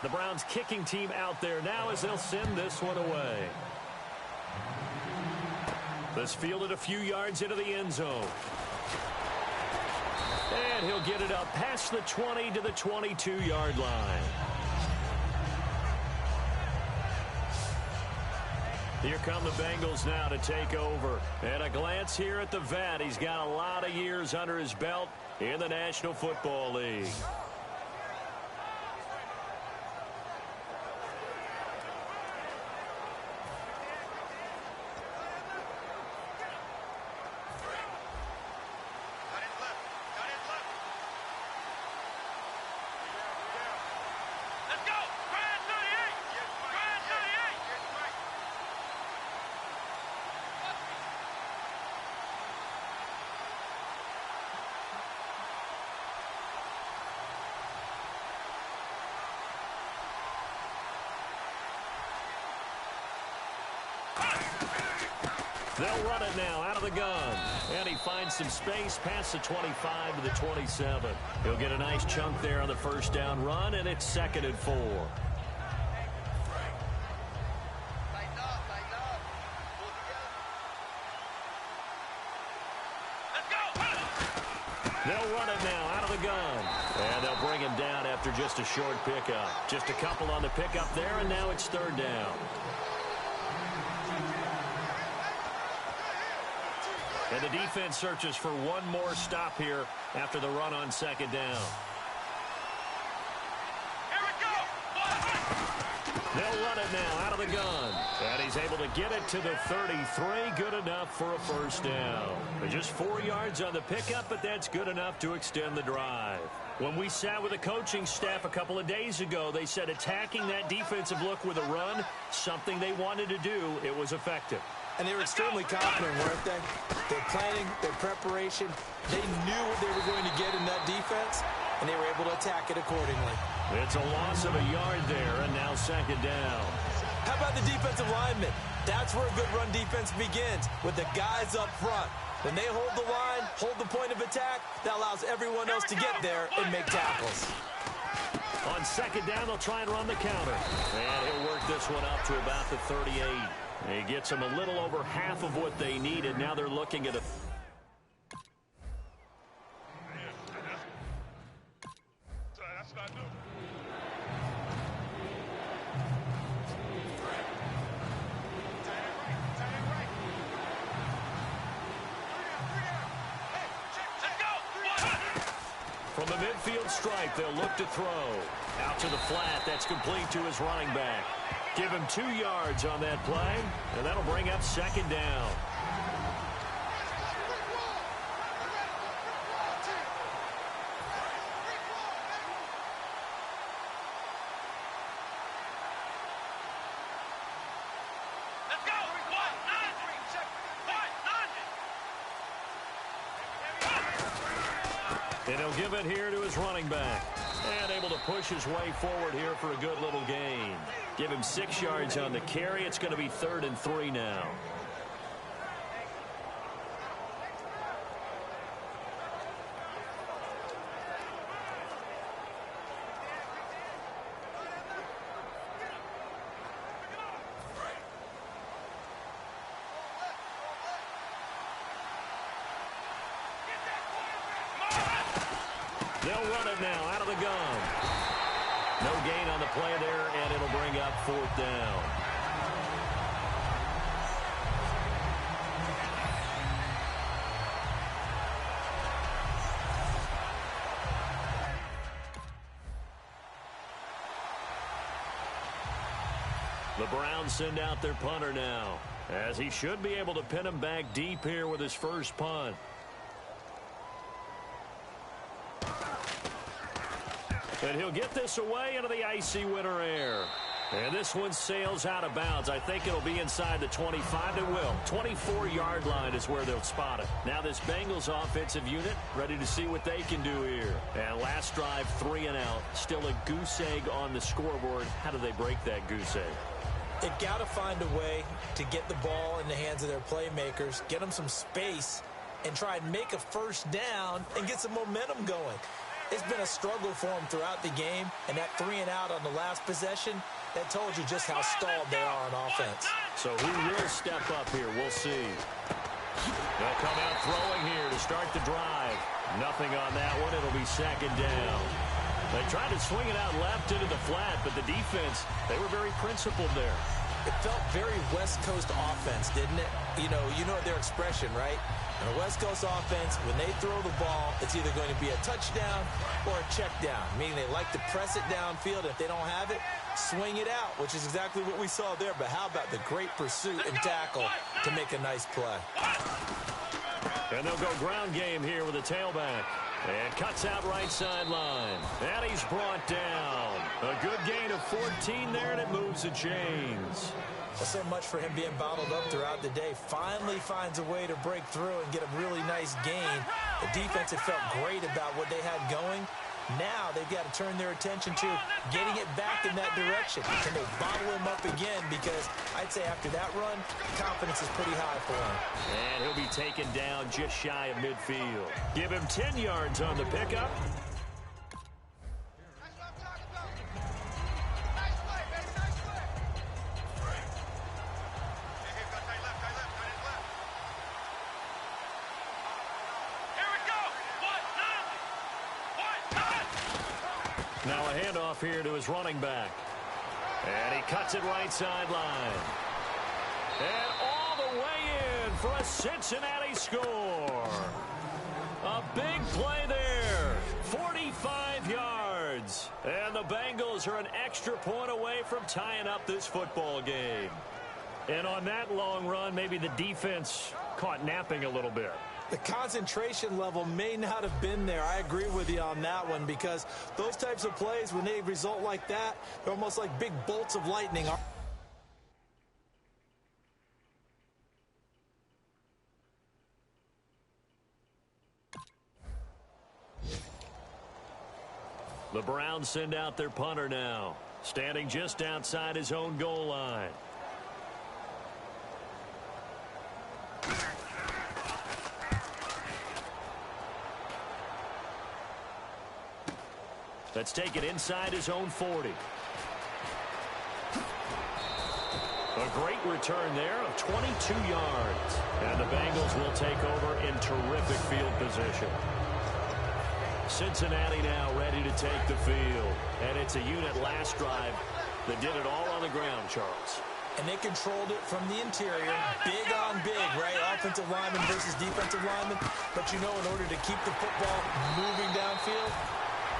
The Browns kicking team out there now as they'll send this one away. This fielded a few yards into the end zone. And he'll get it up past the 20 to the 22-yard line. Here come the Bengals now to take over. And a glance here at the vet. He's got a lot of years under his belt in the National Football League. They'll run it now out of the gun. And he finds some space past the 25 to the 27. He'll get a nice chunk there on the first down run, and it's 2nd and 4. They'll run it now out of the gun. And they'll bring him down after just a short pickup. Just a couple on the pickup there, and now it's 3rd down. And the defense searches for one more stop here after the run on 2nd down. Here we go! They'll run it now out of the gun. And he's able to get it to the 33. Good enough for a first down. Just 4 yards on the pickup, but that's good enough to extend the drive. When we sat with the coaching staff a couple of days ago, they said attacking that defensive look with a run, something they wanted to do, it was effective. And they were extremely confident, weren't they? Their planning, their preparation, they knew what they were going to get in that defense, and they were able to attack it accordingly. It's a loss of a yard there, and now 2nd down. How about the defensive linemen? That's where a good run defense begins, with the guys up front. When they hold the line, hold the point of attack, that allows everyone else to get there and make tackles. On 2nd down, they'll try and run the counter. And he'll work this one up to about the 38. He gets them a little over half of what they needed. Now they're looking at a... That's what I do. From the midfield stripe, they'll look to throw. Out to the flat. That's complete to his running back. Give him 2 yards on that play, and that'll bring up 2nd down. Let's go! And he'll give it here to his running back. And able to push his way forward here for a good little gain. Give him 6 yards on the carry. It's going to be 3rd and 3 now. They'll run it now out of the gun. No gain on the play there, and it'll bring up 4th down. The Browns send out their punter now, as he should be able to pin him back deep here with his first punt. And he'll get this away into the icy winter air. And this one sails out of bounds. I think it'll be inside the 25. It will. 24-yard line is where they'll spot it. Now this Bengals offensive unit ready to see what they can do here. And last drive, 3 and out. Still a goose egg on the scoreboard. How do they break that goose egg? They've got to find a way to get the ball in the hands of their playmakers, get them some space, and try and make a first down and get some momentum going. It's been a struggle for them throughout the game, and that 3-and-out on the last possession, that told you just how stalled they are on offense. So who will step up here? We'll see. They'll come out throwing here to start the drive. Nothing on that one. It'll be second down. They tried to swing it out left into the flat, but the defense, they were very principled there. It felt very West Coast offense, didn't it? You know their expression, right? In a West Coast offense, when they throw the ball, it's either going to be a touchdown or a check down, meaning they like to press it downfield. If they don't have it, swing it out, which is exactly what we saw there. But how about the great pursuit and tackle to make a nice play? And they'll go ground game here with a tailback. And cuts out right sideline. And he's brought down. A good gain of 14 there, and it moves the chains. Well, so much for him being bottled up throughout the day. Finally finds a way to break through and get a really nice gain. The defense had felt great about what they had going. Now they've got to turn their attention to getting it back in that direction. Can they bottle him up again? Because I'd say after that run, confidence is pretty high for him. And he'll be taken down just shy of midfield. Give him 10 yards on the pickup. Now a handoff here to his running back. And he cuts it right sideline. And all the way in for a Cincinnati score. A big play there. 45 yards. And the Bengals are an extra point away from tying up this football game. And on that long run, maybe the defense caught napping a little bit. The concentration level may not have been there. I agree with you on that one, because those types of plays, when they result like that, they're almost like big bolts of lightning. The Browns send out their punter now, standing just outside his own goal line. Let's take it inside his own 40. A great return there of 22 yards. And the Bengals will take over in terrific field position. Cincinnati now ready to take the field. And it's a unit last drive that did it all on the ground, Charles. And they controlled it from the interior. Big on big, right? Offensive lineman versus defensive lineman. But in order to keep the football moving downfield,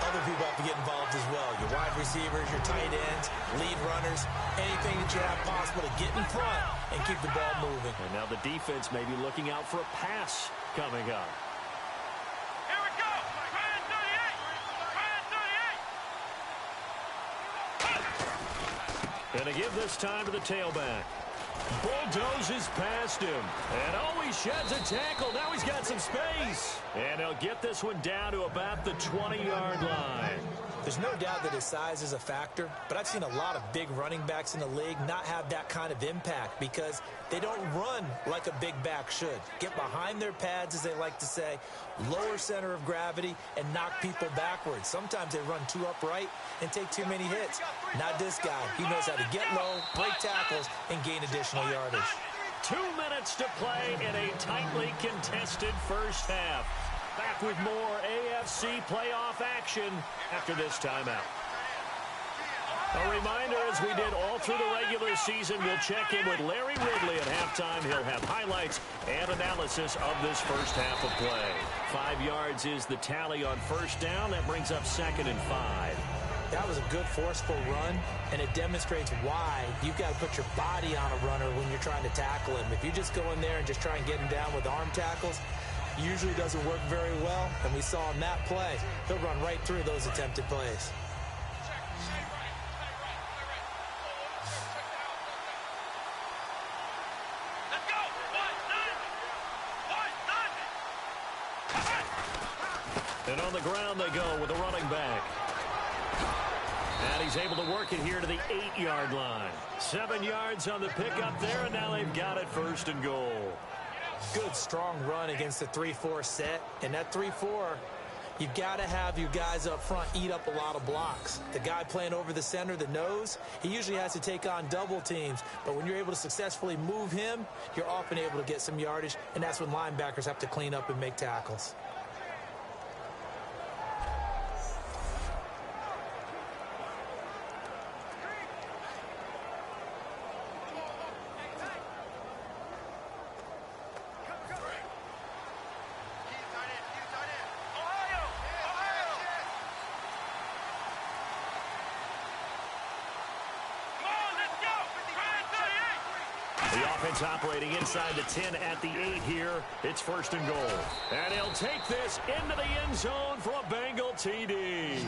other people have to get involved as well. Your wide receivers, your tight ends, lead runners, anything that you have possible to get in front and keep the ball moving. And now the defense may be looking out for a pass coming up. Here we go. Ryan 38. And to give this time to the tailback. Bulldozes past him. And he sheds a tackle. Now he's got some space. And he'll get this one down to about the 20-yard line. There's no doubt that his size is a factor, but I've seen a lot of big running backs in the league not have that kind of impact because they don't run like a big back should. Get behind their pads, as they like to say, lower center of gravity, and knock people backwards. Sometimes they run too upright and take too many hits. Not this guy. He knows how to get low, break tackles, and gain additional yardage. 2 minutes to play in a tightly contested first half. Back with more AFC playoff action after this timeout. A reminder, as we did all through the regular season, we'll check in with Larry Ridley at halftime. He'll have highlights and analysis of this first half of play. 5 yards is the tally on first down. That brings up 2nd and 5. That was a good, forceful run, and it demonstrates why you've got to put your body on a runner when you're trying to tackle him. If you just go in there and just try and get him down with arm tackles, usually doesn't work very well, and we saw in that play, he'll run right through those attempted plays. And on the ground they go with a running back. And he's able to work it here to the 8-yard line. 7 yards on the pickup there, and now they've got it 1st and goal. Good, strong run against the 3-4 set. And that 3-4, You've got to have your guys up front eat up a lot of blocks. The guy playing over the center, the nose, he usually has to take on double teams. But when you're able to successfully move him, you're often able to get some yardage, and that's when linebackers have to clean up and make tackles. The offense operating inside the 10 at the 8 here. It's 1st and goal. And he'll take this into the end zone for a Bengal TD.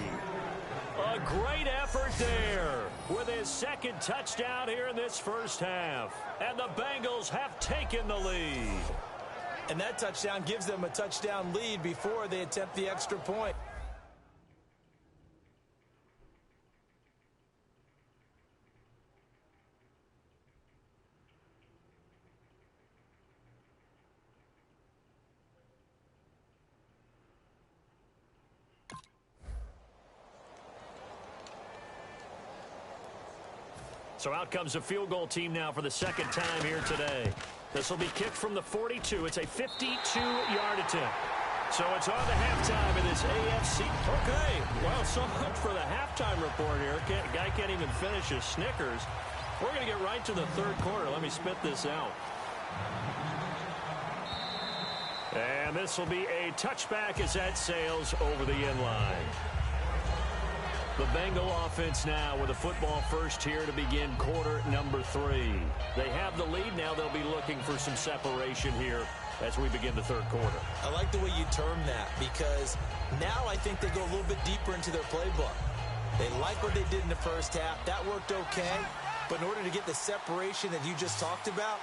A great effort there with his 2nd touchdown here in this first half. And the Bengals have taken the lead. And that touchdown gives them a touchdown lead before they attempt the extra point. So out comes a field goal team now for the 2nd time here today. This will be kicked from the 42. It's a 52-yard attempt. So it's on to halftime in this AFC. Okay, well, so much for the halftime report here. Guy can't even finish his Snickers. We're going to get right to the 3rd quarter. Let me spit this out. And this will be a touchback as that sails over the end line. The Bengal offense now with a football first here to begin quarter number 3. They have the lead. Now they'll be looking for some separation here as we begin the 3rd quarter. I like the way you term that because now I think they go a little bit deeper into their playbook. They like what they did in the first half. That worked okay. But in order to get the separation that you just talked about,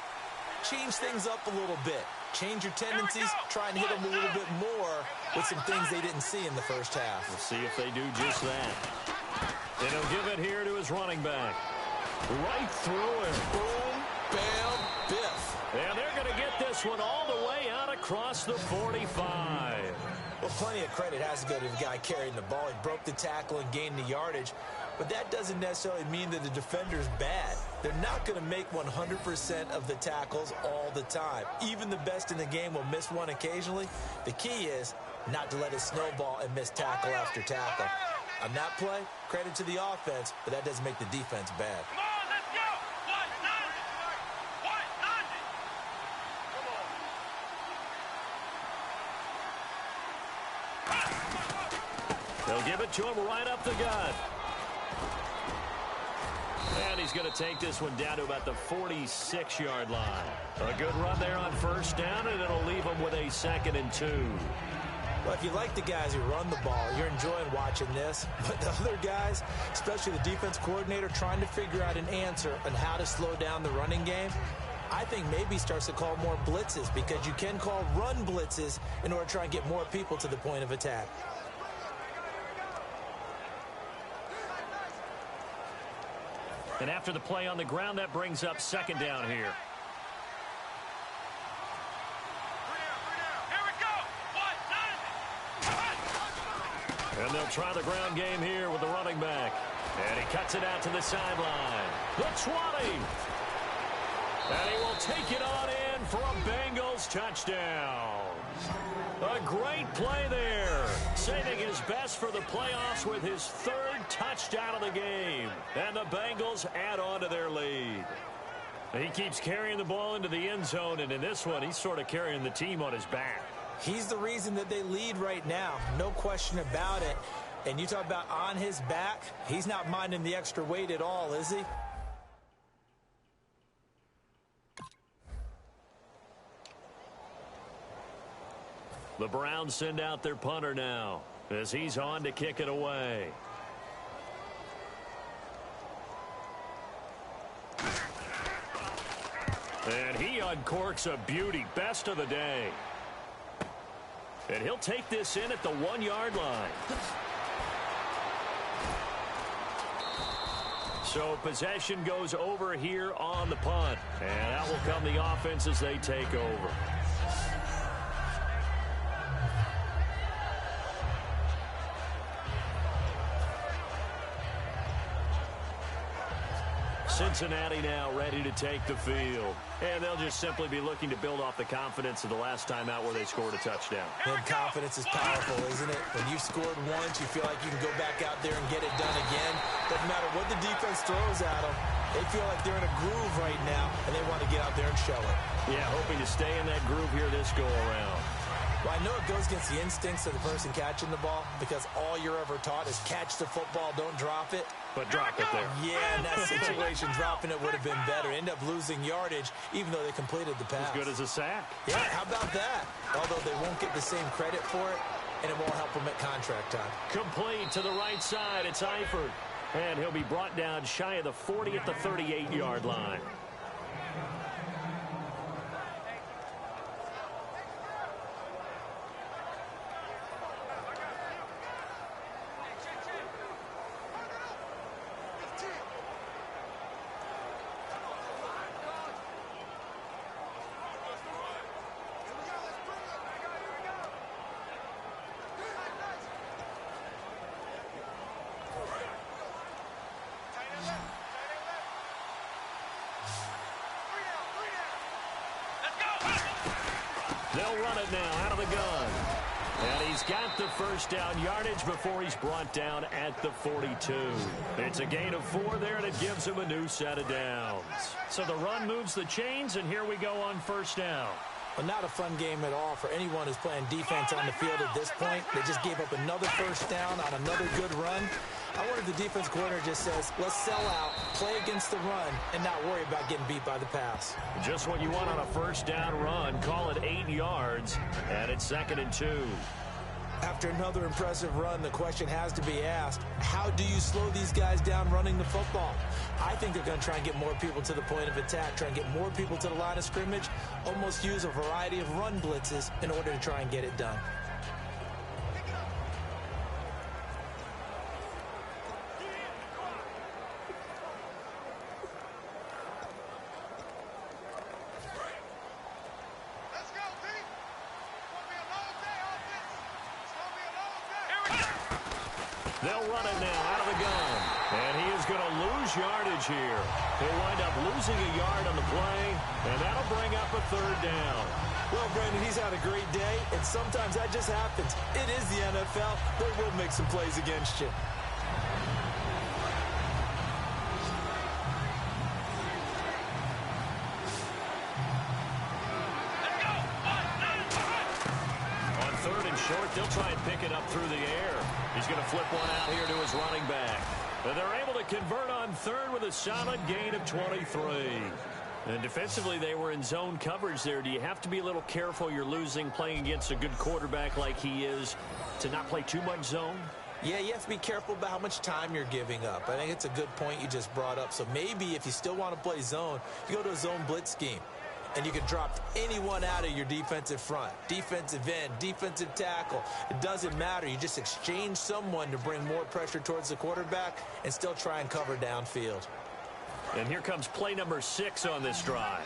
change things up a little bit. Change your tendencies, try and hit them a little bit more with some things they didn't see in the first half. We'll see if they do just that. And he'll give it here to his running back. Right through him. Boom, bam, biff. And they're going to get this one all the way out across the 45. Well, plenty of credit has to go to the guy carrying the ball. He broke the tackle and gained the yardage. But that doesn't necessarily mean that the defender's bad. They're not going to make 100% of the tackles all the time. Even the best in the game will miss one occasionally. The key is not to let it snowball and miss tackle after tackle. On that play, credit to the offense, but that doesn't make the defense bad. Come on, let's go! 190! Come on! They'll give it to him right up the gut. And he's going to take this one down to about the 46-yard line. A good run there on 1st down, and it'll leave him with a 2nd and 2. Well, if you like the guys who run the ball, you're enjoying watching this. But the other guys, especially the defense coordinator, trying to figure out an answer on how to slow down the running game, I think maybe starts to call more blitzes because you can call run blitzes in order to try and get more people to the point of attack. And after the play on the ground, that brings up 2nd down here. Here we go! 190! And they'll try the ground game here with the running back. And he cuts it out to the sideline. The 20. And he will take it on in for a Bengals touchdown. A great play there. Saving his best for the playoffs with his 3rd touchdown of the game. And the Bengals add on to their lead. He keeps carrying the ball into the end zone, and in this one, he's sort of carrying the team on his back. He's the reason that they lead right now. No question about it. And you talk about on his back, he's not minding the extra weight at all, is he? The Browns send out their punter now as he's on to kick it away. And he uncorks a beauty. Best of the day. And he'll take this in at the 1-yard line. So possession goes over here on the punt. And out will come the offense as they take over. Cincinnati now ready to take the field. And they'll just simply be looking to build off the confidence of the last time out where they scored a touchdown. And confidence is powerful, isn't it? When you've scored once, you feel like you can go back out there and get it done again. Doesn't matter what the defense throws at them. They feel like they're in a groove right now, and they want to get out there and show it. Yeah, hoping to stay in that groove here this go-around. Well, I know it goes against the instincts of the person catching the ball because all you're ever taught is catch the football, don't drop it. But drop it there. Yeah, in that situation, dropping it would have been better. End up losing yardage, even though they completed the pass. As good as a sack. Yeah, how about that? Although they won't get the same credit for it, and it won't help them at contract time. Complete to the right side. It's Eifert. And he'll be brought down shy of the 40 at the 38-yard line. They'll run it now out of the gun. And he's got the first down yardage before he's brought down at the 42. It's a gain of 4 there, and it gives him a new set of downs. So the run moves the chains, and here we go on first down. Well, not a fun game at all for anyone who's playing defense on the field at this point. They just gave up another first down on another good run. I wonder if the defense coordinator just says, let's sell out, play against the run, and not worry about getting beat by the pass. Just what you want on a first down run. Call it 8 yards, and it's 2nd and 2. After another impressive run, the question has to be asked, how do you slow these guys down running the football? I think they're going to try and get more people to the point of attack, try and get more people to the line of scrimmage, almost use a variety of run blitzes in order to try and get it done. They'll run it now out of the gun. And he is going to lose yardage here. He'll wind up losing a yard on the play, and that'll bring up a 3rd down. Well, Brandon, he's had a great day, and sometimes that just happens. It is the NFL. They will make some plays against you. On 3rd and short, they'll try and pick it up through the air. He's going to flip one out here to his running back. And they're able to convert on 3rd with a solid gain of 23. And defensively, they were in zone coverage there. Do you have to be a little careful you're losing playing against a good quarterback like he is to not play too much zone? Yeah, you have to be careful about how much time you're giving up. I think it's a good point you just brought up. So maybe if you still want to play zone, you go to a zone blitz scheme. And you can drop anyone out of your defensive front, defensive end, defensive tackle. It doesn't matter. You just exchange someone to bring more pressure towards the quarterback and still try and cover downfield. And here comes play number 6 on this drive.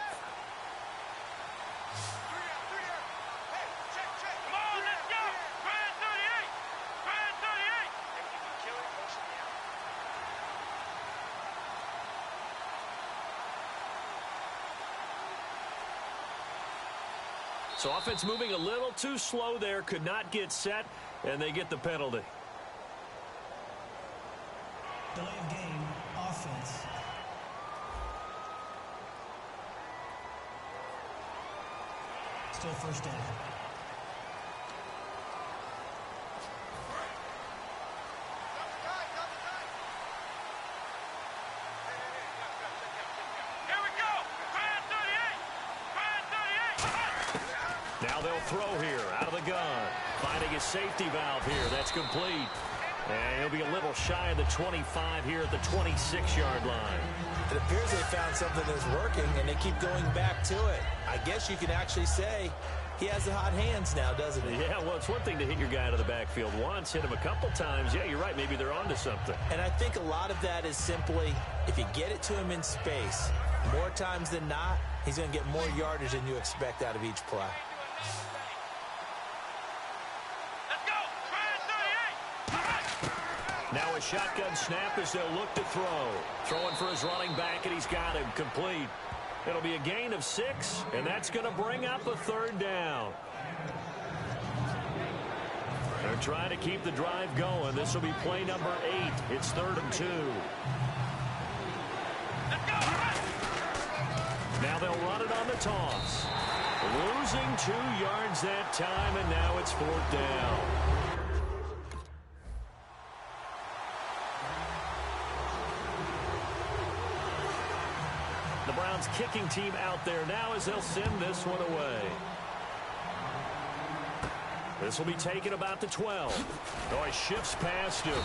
So offense moving a little too slow there, could not get set, and they get the penalty. Delay of game, offense. Still first down. Now they'll throw here out of the gun. Finding his safety valve here. That's complete. And he'll be a little shy of the 25 here at the 26-yard line. It appears they found something that's working, and they keep going back to it. I guess you can actually say he has the hot hands now, doesn't he? Yeah, well, it's one thing to hit your guy out of the backfield once, hit him a couple times. Yeah, you're right. Maybe they're onto something. And I think a lot of that is simply if you get it to him in space, more times than not, he's going to get more yardage than you expect out of each play. Now a shotgun snap as they'll look to throw. Throwing for his running back, and he's got him complete. It'll be a gain of 6, and that's going to bring up a third down. They're trying to keep the drive going. This will be play number 8. It's 3rd and 2. Now they'll run it on the toss. Losing 2 yards that time, and now it's 4th down. The Browns kicking team out there now as they'll send this one away. This will be taken about the 12. Oh, he shifts past him.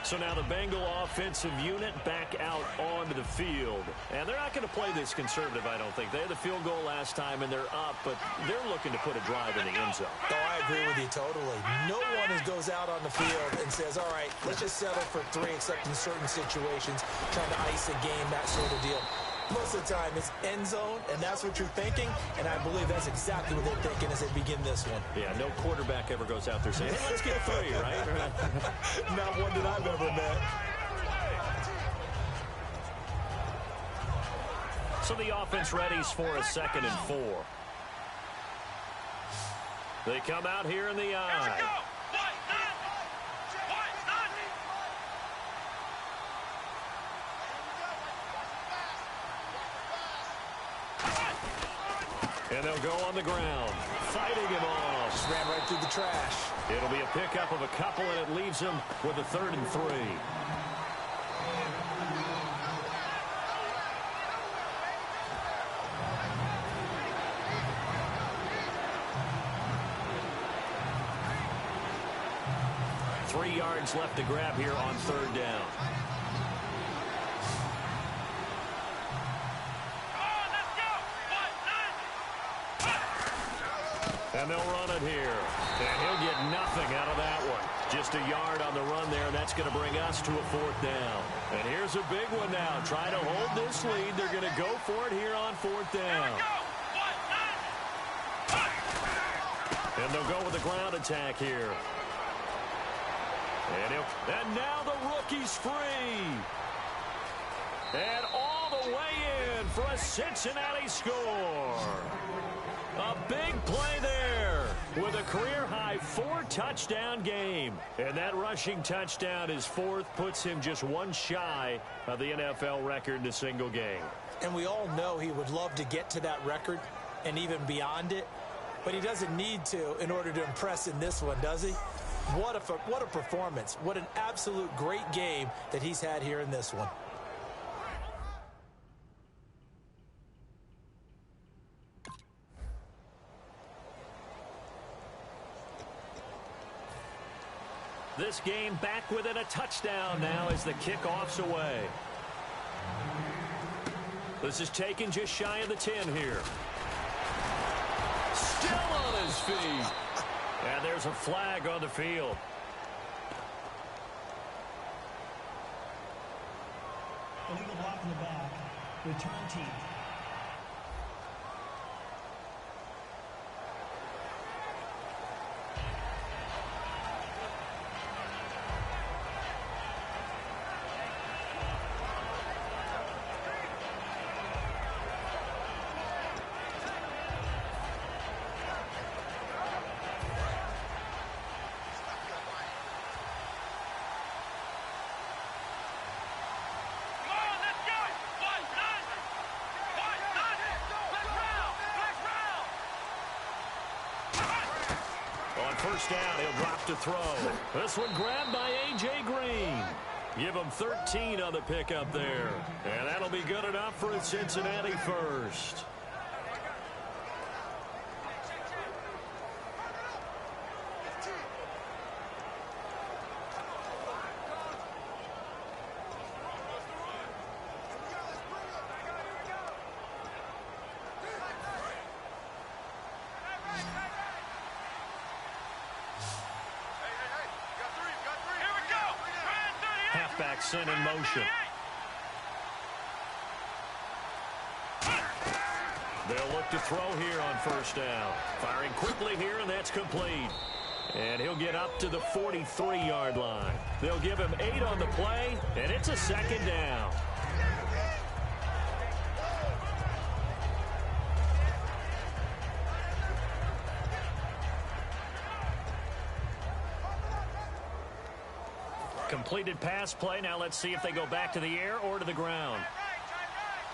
So now the Bengal offensive unit back out onto the field. And they're not going to play this conservative, I don't think. They had the field goal last time, and they're up, but they're looking to put a drive in the end zone. Oh, I agree with you totally. No one goes out on the field and says, all right, let's just settle for 3, except in certain situations, trying to ice a game, that sort of deal. Most of the time, it's end zone, and that's what you're thinking, and I believe that's exactly what they're thinking as they begin this one. Yeah, no quarterback ever goes out there saying, hey, let's get 3, right? Not one that I've ever met. So the offense readies for a 2nd and 4. They come out here in the eye. And they'll go on the ground, fighting him off. Just ran right through the trash. It'll be a pickup of a couple, and it leaves him with a 3rd and 3. Three yards left to grab here on 3rd down. And they'll run it here. And he'll get nothing out of that one. Just a yard on the run there, and that's going to bring us to a 4th down. And here's a big one now. Trying to hold this lead. They're going to go for it here on 4th down. And they'll go with the ground attack here. And now the rookie's free. And all the way in for a Cincinnati score. A big play there with a career-high 4-touchdown game. And that rushing touchdown, his 4th, puts him just 1 shy of the NFL record in a single game. And we all know he would love to get to that record and even beyond it. But he doesn't need to in order to impress in this one, does he? What a performance. What an absolute great game that he's had here in this one. This game back within a touchdown now as the kickoff's away. This is taken just shy of the 10 here. Still on his feet. And there's a flag on the field. Illegal block in the back. Return team. First down, he'll drop to throw. This one grabbed by A.J. Green. Give him 13 on the pickup there. And that'll be good enough for a Cincinnati first. Halfback sent in motion. They'll look to throw here on first down. Firing quickly here, and that's complete. And he'll get up to the 43-yard line. They'll give him 8 on the play, and it's a second down. Completed pass play. Now let's see if they go back to the air or to the ground.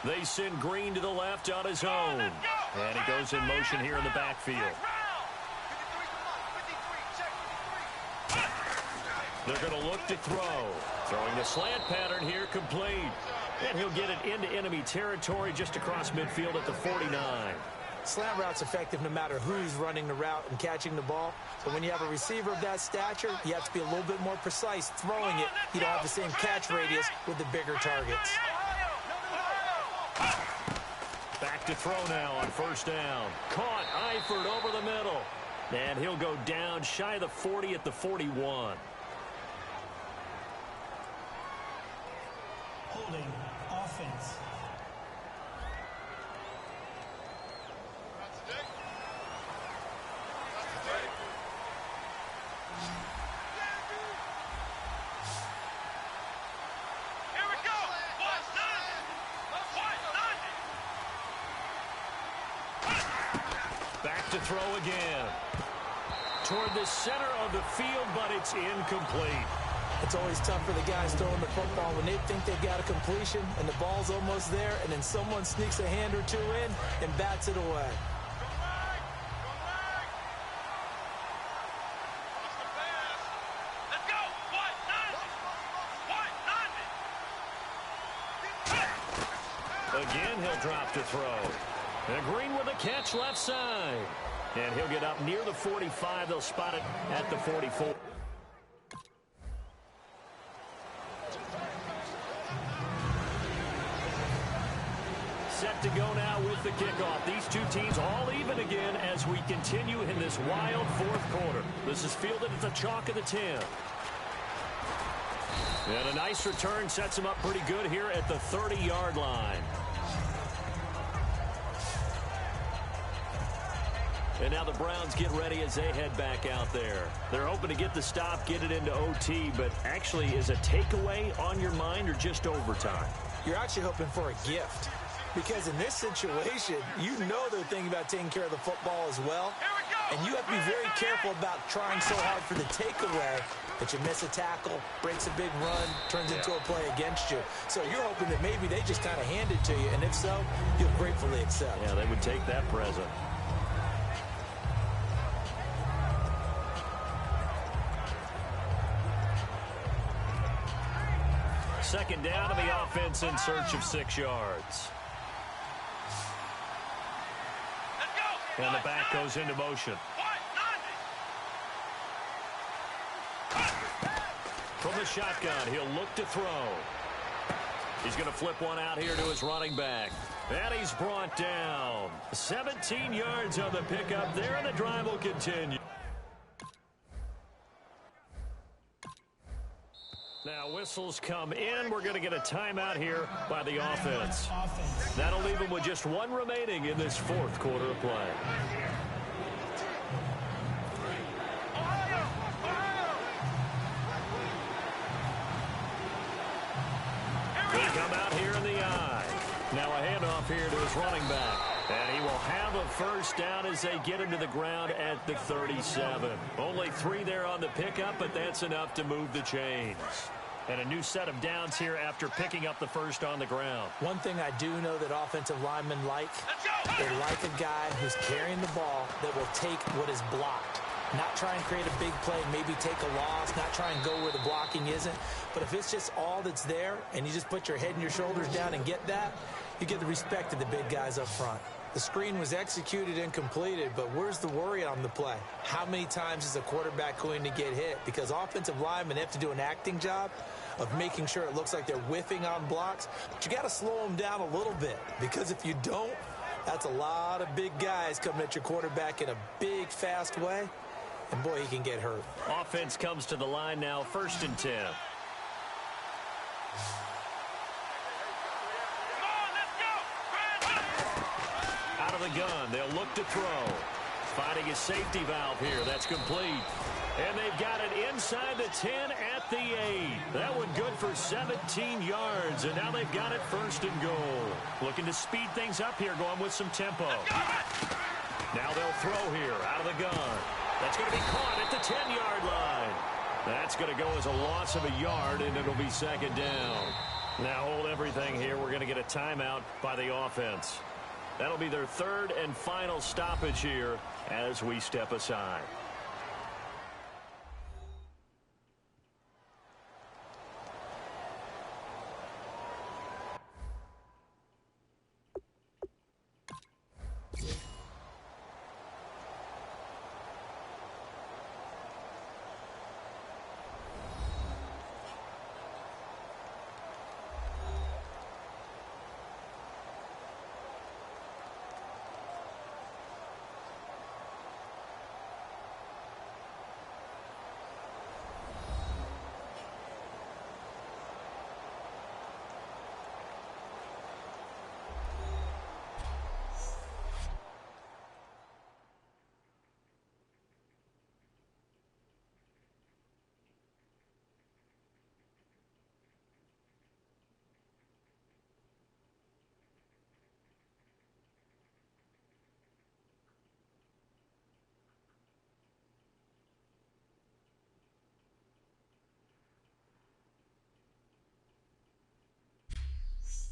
They send Green to the left on his own. And he goes in motion here in the backfield. They're going to look to throw. Throwing the slant pattern here, complete. And he'll get it into enemy territory just across midfield at the 49. Slant route's effective no matter who's running the route and catching the ball. But when you have a receiver of that stature, you have to be a little bit more precise throwing it. You don't have the same catch radius with the bigger targets. Back to throw now on first down. Caught, Eifert over the middle. And he'll go down shy of the 40 at the 41. Holding offense. Back to throw again. Toward the center of the field, but it's incomplete. It's always tough for the guys throwing the football when they think they've got a completion and the ball's almost there, and then someone sneaks a hand or two in and bats it away. Again, he'll drop to throw. And Green with a catch left side. And he'll get up near the 45. They'll spot it at the 44. Set to go now with the kickoff. These two teams all even again as we continue in this wild fourth quarter. This is fielded at the chalk of the 10. And a nice return sets him up pretty good here at the 30-yard line. And now the Browns get ready as they head back out there. They're hoping to get the stop, get it into OT, but actually is a takeaway on your mind or just overtime? You're actually hoping for a gift. Because in this situation, you know they're thinking about taking care of the football as well. And you have to be very careful about trying so hard for the takeaway that you miss a tackle, breaks a big run, turns into a play against you. So you're hoping that maybe they just kind of hand it to you, and if so, you'll gratefully accept. Yeah, they would take that present. Second down to the offense in search of 6 yards. And the back goes into motion. From the shotgun, he'll look to throw. He's going to flip one out here to his running back. And he's brought down. 17 yards on the pickup there, and the drive will continue. Now whistles come in. We're going to get a timeout here by the offense. That'll leave them with just one remaining in this fourth quarter of play. They come out here in the eye. Now a handoff here to his running back. And he will have a first down as they get him to the ground at the 37. Only 3 there on the pickup, but that's enough to move the chains. And a new set of downs here after picking up the first on the ground. One thing I do know that offensive linemen like, they like a guy who's carrying the ball that will take what is blocked. Not try and create a big play, maybe take a loss, not try and go where the blocking isn't. But if it's just all that's there and you just put your head and your shoulders down and get that, you get the respect of the big guys up front. The screen was executed and completed, but where's the worry on the play? How many times is a quarterback going to get hit? Because offensive linemen have to do an acting job of making sure it looks like they're whiffing on blocks. But you got to slow them down a little bit, because if you don't, that's a lot of big guys coming at your quarterback in a big, fast way. And, boy, he can get hurt. Offense comes to the line now, 1st and 10. Out of the gun. They'll look to throw. Finding a safety valve here. That's complete. And they've got it inside the 10 at the 8. That one good for 17 yards. And now they've got it first and goal. Looking to speed things up here, going with some tempo. Now they'll throw here out of the gun. That's going to be caught at the 10-yard line. That's going to go as a loss of a yard, and it'll be second down. Now hold everything here. We're going to get a timeout by the offense. That'll be their third and final stoppage here as we step aside.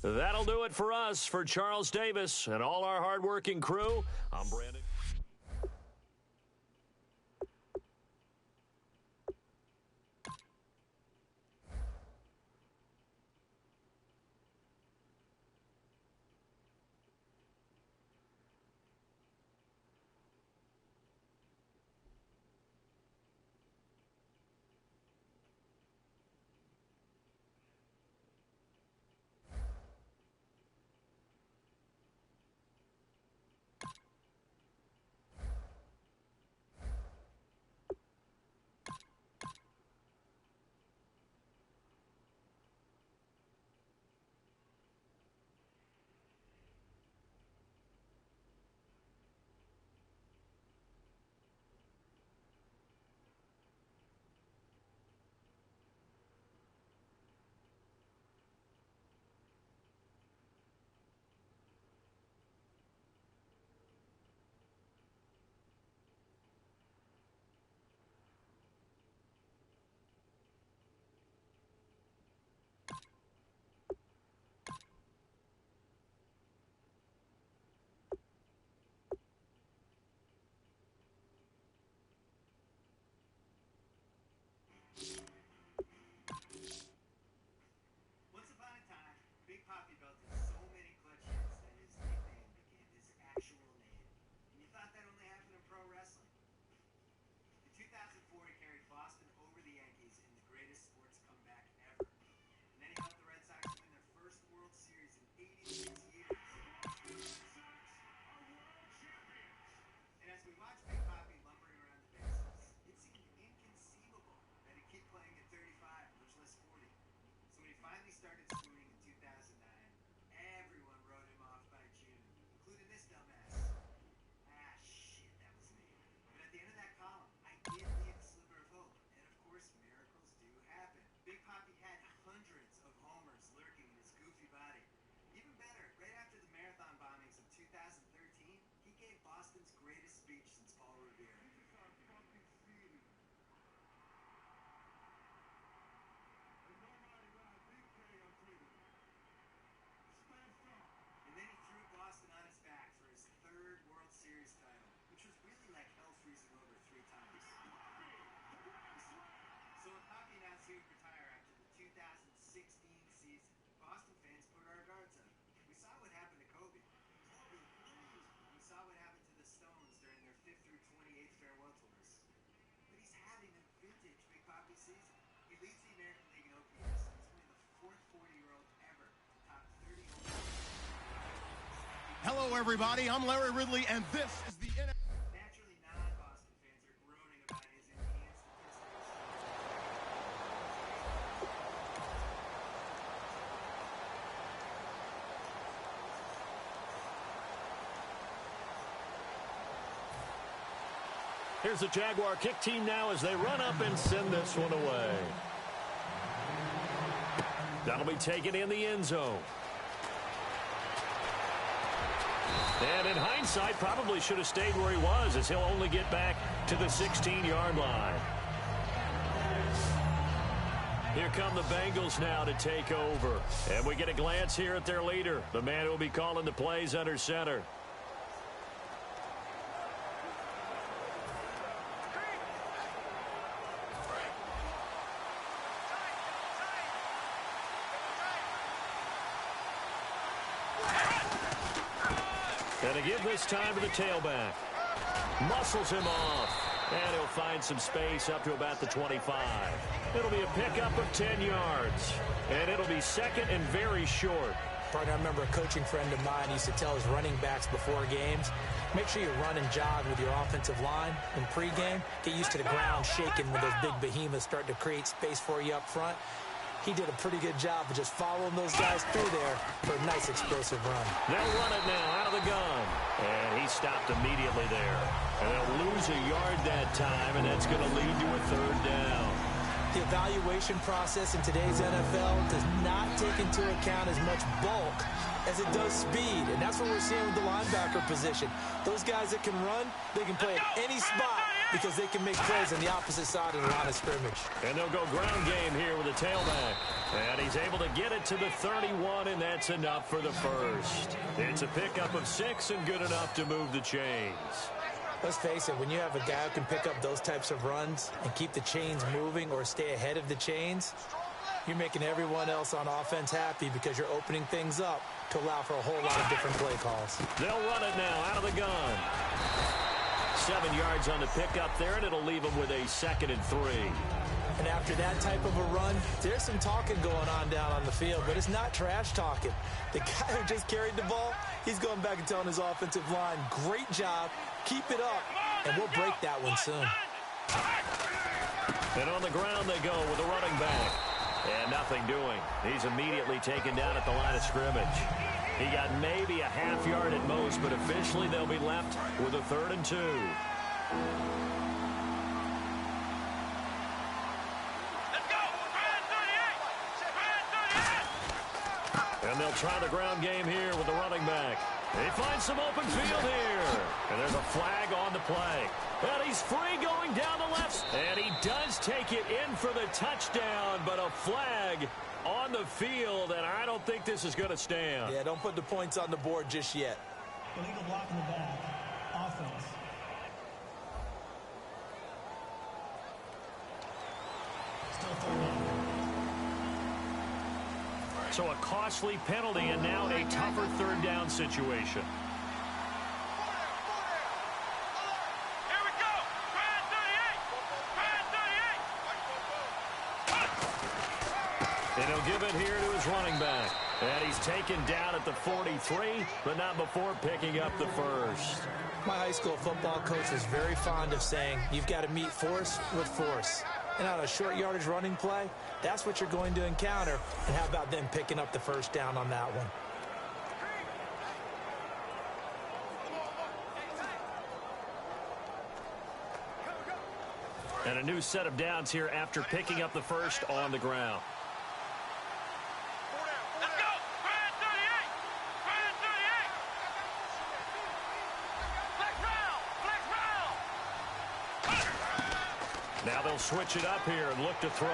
That'll do it for us. For Charles Davis and all our hardworking crew, I'm Brandon. Hello, everybody. I'm Larry Ridley, and this is the Naturally, non-Boston fans are groaning about his enhanced statistics. Here's the Jaguar kick team now as they run up and send this one away. That'll be taken in the end zone. And in hindsight, probably should have stayed where he was, as he'll only get back to the 16-yard line. Here come the Bengals now to take over. And we get a glance here at their leader, the man who will be calling the plays under center. And to give this time to the tailback. Muscles him off. And he'll find some space up to about the 25. It'll be a pickup of 10 yards. And it'll be second and very short. Partner, I remember a coaching friend of mine used to tell his running backs before games, make sure you run and jog with your offensive line in pregame. Get used to the ground shaking when those big behemoths start to create space for you up front. He did a pretty good job of just following those guys through there for a nice explosive run. They'll run it now out of the gun. And he stopped immediately there. And they'll lose a yard that time, and that's going to lead to a third down. The evaluation process in today's NFL does not take into account as much bulk as it does speed. And that's what we're seeing with the linebacker position. Those guys that can run, they can play at any spot because they can make plays on the opposite side of the line of scrimmage. And they'll go ground game here with a tailback. And he's able to get it to the 31, and that's enough for the first. It's a pickup of 6 and good enough to move the chains. Let's face it, when you have a guy who can pick up those types of runs and keep the chains moving or stay ahead of the chains, you're making everyone else on offense happy because you're opening things up to allow for a whole lot of different play calls. They'll run it now out of the gun. 7 yards on the pickup there, and it'll leave them with a 2nd and 3. And after that type of a run, there's some talking going on down on the field, but it's not trash talking. The guy who just carried the ball, he's going back and telling his offensive line, great job, keep it up, and we'll break that one soon. And on the ground they go with a running back. And nothing doing. He's immediately taken down at the line of scrimmage. He got maybe a half yard at most, but officially they'll be left with a 3rd and 2. And they'll try the ground game here with the running back. He finds some open field here. And there's a flag on the play. And he's free going down the left. And he does take it in for the touchdown, but a flag on the field, and I don't think this is going to stand. Yeah, don't put the points on the board just yet. Illegal block in the back. Offense. Still 3rd down. So a costly penalty and now a tougher 3rd down situation. Here we go. Brad 38. And he'll give it here to his running back. And he's taken down at the 43, but not before picking up the first. My high school football coach was very fond of saying, you've got to meet force with force. And on a short yardage running play, that's what you're going to encounter. And how about them picking up the first down on that one? And a new set of downs here after picking up the first on the ground. Let's go. Brad 38. Brad 38. Flex round. Now they'll switch it up here and look to throw.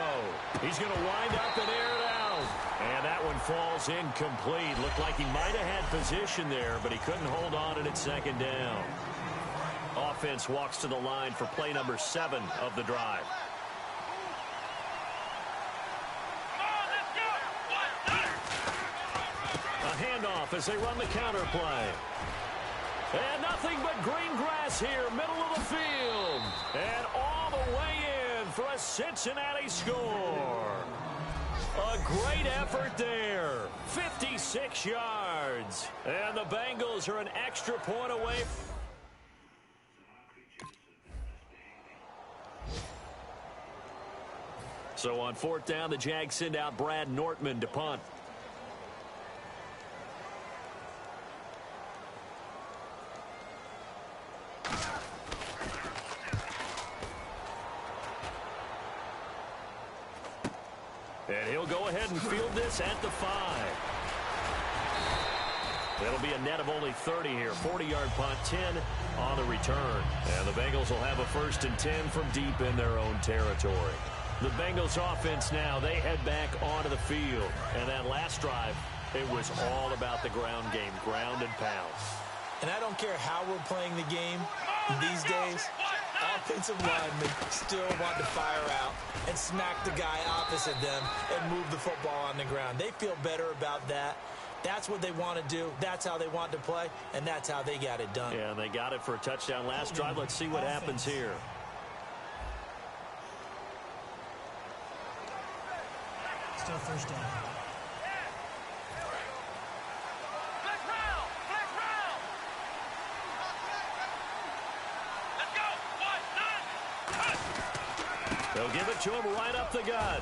He's going to wind up and air it out. And that one falls incomplete. Looked like he might have had position there, but he couldn't hold on at its 2nd down. Offense walks to the line for play number 7 of the drive. A handoff as they run the counter play. And nothing but green grass here, middle of the field. And all the way in for a Cincinnati score. A great effort there. 56 yards. And the Bengals are an extra point away. So on 4th down, the Jags send out Brad Nortman to punt. field this at the 5. It'll be a net of only 30 here. 40-yard punt, 10 on the return. And the Bengals will have a 1st and 10 from deep in their own territory. The Bengals offense now, they head back onto the field. And that last drive, it was all about the ground game, ground and pound. And I don't care how we're playing the game these days, offensive linemen still want to fire out and smack the guy opposite them and move the football on the ground. They feel better about that. That's what they want to do. That's how they want to play, and that's how they got it done. Yeah, and they got it for a touchdown last drive. Let's see what happens here. Still first down. They'll give it to him right up the gut.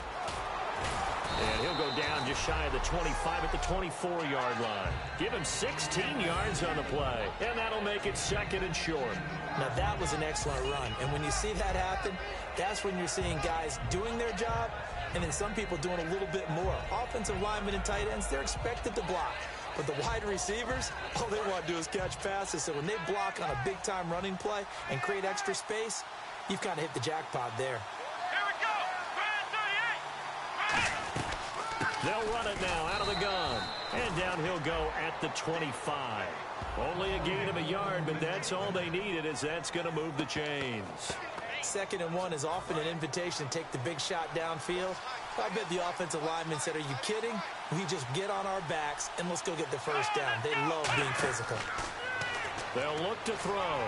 And he'll go down just shy of the 25 at the 24-yard line. Give him 16 yards on the play, and that'll make it 2nd and short. Now, that was an excellent run. And when you see that happen, that's when you're seeing guys doing their job and then some people doing a little bit more. Offensive linemen and tight ends, they're expected to block. But the wide receivers, all they want to do is catch passes. So when they block on a big-time running play and create extra space, you've kind of hit the jackpot there. They'll run it now out of the gun. And down he'll go at the 25. Only a gain of a yard, but that's all they needed, as that's going to move the chains. 2nd and 1 is often an invitation to take the big shot downfield. I bet the offensive lineman said, are you kidding? We just get on our backs and let's go get the first down. They love being physical. They'll look to throw.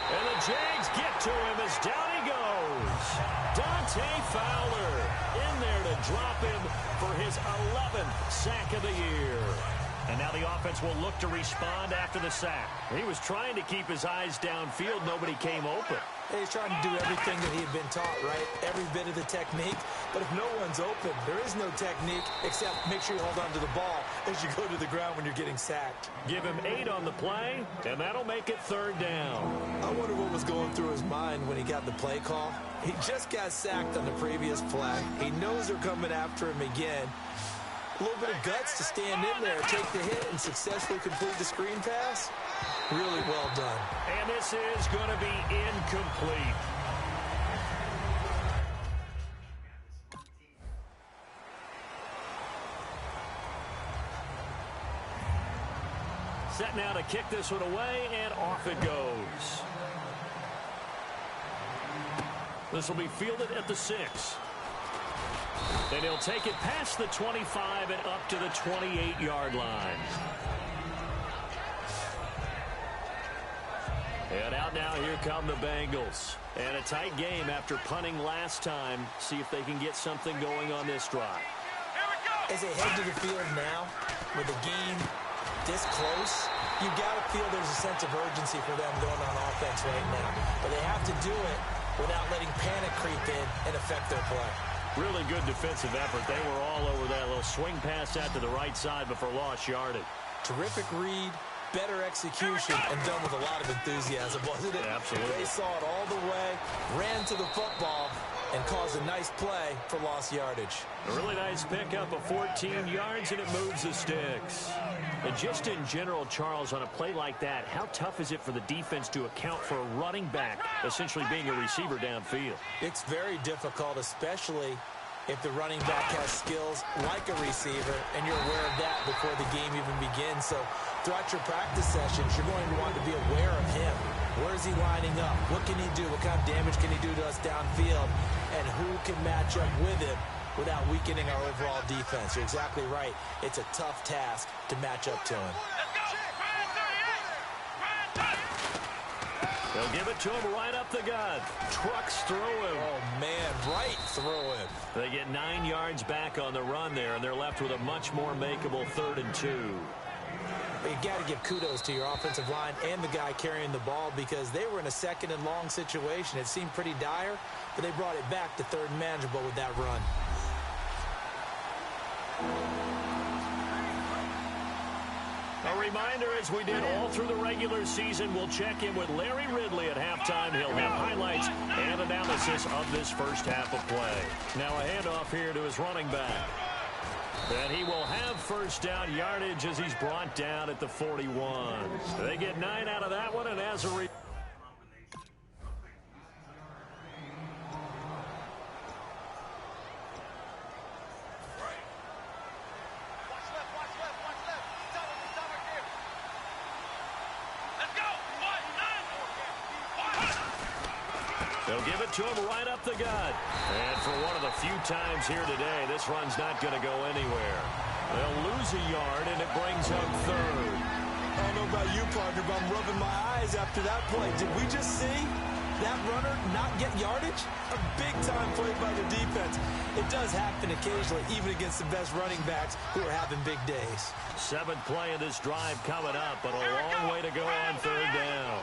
And the Jags get to him as down he goes. Dante Fowler in there to drop him for his 11th sack of the year. And now the offense will look to respond after the sack. He was trying to keep his eyes downfield. Nobody came open. He's trying to do everything that he had been taught, right? Every bit of the technique. But if no one's open, there is no technique except make sure you hold on to the ball as you go to the ground when you're getting sacked. Give him 8 on the play, and that'll make it 3rd down. I wonder what was going through his mind when he got the play call. He just got sacked on the previous play. He knows they're coming after him again. A little bit of guts to stand in there, take the hit, and successfully complete the screen pass. Really well done. And this is going to be incomplete. Set now to kick this one away, and off it goes. This will be fielded at the 6. And he'll take it past the 25 and up to the 28-yard line. And out now, here come the Bengals. And a tight game after punting last time. See if they can get something going on this drive. As they head to the field now, with the game this close, you got to feel there's a sense of urgency for them going on offense right now. But they have to do it without letting panic creep in and affect their play. Really good defensive effort. They were all over that little swing pass out to the right side before lost yardage. Terrific read, better execution, and done with a lot of enthusiasm, wasn't it? Absolutely. They saw it all the way, ran to the football, and caused a nice play for lost yardage. A really nice pickup of 14 yards, and it moves the sticks. And just in general, Charles, on a play like that, how tough is it for the defense to account for a running back essentially being a receiver downfield? It's very difficult, especially if the running back has skills like a receiver, and you're aware of that before the game even begins. So throughout your practice sessions, you're going to want to be aware of him. Where is he lining up? What can he do? What kind of damage can he do to us downfield? And who can match up with him without weakening our overall defense? You're exactly right. It's a tough task to match up to him. They'll give it to him right up the gut. Trucks through him. Oh, man, right through him. They get 9 yards back on the run there, and they're left with a much more makeable 3rd and 2. But you got to give kudos to your offensive line and the guy carrying the ball, because they were in a 2nd and long situation. It seemed pretty dire, but they brought it back to 3rd and manageable with that run. A reminder, as we did all through the regular season, we'll check in with Larry Ridley at halftime. He'll have highlights and analysis of this first half of play. Now a handoff here to his running back. And he will have first down yardage as he's brought down at the 41. They get 9 out of that one, and as a result, they'll give it to him right up the gut. And for one of the few times here today, this run's not going to go anywhere. They'll lose a yard, and it brings up third. I don't know about you, partner, but I'm rubbing my eyes after that play. Did we just see that runner not get yardage? A big-time play by the defense. It does happen occasionally, even against the best running backs who are having big days. 7th play of this drive coming up, but a long way to go on third down.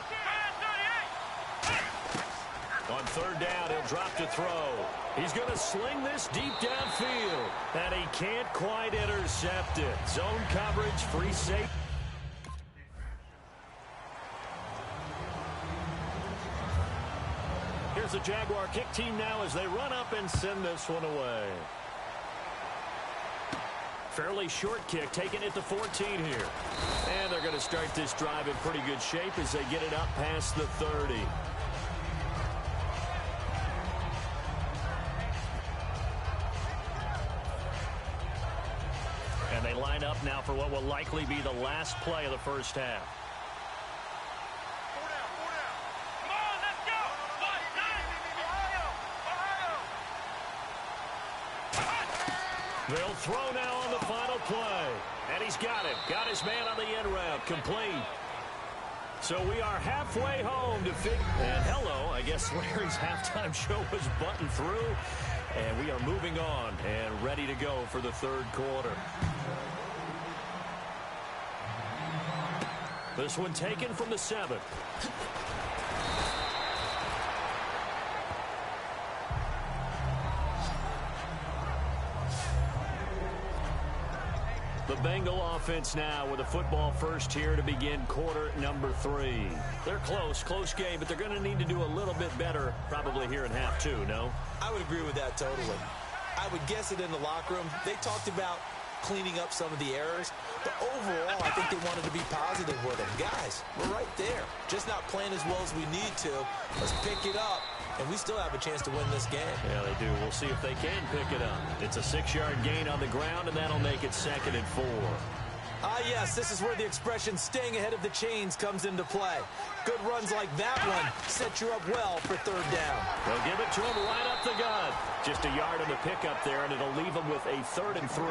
On third down, he'll drop to throw. He's going to sling this deep downfield, and he can't quite intercept it. Zone coverage, free safety. Here's the Jaguar kick team now as they run up and send this one away. Fairly short kick, taking it to 14 here. And they're going to start this drive in pretty good shape as they get it up past the 30. And they line up now for what will likely be the last play of the first half. Come on, let's go. They'll throw now on the final play. And he's got it. Got his man on the end route. Complete. So we are halfway home to and hello, I guess Larry's halftime show was buttoned through. And we are moving on and ready to go for the third quarter. This one taken from the 7. The Bengal offense now with a football first here to begin quarter number 3. They're close game, but they're going to need to do a little bit better probably here in half 2, no? I would agree with that totally. I would guess it in the locker room. They talked about cleaning up some of the errors, but overall, I think they wanted to be positive with them. Guys, we're right there. Just not playing as well as we need to. Let's pick it up, and we still have a chance to win this game. Yeah, they do. We'll see if they can pick it up. It's a 6-yard gain on the ground, and that'll make it 2nd and 4. Ah, yes, this is where the expression staying ahead of the chains comes into play. Good runs like that one set you up well for third down. They'll give it to him right up the gut. Just a yard on the pickup there, and it'll leave him with a 3rd and 3.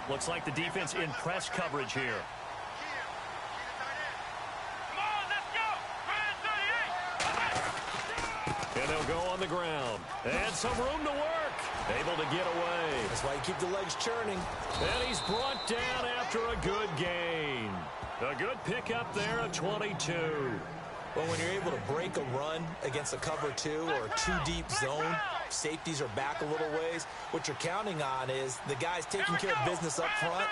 Looks like the defense in press coverage here. Come on, let's go. 38. And they'll go on the ground. And some room to work. Able to get away. That's why you keep the legs churning. And he's brought down after a good gain. A good pickup there of 22. Well, when you're able to break a run against a cover 2 or a 2-deep zone, safeties are back a little ways. What you're counting on is the guys taking care of business up front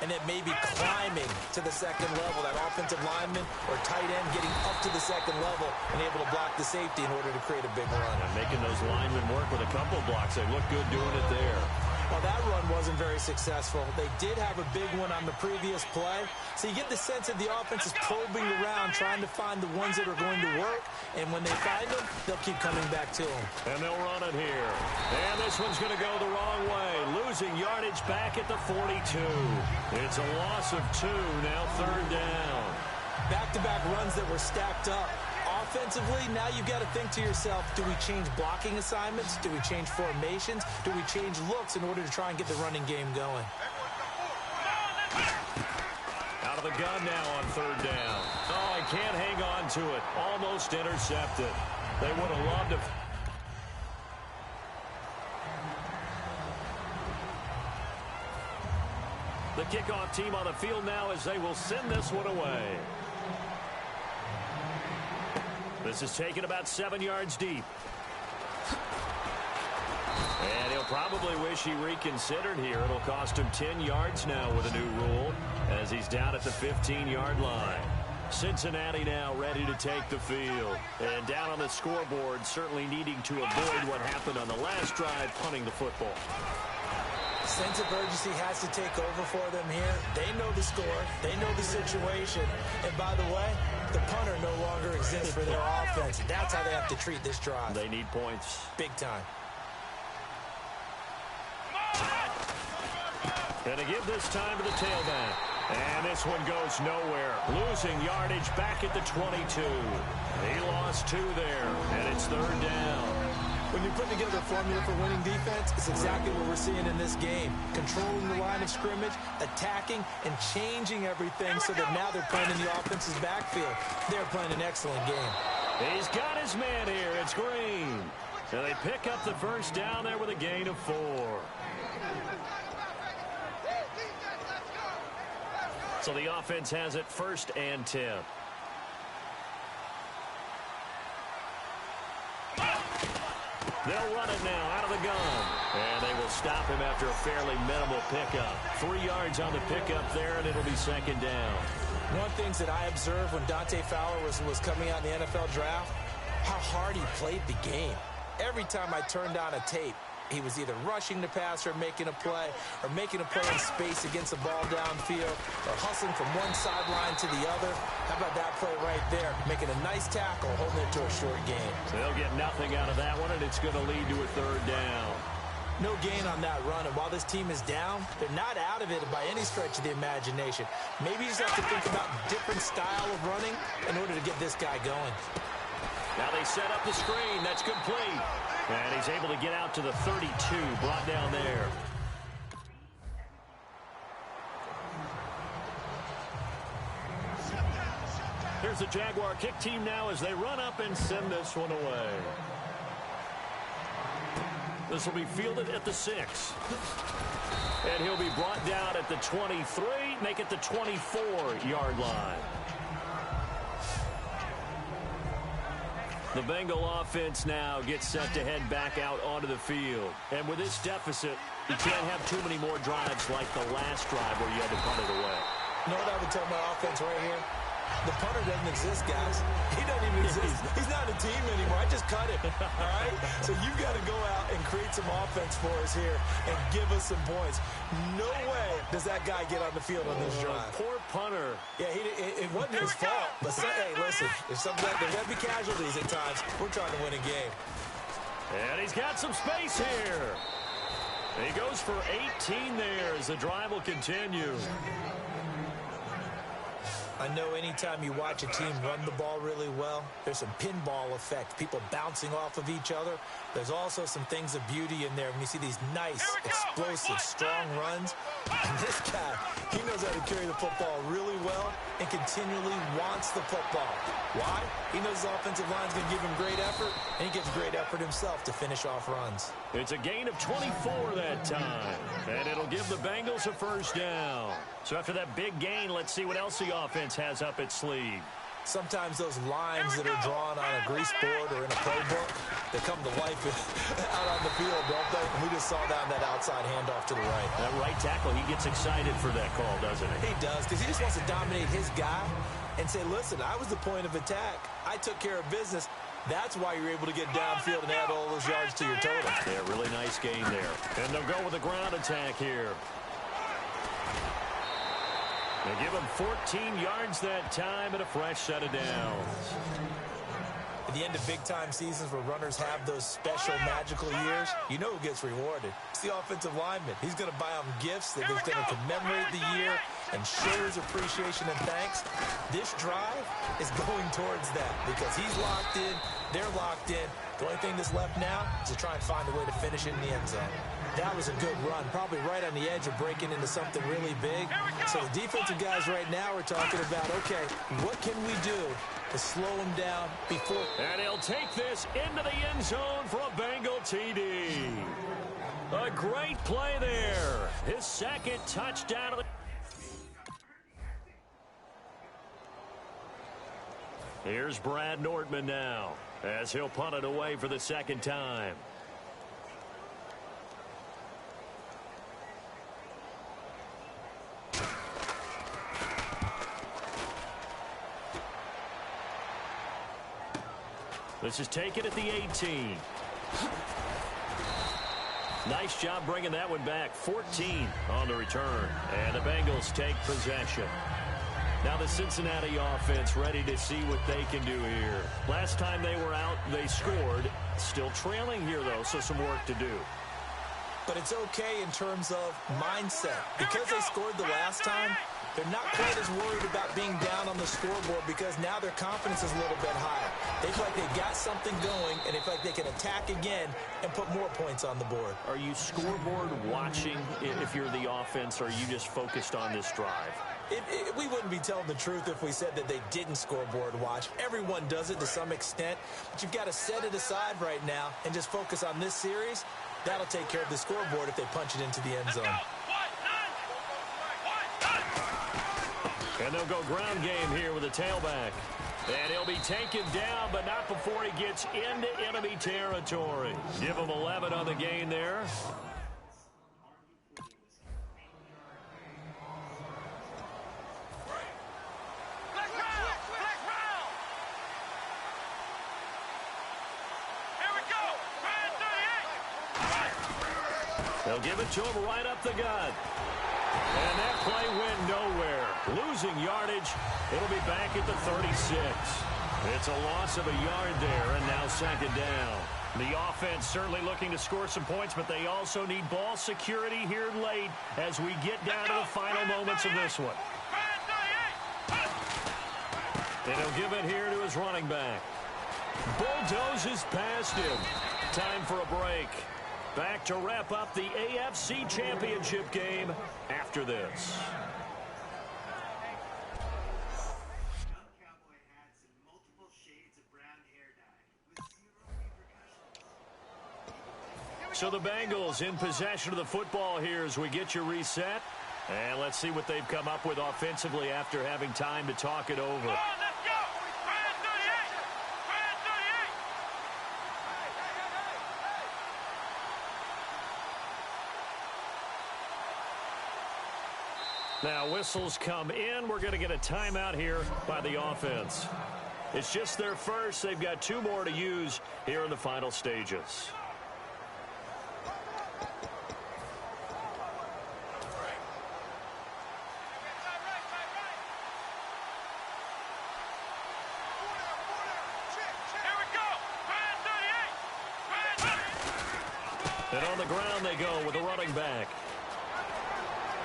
and then maybe climbing to the second level. That offensive lineman or tight end getting up to the second level and able to block the safety in order to create a big run. And making those linemen work with a couple blocks. They look good doing it there. Well, that run wasn't very successful. They did have a big one on the previous play. So you get the sense that the offense is probing around, trying to find the ones that are going to work. And when they find them, they'll keep coming back to them. And they'll run it here. And this one's going to go the wrong way. Losing yardage back at the 42. It's a loss of 2, now 3rd down. Back-to-back runs that were stacked up. Offensively, now you've got to think to yourself, do we change blocking assignments? Do we change formations? Do we change looks in order to try and get the running game going? Out of the gun now on 3rd down. Oh, he can't hang on to it. Almost intercepted. They would have loved to. The kickoff team on the field now as they will send this one away. This is taken about 7 yards deep. And he'll probably wish he reconsidered here. It'll cost him 10 yards now with a new rule as he's down at the 15-yard line. Cincinnati now ready to take the field. And down on the scoreboard, certainly needing to avoid what happened on the last drive, punting the football. Sense of urgency has to take over for them here. They know the score. They know the situation. And by the way, the punter no longer exists for their offense. That's how they have to treat this drive. They need points. Big time. And to give this time to the tailback. And this one goes nowhere. Losing yardage back at the 22. He lost 2 there, and it's 3rd down. When you put together a formula for winning defense, it's exactly what we're seeing in this game. Controlling the line of scrimmage, attacking, and changing everything so that now they're playing in the offense's backfield. They're playing an excellent game. He's got his man here. It's Green. And they pick up the first down there with a gain of 4. So the offense has it 1st and 10. They'll run it now out of the gun. And they will stop him after a fairly minimal pickup. 3 yards on the pickup there, and it'll be 2nd down. One of the things that I observed when Dante Fowler was coming out in the NFL draft, how hard he played the game. Every time I turned on a tape, he was either rushing the passer, making a play, or making a play in space against the ball downfield, or hustling from one sideline to the other. How about that play right there? Making a nice tackle, holding it to a short gain. So they'll get nothing out of that one, and it's going to lead to a 3rd down. No gain on that run, and while this team is down, they're not out of it by any stretch of the imagination. Maybe you just have to think about different style of running in order to get this guy going. Now they set up the screen. That's complete. And he's able to get out to the 32, brought down there. Here's the Jaguar kick team now as they run up and send this one away. This will be fielded at the 6. And he'll be brought down at the 23, make it the 24-yard line. The Bengal offense now gets set to head back out onto the field. And with this deficit, you can't have too many more drives like the last drive where you had to punt it away. You know what I would tell my offense right here? The punter doesn't exist, guys. He doesn't even exist. He's not a team anymore. I just cut him, all right? So you've got to go out and create some offense for us here and give us some points. No way does that guy get on the field on this drive. Poor punter. Yeah, it wasn't his fault. But, hey, listen, there's got to be casualties at times. We're trying to win a game. And he's got some space here. He goes for 18 there as the drive will continue. I know anytime you watch a team run the ball really well, there's some pinball effect, people bouncing off of each other. There's also some things of beauty in there when you see these nice, explosive, strong runs. And this guy, he knows how to carry the football really well and continually wants the football. Why? He knows his offensive line's going to give him great effort, and he gives great effort himself to finish off runs. It's a gain of 24 that time, and it'll give the Bengals a 1st down. So after that big gain, let's see what else the offense has up its sleeve. Sometimes those lines that are drawn on a grease board or in a playbook, they come to life out on the field, don't they? And we just saw that on that outside handoff to the right. That right tackle, he gets excited for that call, doesn't he? He does, because he just wants to dominate his guy and say, listen, I was the point of attack. I took care of business. That's why you're able to get downfield and add all those yards to your total. Yeah, really nice gain there. And they'll go with a ground attack here. They give him 14 yards that time and a fresh set of downs. At the end of big-time seasons where runners have those special magical years, you know who gets rewarded. It's the offensive lineman. He's going to buy them gifts that is going to commemorate the year and show his appreciation and thanks. This drive is going towards that because he's locked in, they're locked in. The only thing that's left now is to try and find a way to finish it in the end zone. That was a good run, probably right on the edge of breaking into something really big. So the defensive guys right now are talking about, okay, what can we do to slow him down before... And he'll take this into the end zone for a Bengal TD. A great play there. His 2nd touchdown of the... Here's Brad Nortman now as he'll punt it away for the 2nd time. This is taken at the 18. Nice job bringing that one back. 14 on the return. And the Bengals take possession. Now the Cincinnati offense ready to see what they can do here. Last time they were out, they scored. Still trailing here, though, so some work to do. But it's okay in terms of mindset. Because they scored the last time, they're not quite as worried about being down on the scoreboard because now their confidence is a little bit higher. They feel like they've got something going, and they feel like they can attack again and put more points on the board. Are you scoreboard watching if you're the offense, or are you just focused on this drive? We wouldn't be telling the truth if we said that they didn't scoreboard watch. Everyone does it to some extent, but you've got to set it aside right now and just focus on this series. That'll take care of the scoreboard if they punch it into the end zone. And they'll go ground game here with a tailback. And he'll be taken down, but not before he gets into enemy territory. Give him 11 on the gain there. They'll give it to him right up the gut. And that play went nowhere. Losing yardage. It'll be back at the 36. It's a loss of a yard there, and now second down. The offense certainly looking to score some points, but they also need ball security here late as we get down to the final moments of this one. And he'll give it here to his running back. Bulldozes past him. Time for a break. Back to wrap up the AFC Championship game after this. Young cowboy hats and multiple shades of brown hair dye with 0 repercussions. So the Bengals in possession of the football here as we get you reset. And let's see what they've come up with offensively after having time to talk it over. Now whistles come in. We're going to get a timeout here by the offense. It's just their first. They've got 2 more to use here in the final stages. And on the ground they go with a running back.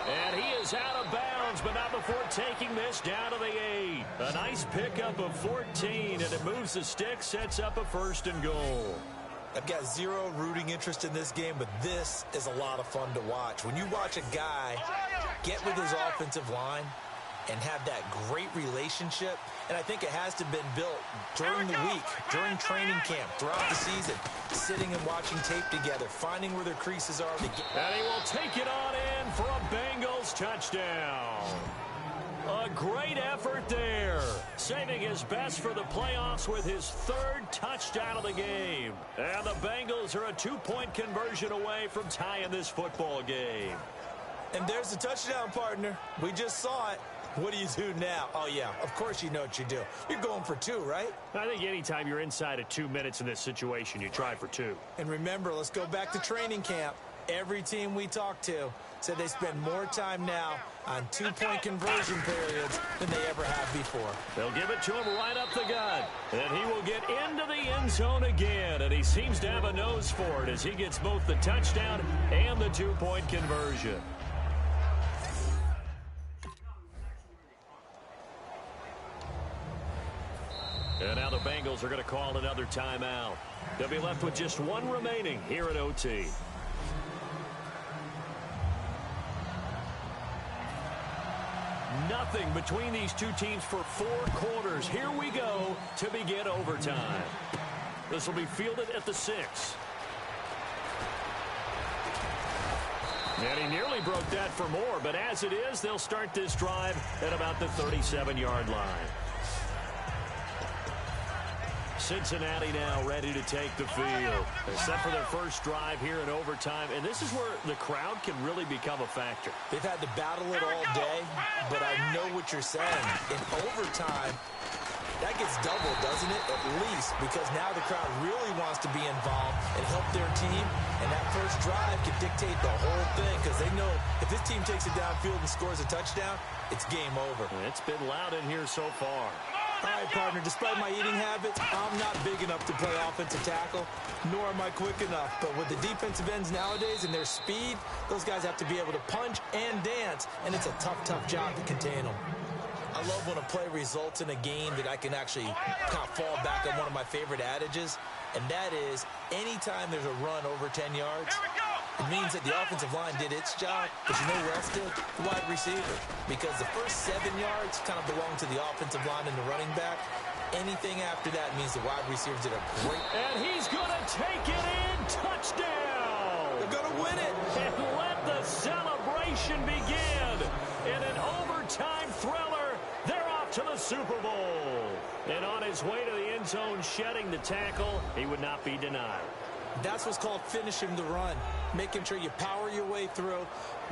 And he is out of bounds, but not before taking this down to the 8. A nice pickup of 14, and it moves the stick, sets up a 1st and goal. I've got 0 rooting interest in this game, but this is a lot of fun to watch. When you watch a guy get with his offensive line and have that great relationship, and I think it has to have been built during the week, during training camp, throughout the season, sitting and watching tape together, finding where their creases are. And he will take it on in for a Bengals touchdown. A great effort there, saving his best for the playoffs with his 3rd touchdown of the game. And the Bengals are a 2-point conversion away from tying this football game. And there's the touchdown, partner. We just saw it. What do you do now? Oh, yeah, of course you know what you do. You're going for 2, right? I think anytime you're inside of 2 minutes in this situation, you try for 2. And remember, let's go back to training camp. Every team we talked to said they spend more time now on 2-point conversion periods than they ever have before. They'll give it to him right up the gut. And he will get into the end zone again. And he seems to have a nose for it as he gets both the touchdown and the 2-point conversion. And now the Bengals are going to call another timeout. They'll be left with just 1 remaining here at OT. Nothing between these 2 teams for 4 quarters. Here we go to begin overtime. This will be fielded at the 6. And he nearly broke that for more, but as it is, they'll start this drive at about the 37-yard line. Cincinnati now ready to take the field. They're set for their first drive here in overtime, and this is where the crowd can really become a factor. They've had to battle it all day, but I know what you're saying. In overtime, That gets doubled, doesn't it? At least, because now the crowd really wants to be involved and help their team, and that first drive can dictate the whole thing because they know if this team takes it downfield and scores a touchdown, it's game over. It's been loud in here so far. All right, partner, despite my eating habits, I'm not big enough to play offensive tackle, nor am I quick enough. But with the defensive ends nowadays and their speed, those guys have to be able to punch and dance, and it's a tough, tough job to contain them. I love when a play results in a game that I can actually kind of fall back on one of my favorite adages, and that is anytime there's a run over 10 yards, it means that the offensive line did its job, but you know who else did? The wide receiver. Because the first 7 yards kind of belong to the offensive line and the running back. Anything after that means the wide receivers did a great... And he's going to take it in. Touchdown! They're going to win it! And let the celebration begin. In an overtime thriller, they're off to the Super Bowl. And on his way to the end zone, shedding the tackle, he would not be denied. That's what's called finishing the run. Making sure you power your way through.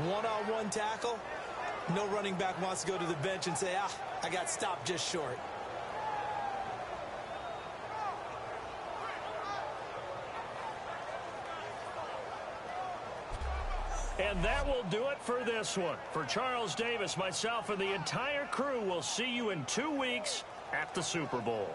One-on-one tackle. No running back wants to go to the bench and say, I got stopped just short. And that will do it for this one. For Charles Davis, myself, and the entire crew, will see you in 2 weeks at the Super Bowl.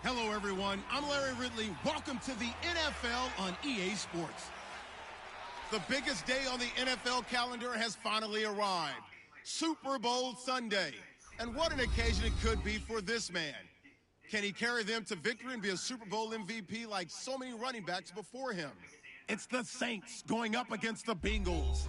Hello, everyone. I'm Larry Ridley. Welcome to the NFL on EA Sports. The biggest day on the NFL calendar has finally arrived. Super Bowl Sunday. And what an occasion it could be for this man. Can he carry them to victory and be a Super Bowl MVP like so many running backs before him? It's the Saints going up against the Bengals.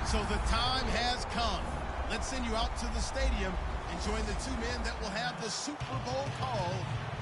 So the time has come. Let's send you out to the stadium and join the two men that will have the Super Bowl call.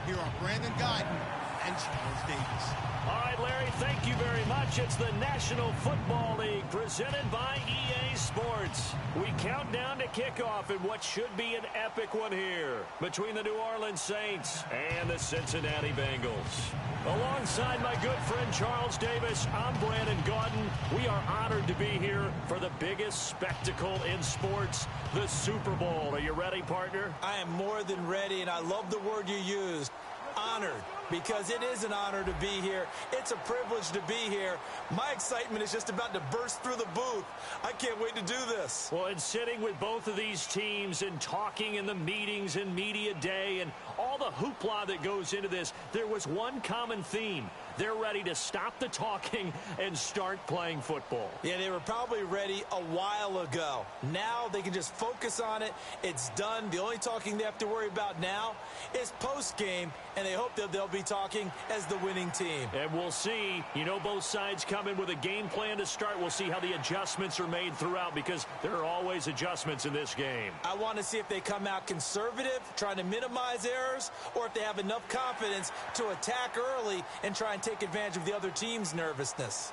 Here are Brandon Guyton and Charles Davis. All right, Larry, thank you very much. It's the National Football League presented by EA Sports. We count down to kickoff in what should be an epic one here between the New Orleans Saints and the Cincinnati Bengals. Alongside my good friend Charles Davis, I'm Brandon Guyton. We are honored to be here for the biggest spectacle in sports, the Super Bowl. Are you ready, partner? I am more than ready, and I love the word you used. Honored, because it is an honor to be here. It's a privilege to be here. My excitement is just about to burst through the booth. I can't wait to do this. Well, and sitting with both of these teams and talking in the meetings and media day and all the hoopla that goes into this, there was one common theme. They're ready to stop the talking and start playing football. Yeah, they were probably ready a while ago. Now they can just focus on it. It's done. The only talking they have to worry about now is post-game, and they hope that they'll be talking as the winning team. And we'll see. You know, both sides come in with a game plan to start. We'll see how the adjustments are made throughout, because there are always adjustments in this game. I want to see if they come out conservative, trying to minimize errors, or if they have enough confidence to attack early and try and take advantage of the other team's nervousness.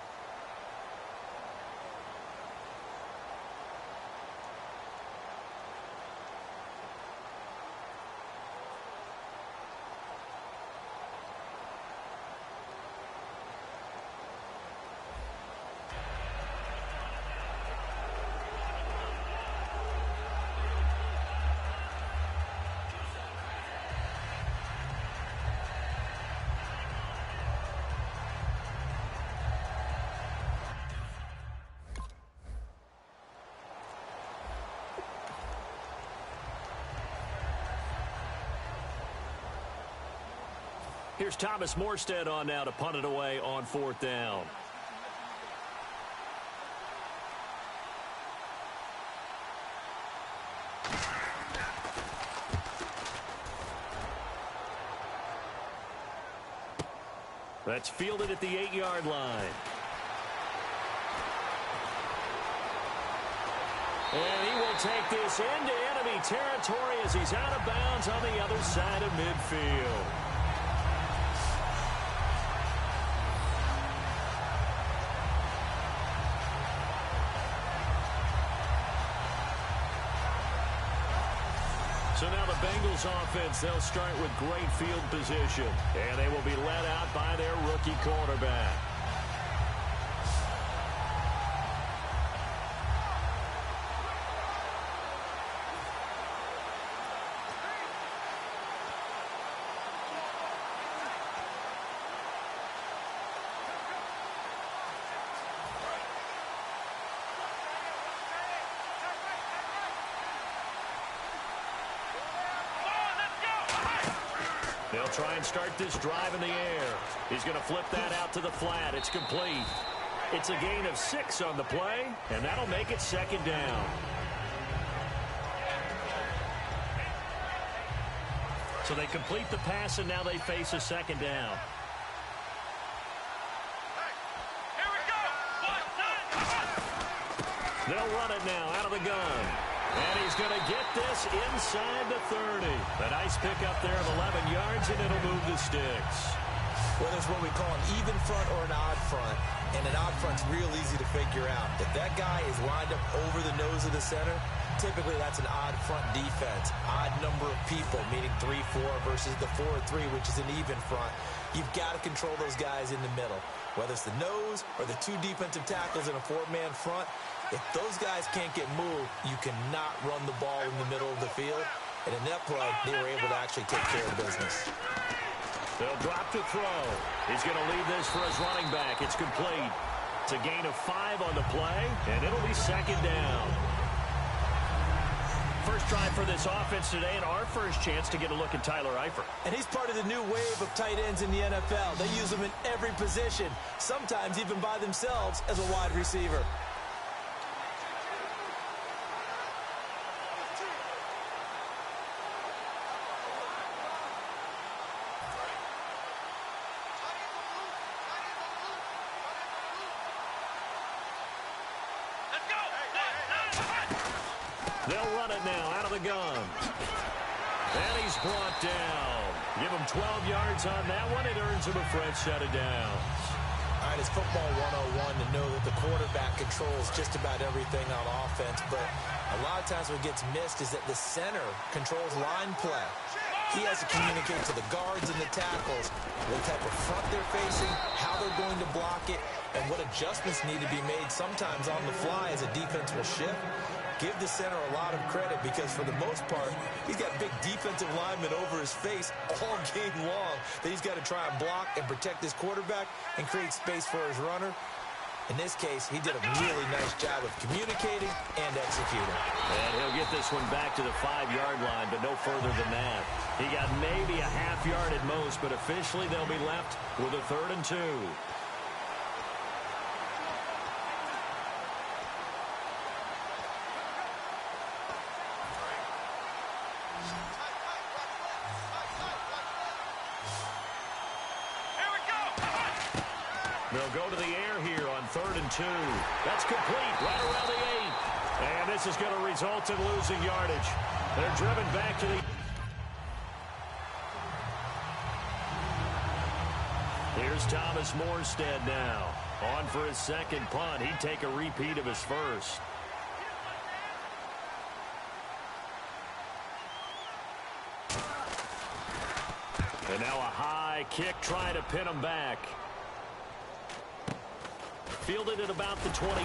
Here's Thomas Morstead on now to punt it away on 4th down. That's fielded at the 8-yard line. And he will take this into enemy territory as he's out of bounds on the other side of midfield. So now the Bengals offense, they'll start with great field position. And they will be led out by their rookie quarterback. They'll try and start this drive in the air. He's going to flip that out to the flat. It's complete. It's a gain of 6 on the play, and that'll make it 2nd down. So they complete the pass, and now they face a 2nd down. Here we go. They'll run it now out of the gun. And he's going to get this inside the 30. A nice pickup there of 11 yards, and it'll move the sticks. Well, there's what we call an even front or an odd front. And an odd front's real easy to figure out. If that guy is lined up over the nose of the center, typically that's an odd front defense. Odd number of people, meaning 3-4 versus the 4-3, which is an even front. You've got to control those guys in the middle. Whether it's the nose or the 2 defensive tackles in a 4-man front, if those guys can't get moved, you cannot run the ball in the middle of the field. And in that play, they were able to actually take care of business. They'll drop to throw. He's going to leave this for his running back. It's complete. It's a gain of 5 on the play, and it'll be 2nd down. first drive for this offense today, and our first chance to get a look at Tyler Eifert. And he's part of the new wave of tight ends in the NFL. They use them in every position, sometimes even by themselves as a wide receiver. They'll run it now out of the gun. And he's brought down. Give him 12 yards on that one. It earns him a fresh set of downs. All right, it's football 101 to know that the quarterback controls just about everything on offense, but a lot of times what gets missed is that the center controls line play. He has to communicate to the guards and the tackles what type of front they're facing, how they're going to block it, and what adjustments need to be made sometimes on the fly as a defense will shift. Give the center a lot of credit because, for the most part, he's got big defensive linemen over his face all game long that he's got to try and block and protect his quarterback and create space for his runner. In this case, he did a really nice job of communicating and executing. And he'll get this one back to the 5-yard line, but no further than that. He got maybe a half yard at most, but officially they'll be left with a 3rd and 2. They'll go to the air here on 3rd and 2. That's complete right around the 8. And this is going to result in losing yardage. They're driven back to the... Here's Thomas Morstead now. On for his second punt. He'd take a repeat of his first. And now a high kick trying to pin him back. Fielded at about the 28.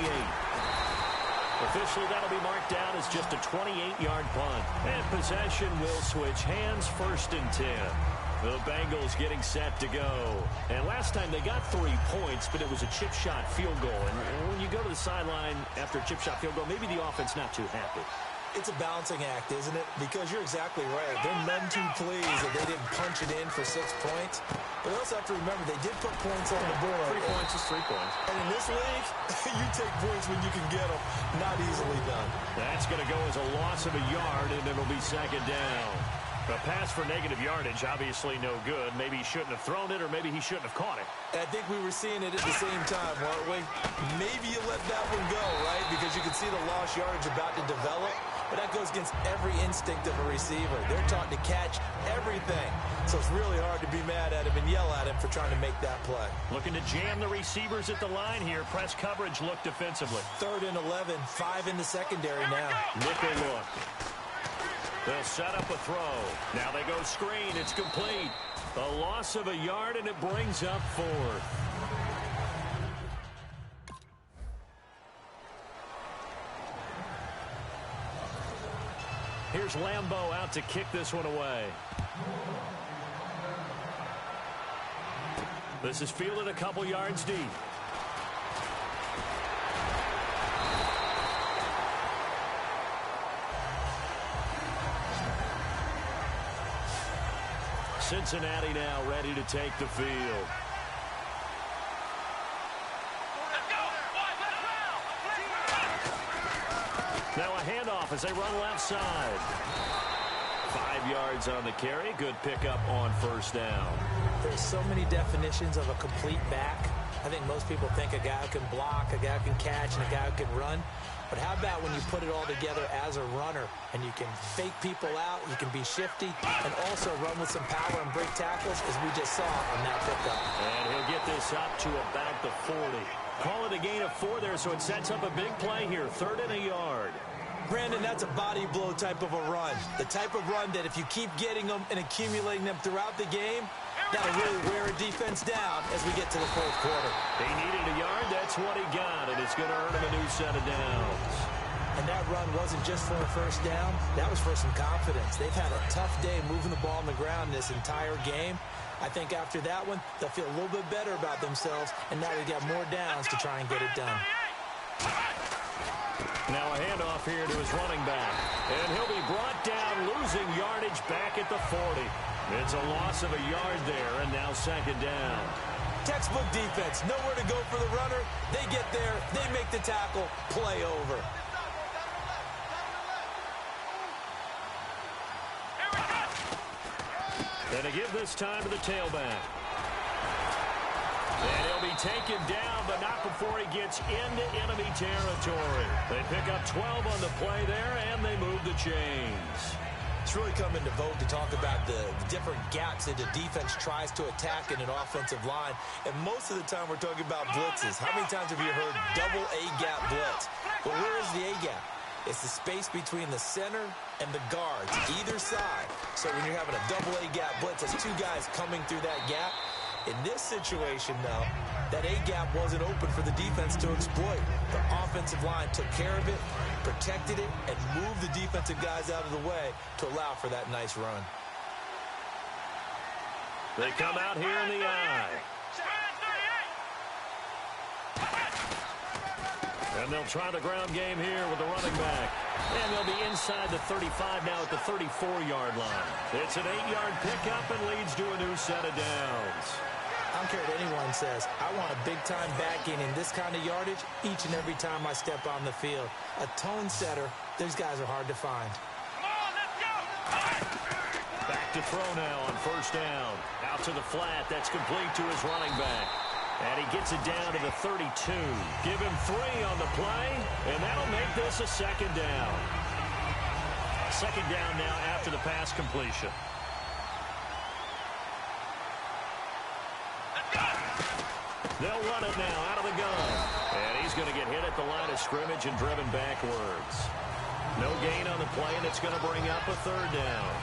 Officially, that'll be marked down as just a 28-yard punt. And possession will switch hands, 1st and 10. The Bengals getting set to go. And last time they got 3 points, but it was a chip shot field goal. And when you go to the sideline after a chip shot field goal, maybe the offense not too happy. It's a balancing act, isn't it? Because you're exactly right. They're none too pleased that they didn't punch it in for 6 points. But also have to remember, they did put points on the board. 3 points is 3 points. And in this league, you take points when you can get them. Not easily done. That's going to go as a loss of a yard, and it'll be 2nd down. A pass for negative yardage, obviously no good. Maybe he shouldn't have thrown it, or maybe he shouldn't have caught it. I think we were seeing it at the same time, weren't we? Maybe you let that one go, right? Because you can see the lost yardage about to develop. But that goes against every instinct of a receiver. They're taught to catch everything. So it's really hard to be mad at him and yell at him for trying to make that play. Looking to jam the receivers at the line here. Press coverage look defensively. 3rd and 11, 5 in the secondary now. Nickel look. They'll set up a throw. Now they go screen. It's complete. A loss of a yard, and it brings up 4th. Here's Lambeau out to kick this one away. This is fielded a couple yards deep. Cincinnati now ready to take the field. Now a handoff as they run left side. 5 yards on the carry. Good pickup on 1st down. There's so many definitions of a complete back. I think most people think a guy who can block, a guy who can catch, and a guy who can run. But how about when you put it all together as a runner and you can fake people out, you can be shifty, and also run with some power and break tackles, as we just saw on that pickup. And he'll get this up to about the 40. Call it a gain of 4 there, so it sets up a big play here. 3rd and a yard. Brandon, that's a body blow type of a run. The type of run that if you keep getting them and accumulating them throughout the game, that'll really wear a defense down as we get to the 4th quarter. He needed a yard. That's what he got, and it's going to earn him a new set of downs. And that run wasn't just for a 1st down. That was for some confidence. They've had a tough day moving the ball on the ground this entire game. I think after that one, they'll feel a little bit better about themselves, and now they got more downs to try and get it done. Now a handoff here to his running back. And he'll be brought down, losing yardage back at the 40. It's a loss of a yard there, and now second down. Textbook defense, nowhere to go for the runner. They get there, they make the tackle, play over. And to give this time to the tailback. And he'll be taken down, but not before he gets into enemy territory. They pick up 12 on the play there, and they move the chains. It's really come into vogue to talk about the different gaps that the defense tries to attack in an offensive line. And most of the time we're talking about blitzes. How many times have you heard double A-gap blitz? But where is the A-gap? It's the space between the center and the guards, either side. So when you're having a double A-gap blitz, that's two guys coming through that gap. In this situation, though, that A-gap wasn't open for the defense to exploit. The offensive line took care of it, protected it, and moved the defensive guys out of the way to allow for that nice run. They come out here in the eye. And they'll try the ground game here with the running back. And they'll be inside the 35 now at the 34-yard line. It's an 8-yard pickup and leads to a new set of downs. I don't care what anyone says. I want a big-time backing in this kind of yardage each and every time I step on the field. A tone setter, these guys are hard to find. Come on, let's go! Back to throw now on first down. Out to the flat. That's complete to his running back. And he gets it down to the 32. Give him 3 on the play, and that'll make this a second down. Second down now after the pass completion. They'll run it now out of the gun. And he's going to get hit at the line of scrimmage and driven backwards. No gain on the play, and it's going to bring up a third down.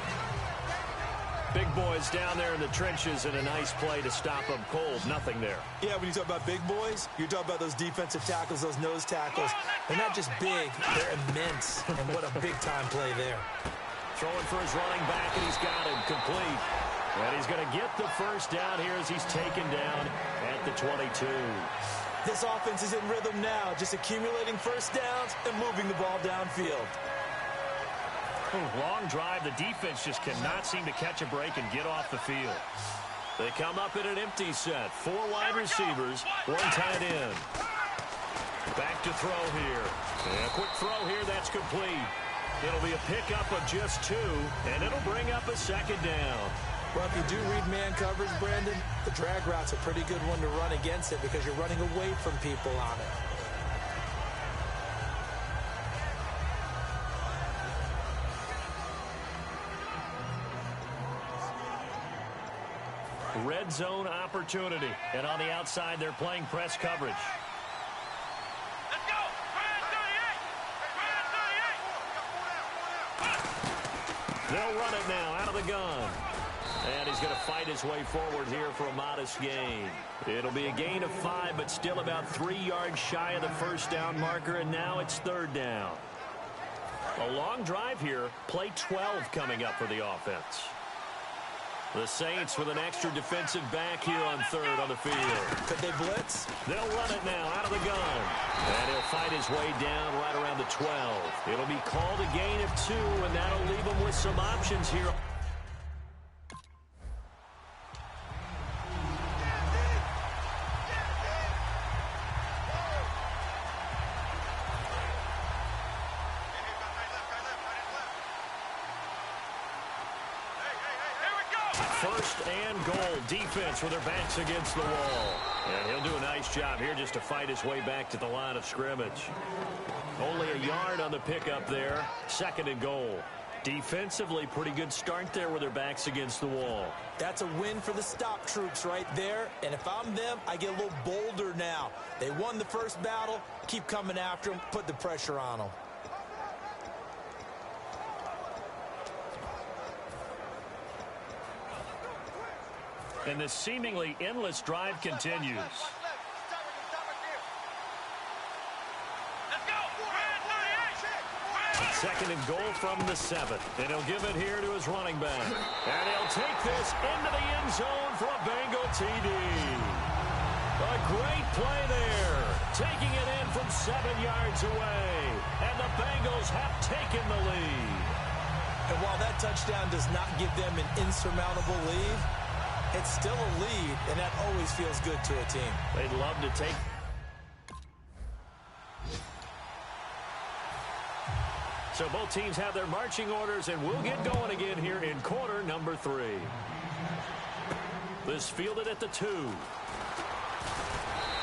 Big boys down there in the trenches, and a nice play to stop them cold. Nothing there. Yeah, when you talk about big boys, you're talking about those defensive tackles, those nose tackles. They're not just big, they're immense. And what a big-time play there. Throwing for his running back, and he's got him complete. And he's going to get the first down here as he's taken down at the 22. This offense is in rhythm now, just accumulating first downs and moving the ball downfield. Long drive. The defense just cannot seem to catch a break and get off the field. They come up in an empty set. 4 wide receivers, 1 tight end. Back to throw here. And a quick throw here. That's complete. It'll be a pickup of just 2, and it'll bring up a second down. Well, if you do read man coverage, Brandon, the drag route's a pretty good one to run against it because you're running away from people on it. Red zone opportunity. And on the outside, they're playing press coverage. Let's go! They'll run it now out of the gun. And he's going to fight his way forward here for a modest gain. It'll be a gain of 5, but still about 3 yards shy of the first down marker, and now it's third down. A long drive here. Play 12 coming up for the offense. The Saints with an extra defensive back here on third on the field. Could they blitz? They'll run it now out of the gun. And he'll fight his way down right around the 12. It'll be called a gain of 2, and that'll leave him with some options here. First and goal. Defense with their backs against the wall. And he'll do a nice job here just to fight his way back to the line of scrimmage. Only a yard on the pickup there. Second and goal. Defensively, pretty good start there with their backs against the wall. That's a win for the stop troops right there. And if I'm them, I get a little bolder now. They won the first battle. Keep coming after them. Put the pressure on them. And this seemingly endless drive continues. Second and goal from the 7. And he'll give it here to his running back. And he'll take this into the end zone for a Bengal TD. A great play there. Taking it in from 7 yards away. And the Bengals have taken the lead. And while that touchdown does not give them an insurmountable lead, it's still a lead, and that always feels good to a team. They'd love to take. So both teams have their marching orders, and we'll get going again here in quarter number 3. This fielded at the 2.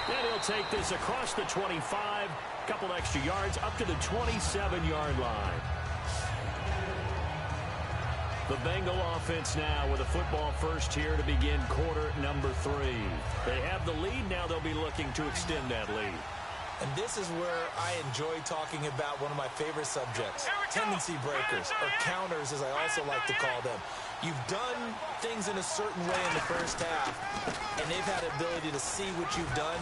And he'll take this across the 25, couple extra yards up to the 27-yard line. The Bengal offense now with a football first here to begin quarter number 3. They have the lead. Now they'll be looking to extend that lead. And this is where I enjoy talking about one of my favorite subjects, tendency breakers, or counters as I also like to call them. You've done things in a certain way in the first half, and they've had the ability to see what you've done.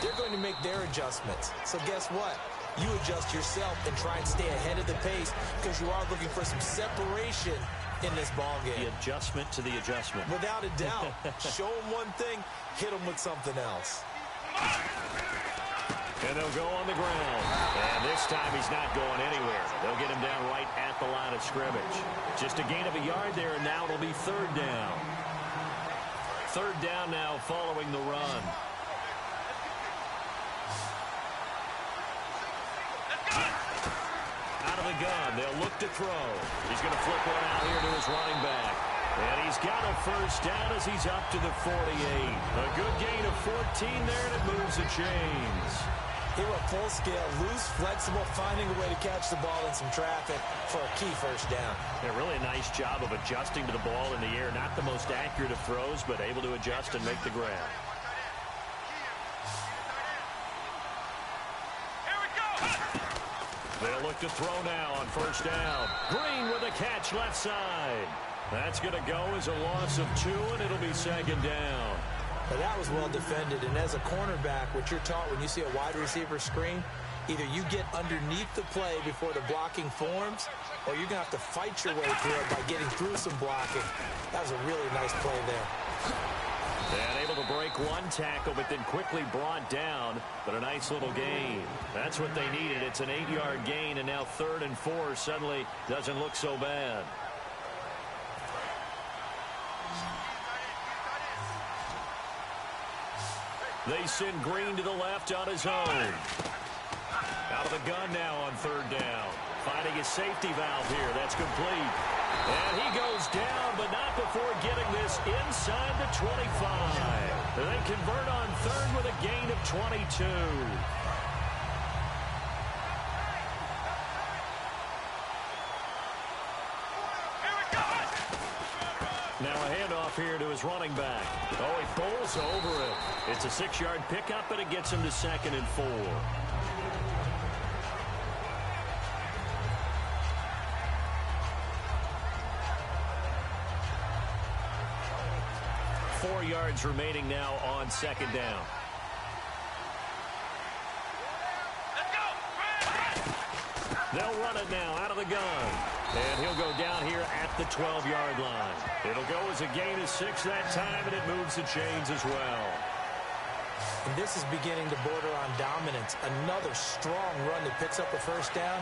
They're going to make their adjustments. So guess what? You adjust yourself and try and stay ahead of the pace because you are looking for some separation in this ball game. The adjustment to the adjustment. Without a doubt. Show them one thing, hit them with something else. And they'll go on the ground. And this time he's not going anywhere. They'll get him down right at the line of scrimmage. Just a gain of a yard there, and now it'll be 3rd down. 3rd down now following the run. Out of the gun, they'll look to throw. He's going to flip one out here to his running back. And he's got a first down as he's up to the 48. A good gain of 14 there, and it moves the chains. He went full scale, loose, flexible, finding a way to catch the ball in some traffic for a key first down. Yeah, really a nice job of adjusting to the ball in the air. Not the most accurate of throws, but able to adjust and make the grab. They'll look to throw now on first down. Green with a catch left side. That's going to go as a loss of 2, and it'll be 2nd down. Now that was well defended, and as a cornerback, what you're taught when you see a wide receiver screen, either you get underneath the play before the blocking forms, or you're going to have to fight your way through it by getting through some blocking. That was a really nice play there. And able to break one tackle, but then quickly brought down. But a nice little gain. That's what they needed. It's an 8-yard gain, and now 3rd and 4 suddenly doesn't look so bad. They send Green to the left on his own. Out of the gun now on 3rd down. Finding his safety valve here. That's complete. And he goes down, but not before getting this inside the 25. They convert on 3rd with a gain of 22. Now a handoff here to his running back. Oh, he bowls over it. It's a 6-yard pickup, and it gets him to 2nd and 4. 4 yards remaining now on 2nd down. They'll run it now out of the gun. And he'll go down here at the 12-yard line. It'll go as a gain of 6 that time, and it moves the chains as well. And this is beginning to border on dominance. Another strong run that picks up a first down.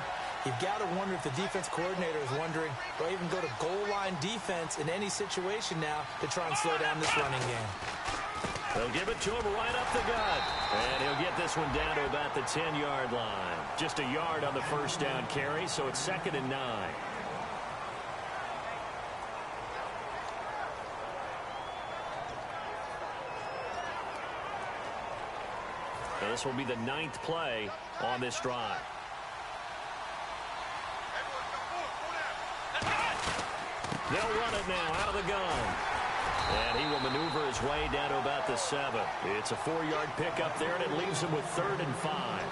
You've got to wonder if the defense coordinator is wondering, do I even go to goal line defense in any situation now to try and slow down this running game? They'll give it to him right up the gut. And he'll get this one down to about the 10-yard line. Just a yard on the first down carry, so it's 2nd and 9. Now this will be the 9th play on this drive. They'll run it now out of the gun. And he will maneuver his way down to about the 7. It's a 4-yard pickup there, and it leaves him with 3rd and 5.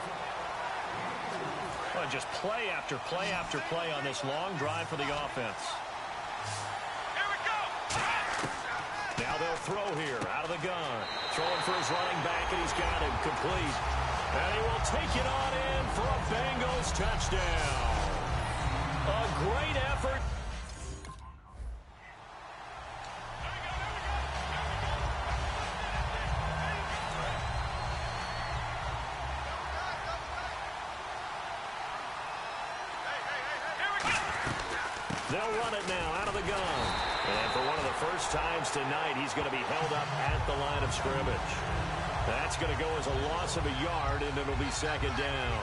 Well, just play after play after play on this long drive for the offense. Now they'll throw here out of the gun. Throwing for his running back, and he's got him complete. And he will take it on in for a Bengals touchdown. A great effort. They'll run it now out of the gun. And for one of the first times tonight, he's going to be held up at the line of scrimmage. That's going to go as a loss of a yard, and it'll be second down.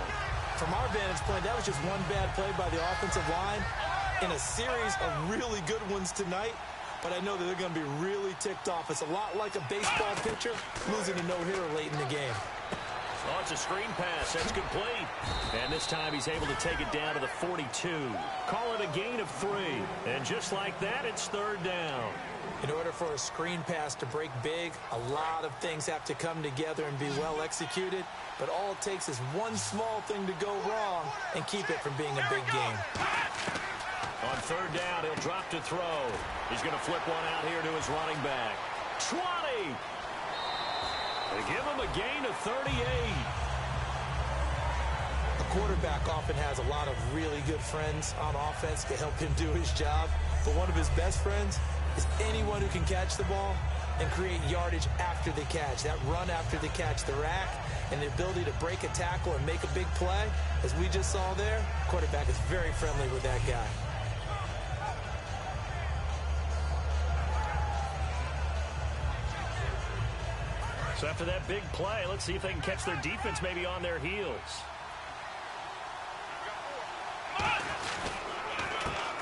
From our vantage point, that was just one bad play by the offensive line in a series of really good ones tonight. But I know that they're going to be really ticked off. It's a lot like a baseball pitcher losing a no-hitter late in the game. Oh, it's a screen pass. That's complete. And this time he's able to take it down to the 42. Call it a gain of 3. And just like that, it's third down. In order for a screen pass to break big, a lot of things have to come together and be well executed. But all it takes is one small thing to go wrong and keep it from being a big game. On third down, he'll drop to throw. He's going to flip one out here to his running back. 20! They give him a gain of 38. A quarterback often has a lot of really good friends on offense to help him do his job. But one of his best friends is anyone who can catch the ball and create yardage after the catch. That run after the catch, the rack, and the ability to break a tackle and make a big play, as we just saw there, quarterback is very friendly with that guy. So after that big play, let's see if they can catch their defense maybe on their heels.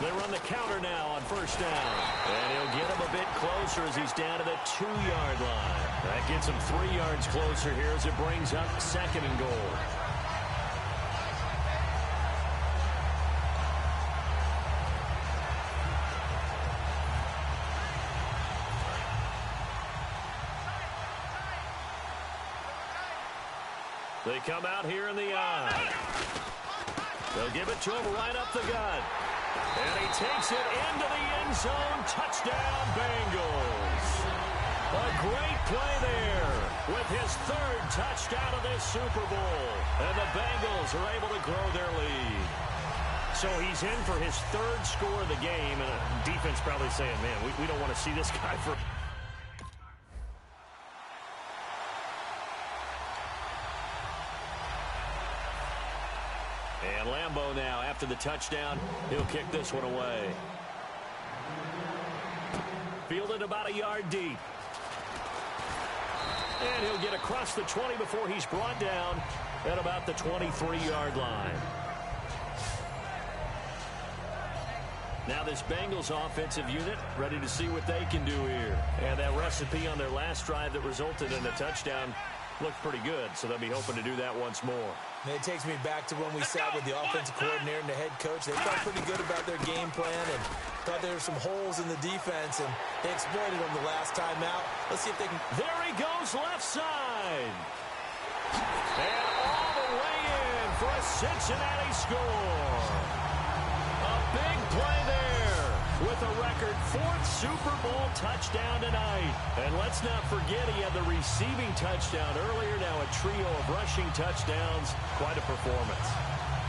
They run the counter now on first down. And he'll get him a bit closer as he's down to the 2-yard line. That gets him 3 yards closer here as it brings up second and goal. They come out here in the eye. They'll give it to him right up the gut. And he takes it into the end zone. Touchdown, Bengals. A great play there with his 3rd touchdown of this Super Bowl. And the Bengals are able to grow their lead. So he's in for his 3rd score of the game. And the defense probably saying, man, we don't want to see this guy for... And Lambeau now, after the touchdown, he'll kick this one away. Fielded about a yard deep. And he'll get across the 20 before he's brought down at about the 23-yard line. Now this Bengals offensive unit ready to see what they can do here. And that recipe on their last drive that resulted in a touchdown looked pretty good, so they'll be hoping to do that once more. And it takes me back to when we sat with the offensive coordinator and the head coach. They felt pretty good about their game plan and thought there were some holes in the defense, and they exploited them the last time out. Let's see if they can... There he goes, left side. And all the way in for a Cincinnati score. A big play there with a record 4th Super Bowl touchdown tonight. And let's not forget he had the receiving touchdown earlier. Now a trio of rushing touchdowns. Quite a performance.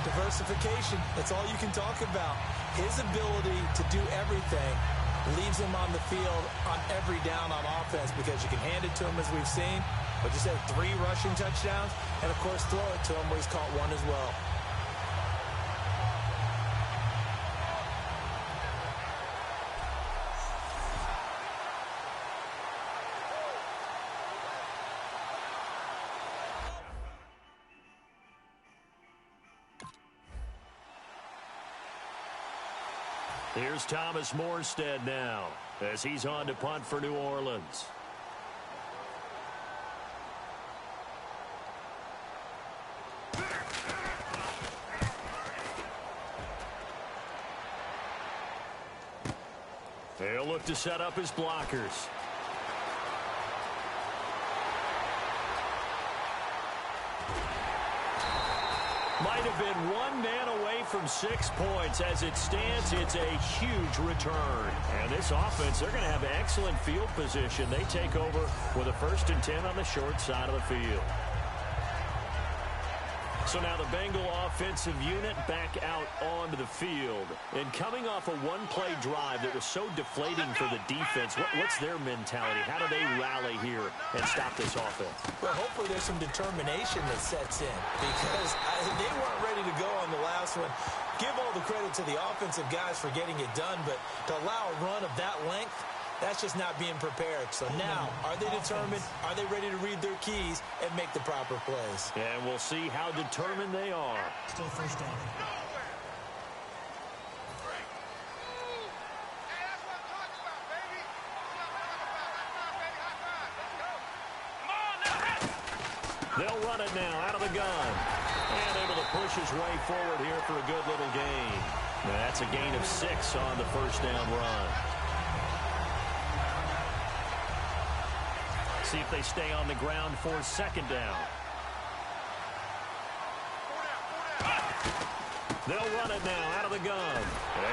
Diversification, that's all you can talk about. His ability to do everything leaves him on the field on every down on offense because you can hand it to him as we've seen, but just had 3 rushing touchdowns, and of course throw it to him where he's caught 1 as well. Here's Thomas Morstead now as he's on to punt for New Orleans. They'll look to set up his blockers. Might have been 1 man away from 6 points. As it stands, it's a huge return. And this offense, they're going to have excellent field position. They take over with a 1st and 10 on the short side of the field. So now the Bengal offensive unit back out onto the field. And coming off a 1-play drive that was so deflating for the defense, what's their mentality? How do they rally here and stop this offense? Well, hopefully there's some determination that sets in because they weren't ready to go on the last this one. Give all the credit to the offensive guys for getting it done, but to allow a run of that length, that's just not being prepared. So now, are they determined? Are they ready to read their keys and make the proper plays? And we'll see how determined they are. Still first down. They'll run it now out of the gun. And able to push his way forward here for a good little gain. That's a gain of 6 on the first down run. See if they stay on the ground for second down. They'll run it now out of the gun.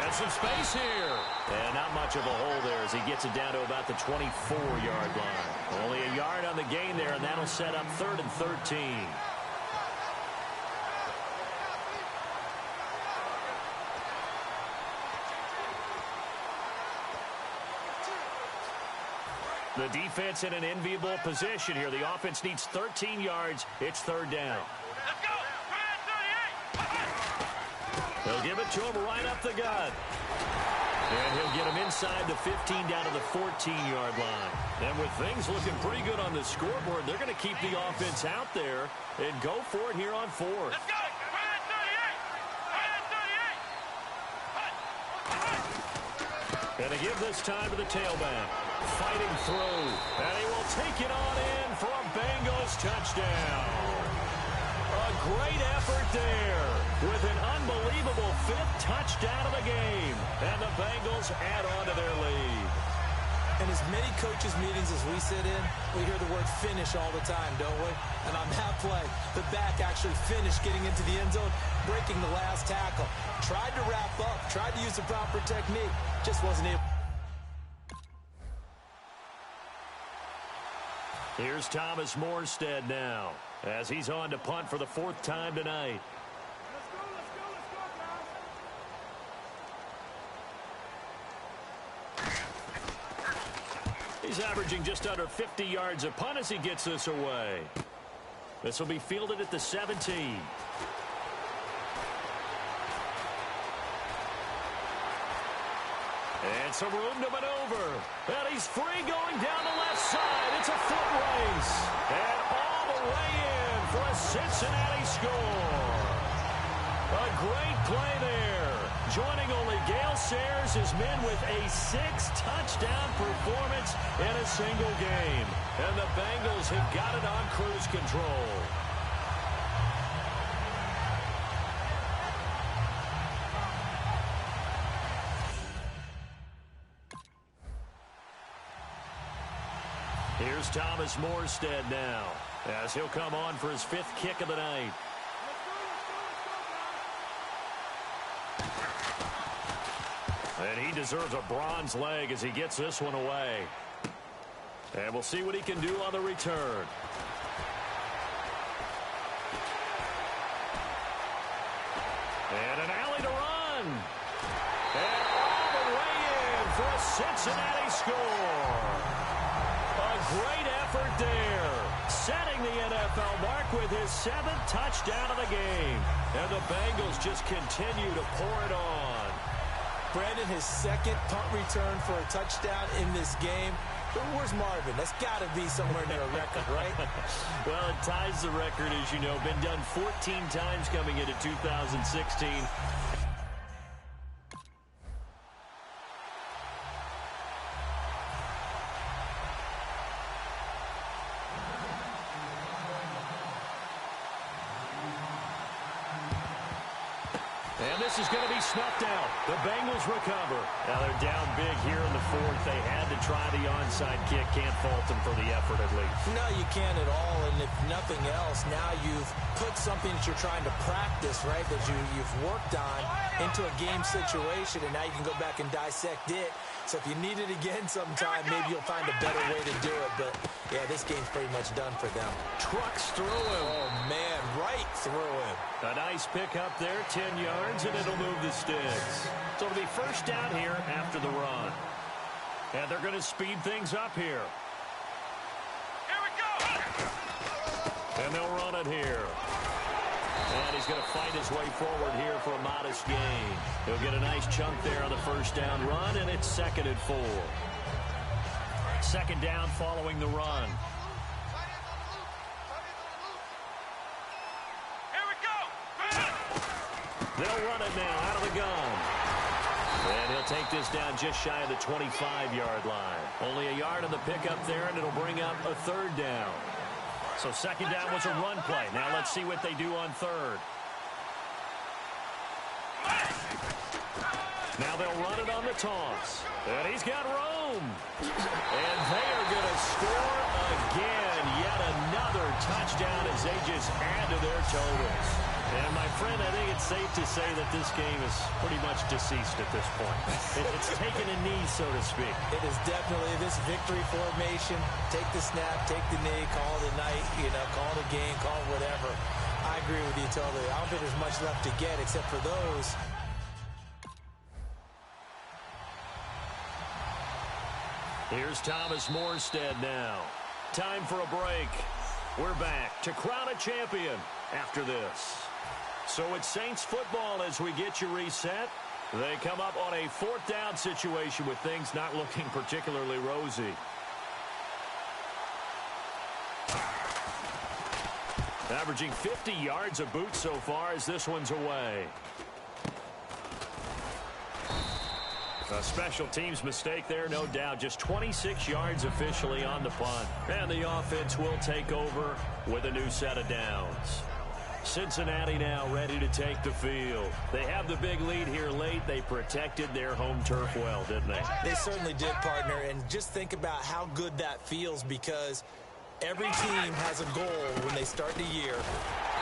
And some space here. And not much of a hole there as he gets it down to about the 24-yard line. Only a yard on the gain there, and that'll set up 3rd and 13. The defense in an enviable position here. The offense needs 13 yards. It's 3rd down. Let's go. They'll give it to him right up the gut. And he'll get him inside the 15 down to the 14-yard line. And with things looking pretty good on the scoreboard, they're going to keep the offense out there and go for it here on 4th. Let's go. And to give this time to the tailback. Fighting through. And he will take it on in for a Bengals touchdown. A great effort there with an unbelievable 5th touchdown of the game. And the Bengals add on to their lead. In as many coaches' meetings as we sit in, we hear the word finish all the time, don't we? And on that play, the back actually finished getting into the end zone, breaking the last tackle. Tried to wrap up, tried to use the proper technique, just wasn't able. Here's Thomas Morstead now as he's on to punt for the 4th time tonight. He's averaging just under 50 yards a punt as he gets this away. This will be fielded at the 17. And some room to maneuver. And he's free going down the left side. It's a foot race. And all the way in for a Cincinnati score. A great play there. Joining only Gale Sayers, his men with a 6-touchdown performance in a single game. And the Bengals have got it on cruise control. Here's Thomas Morstead now as he'll come on for his 5th kick of the night. And he deserves a bronze leg as he gets this one away. And we'll see what he can do on the return. And an alley to run. And all the way in for a Cincinnati score. A great effort there, setting the NFL mark with his 7th touchdown of the game. And the Bengals just continue to pour it on. Brandon, his 2nd punt return for a touchdown in this game. Where's Marvin? That's got to be somewhere near a record, right? Well, it ties the record, as you know. Been done 14 times coming into 2016. And this is going to be snuffed out. The Bengals recover. Now they're down big here in the 4th. They had to try the onside kick. Can't fault them for the effort at least. No, you can't at all. And if nothing else, now you've put something that you're trying to practice, right, that you've worked on into a game situation, and now you can go back and dissect it. So if you need it again sometime, maybe you'll find a better way to do it. But, yeah, this game's pretty much done for them. Trucks through him. Oh, man, right through him. A nice pickup there, 10 yards, and it'll move the sticks. So it'll be 1st down here after the run. And they're going to speed things up here. Here we go. And they'll run it here. And he's going to fight his way forward here for a modest gain. He'll get a nice chunk there on the first down run, and it's 2nd and 4. 2nd down following the run. Here we go. They'll run it now out of the gun. And he'll take this down just shy of the 25-yard line. Only a yard on the pickup there, and it'll bring up a 3rd down. So 2nd down was a run play. Now let's see what they do on 3rd. Now they'll run it on the toss. And he's got room. And they are going to score again. Yet another touchdown as they just add to their totals. And, my friend, I think it's safe to say that this game is pretty much deceased at this point. It's taken a knee, so to speak. It is definitely this victory formation. Take the snap, take the knee, call it a night, call it a game, call it whatever. I agree with you totally. I don't think there's much left to get except for those. Here's Thomas Morstead now. Time for a break. We're back to crown a champion after this. So it's Saints football as we get you reset. They come up on a 4th down situation with things not looking particularly rosy. Averaging 50 yards a boot so far as this one's away. A special teams mistake there, no doubt. Just 26 yards officially on the punt. And the offense will take over with a new set of downs. Cincinnati now ready to take the field. They have the big lead here late. They protected their home turf well, didn't they? They certainly did, partner. And just think about how good that feels, because every team has a goal when they start the year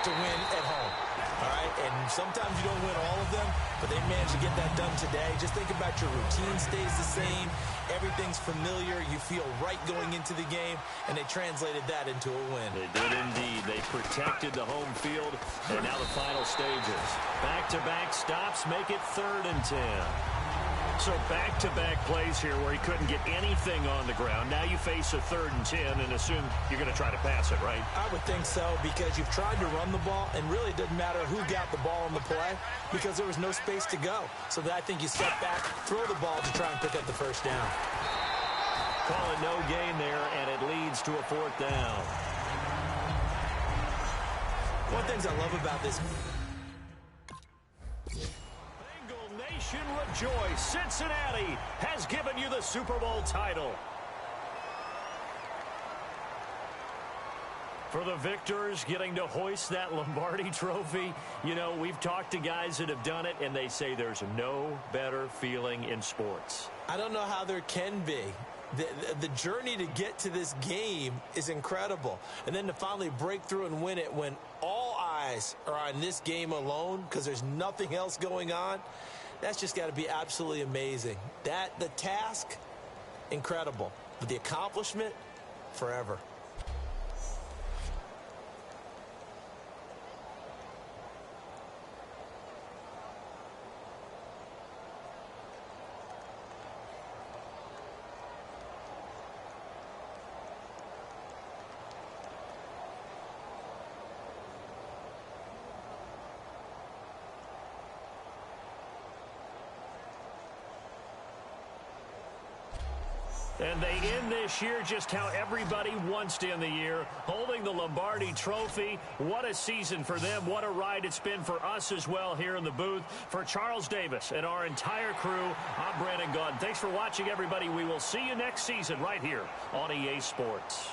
to win at home. All right, and sometimes you don't win all of them, but they managed to get that done today. Just think about your routine stays the same. Everything's familiar. You feel right going into the game, and they translated that into a win. They did indeed. They protected the home field, and now the final stages. Back-to-back stops make it 3rd and 10. So back-to-back plays here where he couldn't get anything on the ground. Now you face a 3rd and 10 and assume you're going to try to pass it, right? I would think so, because you've tried to run the ball, and really it doesn't matter who got the ball on the play because there was no space to go. So I think you step back, throw the ball to try and pick up the first down. Call it no gain there, and it leads to a 4th down. One of the things I love about this... Rejoice. Cincinnati has given you the Super Bowl title. For the victors getting to hoist that Lombardi trophy, we've talked to guys that have done it, and they say there's no better feeling in sports. I don't know how there can be. The journey to get to this game is incredible. And then to finally break through and win it when all eyes are on this game alone because there's nothing else going on, that's just got to be absolutely amazing. The task, incredible. But the accomplishment, forever. And they end this year just how everybody wants to end the year, holding the Lombardi trophy. What a season for them. What a ride it's been for us as well here in the booth. For Charles Davis and our entire crew, I'm Brandon Gaudin. Thanks for watching, everybody. We will see you next season right here on EA Sports.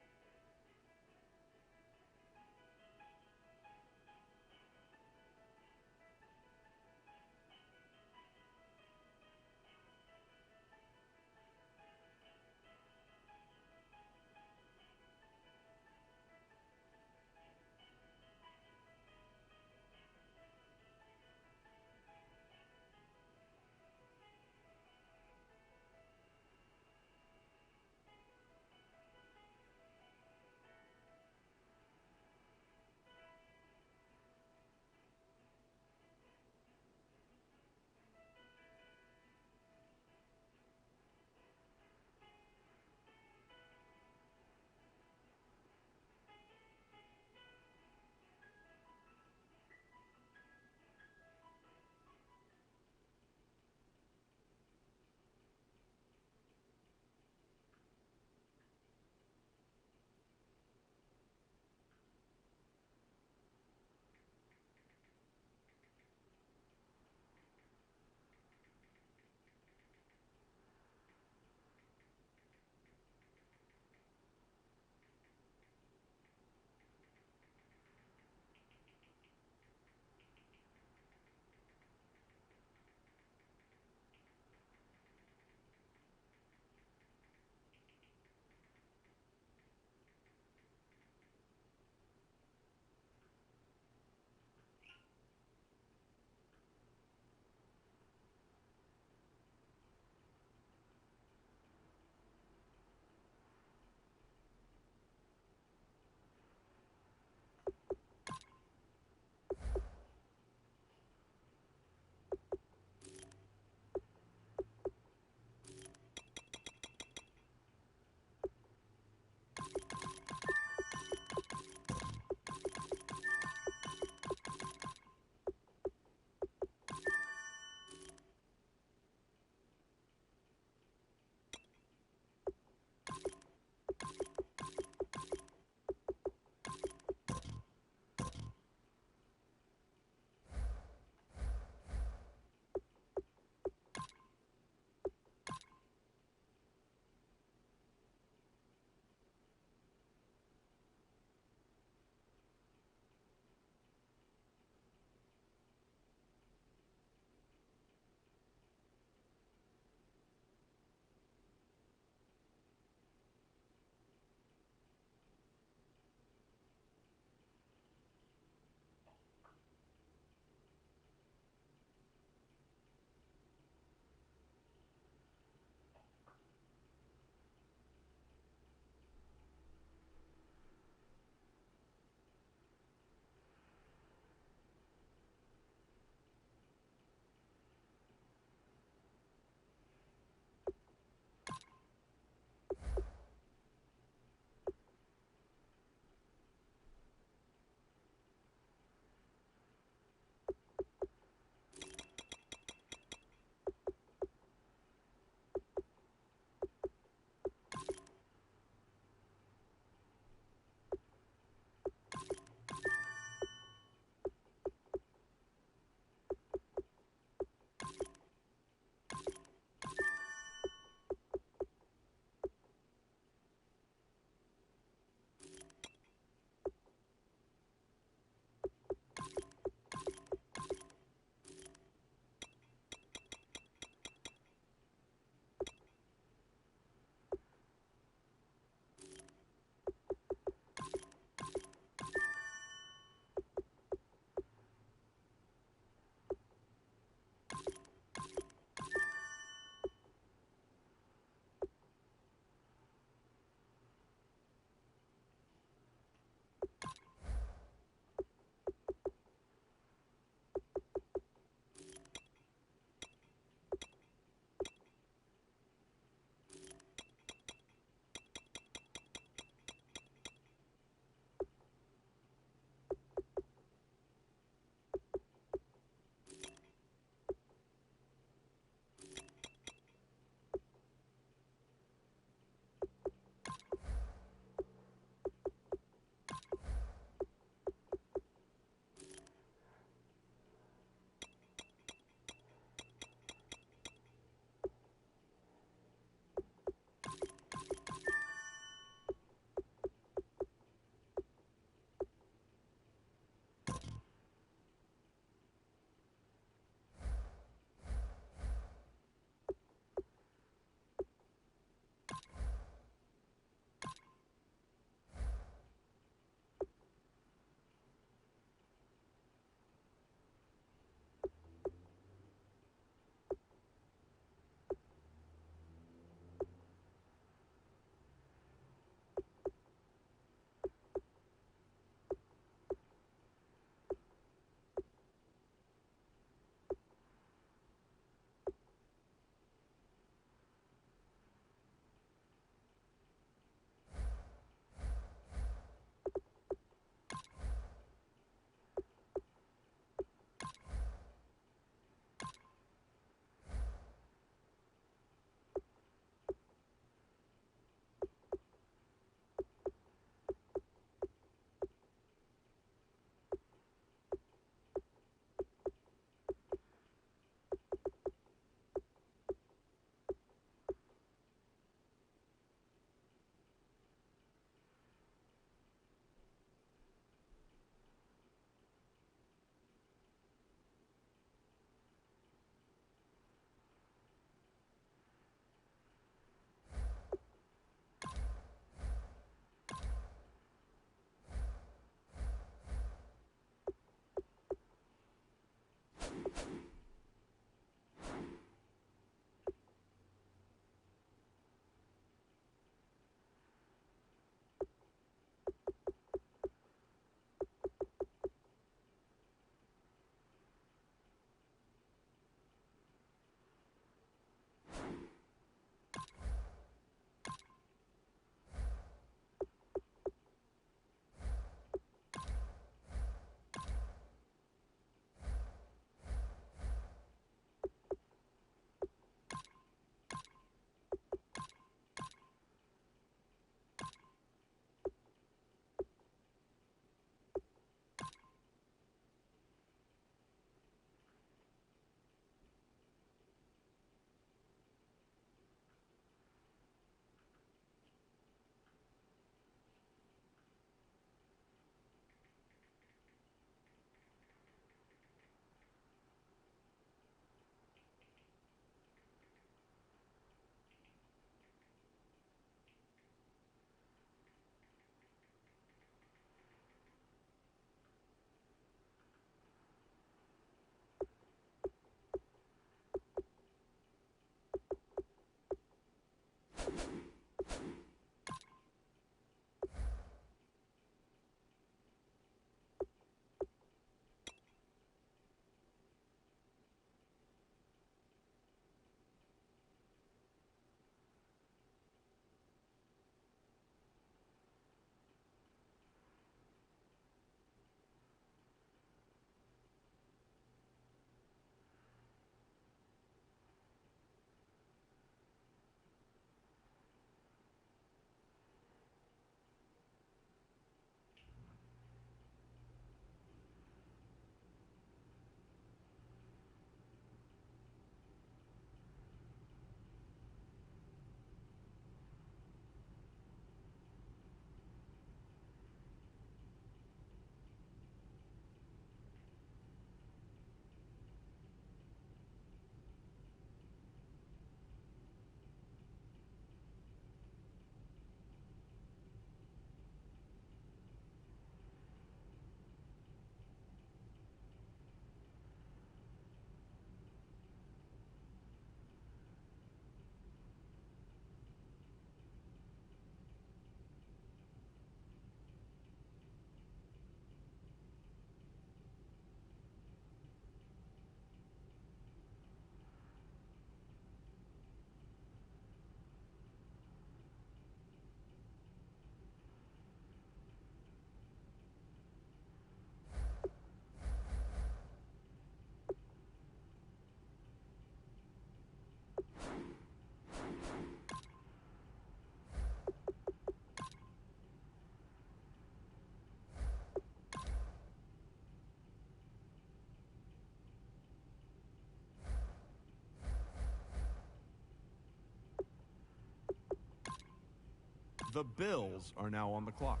The Bills are now on the clock.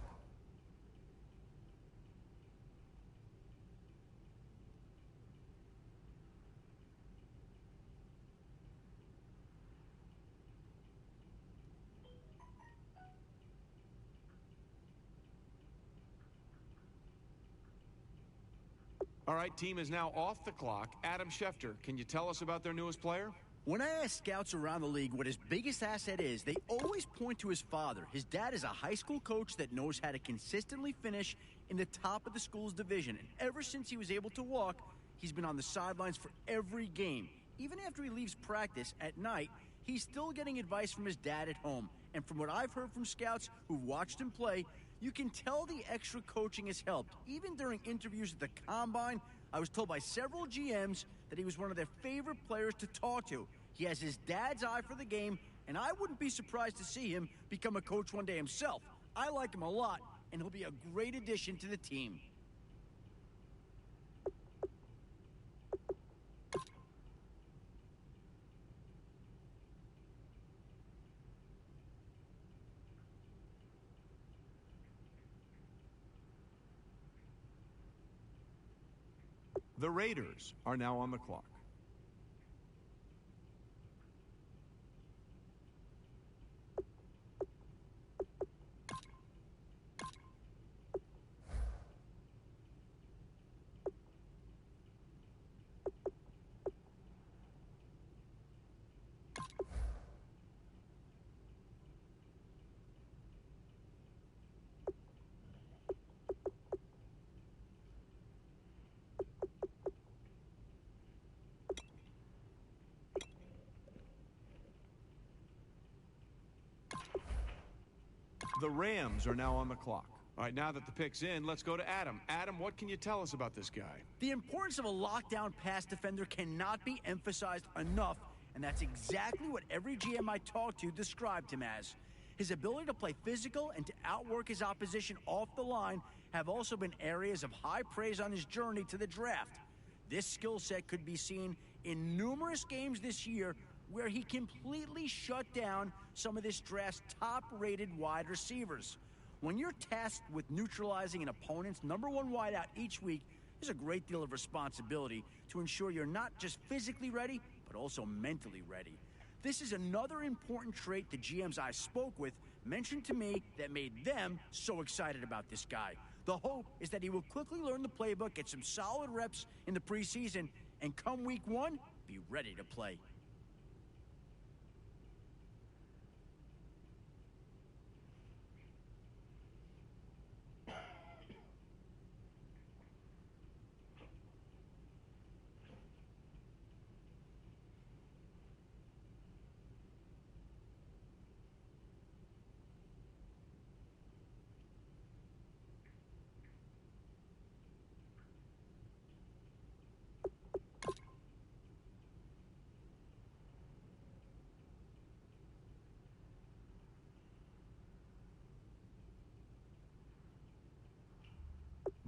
All right, team is now off the clock. Adam Schefter, can you tell us about their newest player? When I ask scouts around the league what his biggest asset is, they always point to his father. His dad is a high school coach that knows how to consistently finish in the top of the school's division. And ever since he was able to walk, he's been on the sidelines for every game. Even after he leaves practice at night, he's still getting advice from his dad at home. And from what I've heard from scouts who've watched him play, you can tell the extra coaching has helped. Even during interviews at the Combine, I was told by several GMs that he was one of their favorite players to talk to. He has his dad's eye for the game, and I wouldn't be surprised to see him become a coach one day himself. I like him a lot, and he'll be a great addition to the team. The Raiders are now on the clock. The Rams are now on the clock. All right, now that the pick's in, let's go to Adam. Adam, what can you tell us about this guy? The importance of a lockdown pass defender cannot be emphasized enough, and that's exactly what every GM I talked to described him as. His ability to play physical and to outwork his opposition off the line have also been areas of high praise on his journey to the draft. This skill set could be seen in numerous games this year where he completely shut down some of this draft's top-rated wide receivers. When you're tasked with neutralizing an opponent's #1 wideout each week, there's a great deal of responsibility to ensure you're not just physically ready, but also mentally ready. This is another important trait the GMs I spoke with mentioned to me that made them so excited about this guy. The hope is that he will quickly learn the playbook, get some solid reps in the preseason, and come week 1, be ready to play.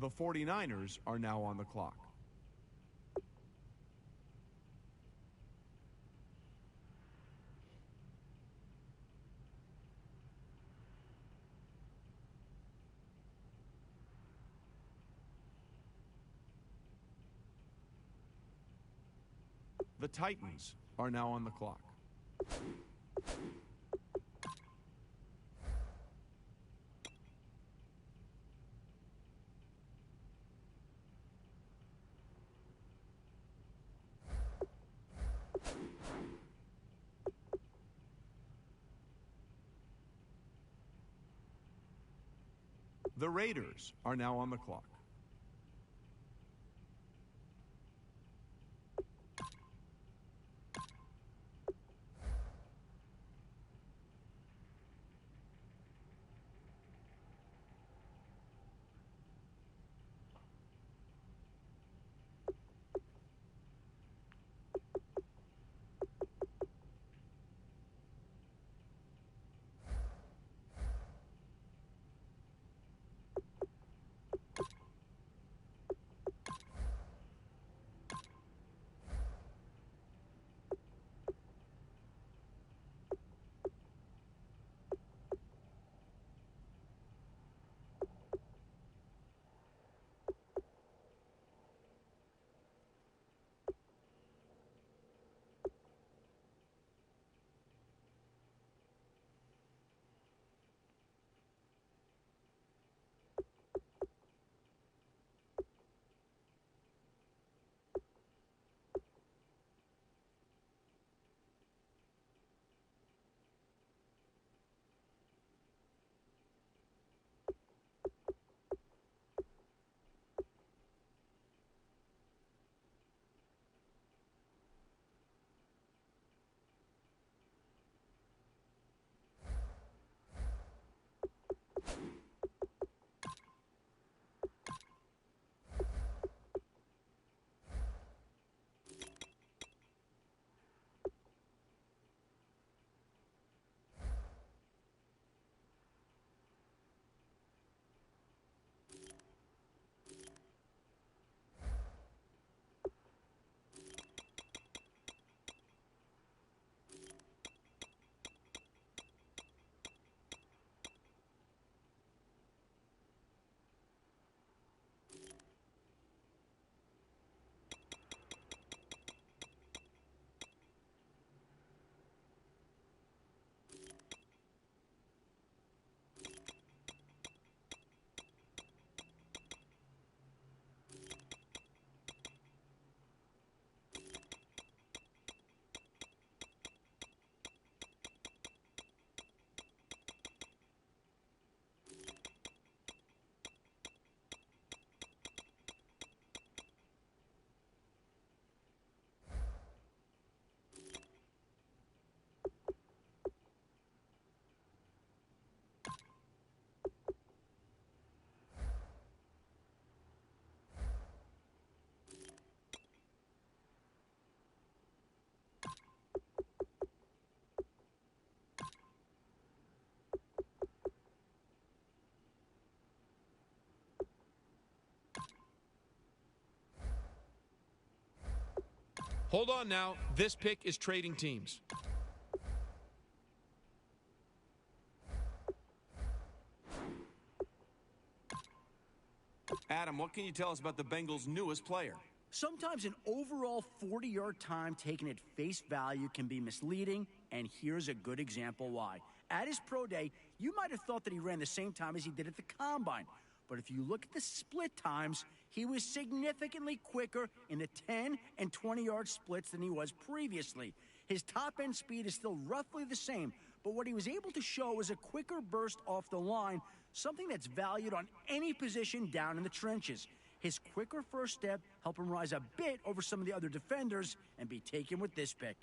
The 49ers are now on the clock. The Titans are now on the clock. The Raiders are now on the clock. Hold on now. This pick is trading teams. Adam, what can you tell us about the Bengals' newest player? Sometimes an overall 40-yard time taken at face value can be misleading, and here's a good example why. At his pro day, you might have thought that he ran the same time as he did at the combine. But if you look at the split times, he was significantly quicker in the 10 and 20-yard splits than he was previously. His top-end speed is still roughly the same, but what he was able to show was a quicker burst off the line, something that's valued on any position down in the trenches. His quicker first step helped him rise a bit over some of the other defenders and be taken with this pick.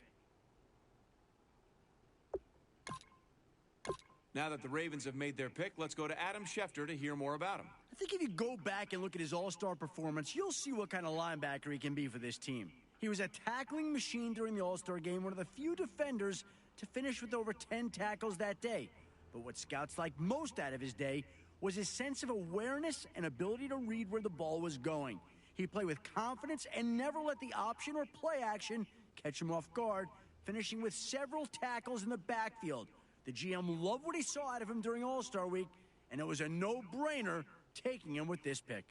Now that the Ravens have made their pick, let's go to Adam Schefter to hear more about him. I think if you go back and look at his all-star performance, you'll see what kind of linebacker he can be for this team. He was a tackling machine during the all-star game, one of the few defenders to finish with over 10 tackles that day. But what scouts liked most out of his day was his sense of awareness and ability to read where the ball was going. He played with confidence and never let the option or play action catch him off guard, finishing with several tackles in the backfield. The GM loved what he saw out of him during All-Star Week, and it was a no-brainer taking him with this pick.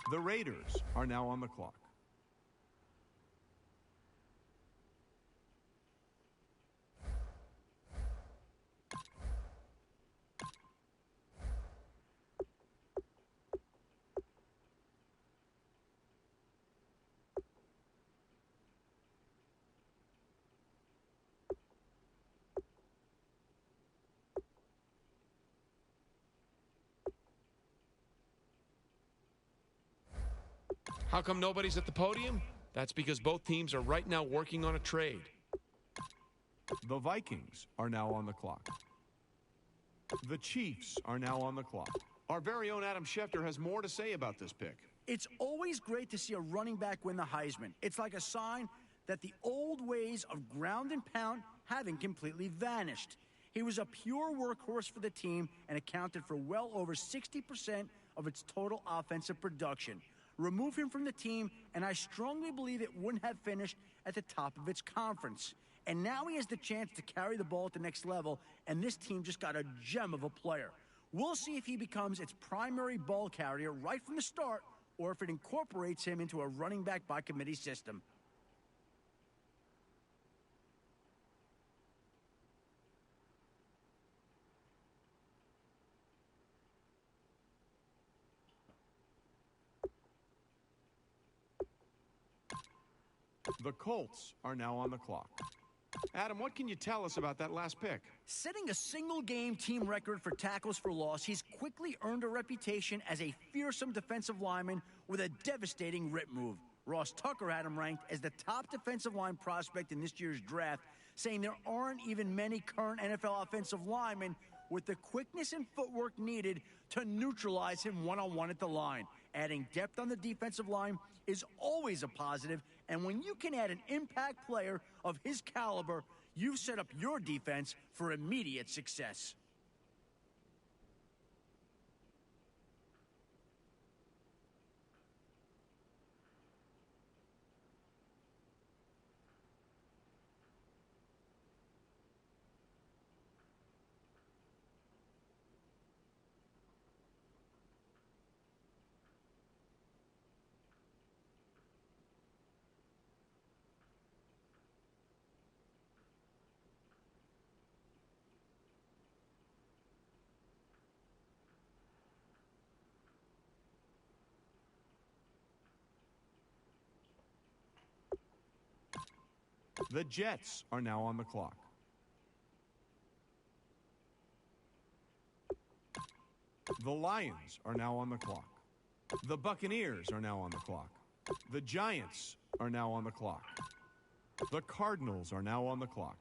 The Raiders are now on the clock. How come nobody's at the podium? That's because both teams are right now working on a trade. The Vikings are now on the clock. The Chiefs are now on the clock. Our very own Adam Schefter has more to say about this pick. It's always great to see a running back win the Heisman. It's like a sign that the old ways of ground and pound haven't completely vanished. He was a pure workhorse for the team and accounted for well over 60% of its total offensive production. Remove him from the team, and I strongly believe it wouldn't have finished at the top of its conference. And now he has the chance to carry the ball at the next level, and this team just got a gem of a player. We'll see if he becomes its primary ball carrier right from the start, or if it incorporates him into a running back by committee system. The Colts are now on the clock. Adam, what can you tell us about that last pick? Setting a single-game team record for tackles for loss, he's quickly earned a reputation as a fearsome defensive lineman with a devastating rip move. Ross Tucker had him ranked as the top defensive line prospect in this year's draft, saying there aren't even many current NFL offensive linemen with the quickness and footwork needed to neutralize him one-on-one at the line. Adding depth on the defensive line is always a positive, and when you can add an impact player of his caliber, you've set up your defense for immediate success. The Jets are now on the clock. The Lions are now on the clock. The Buccaneers are now on the clock. The Giants are now on the clock. The Cardinals are now on the clock.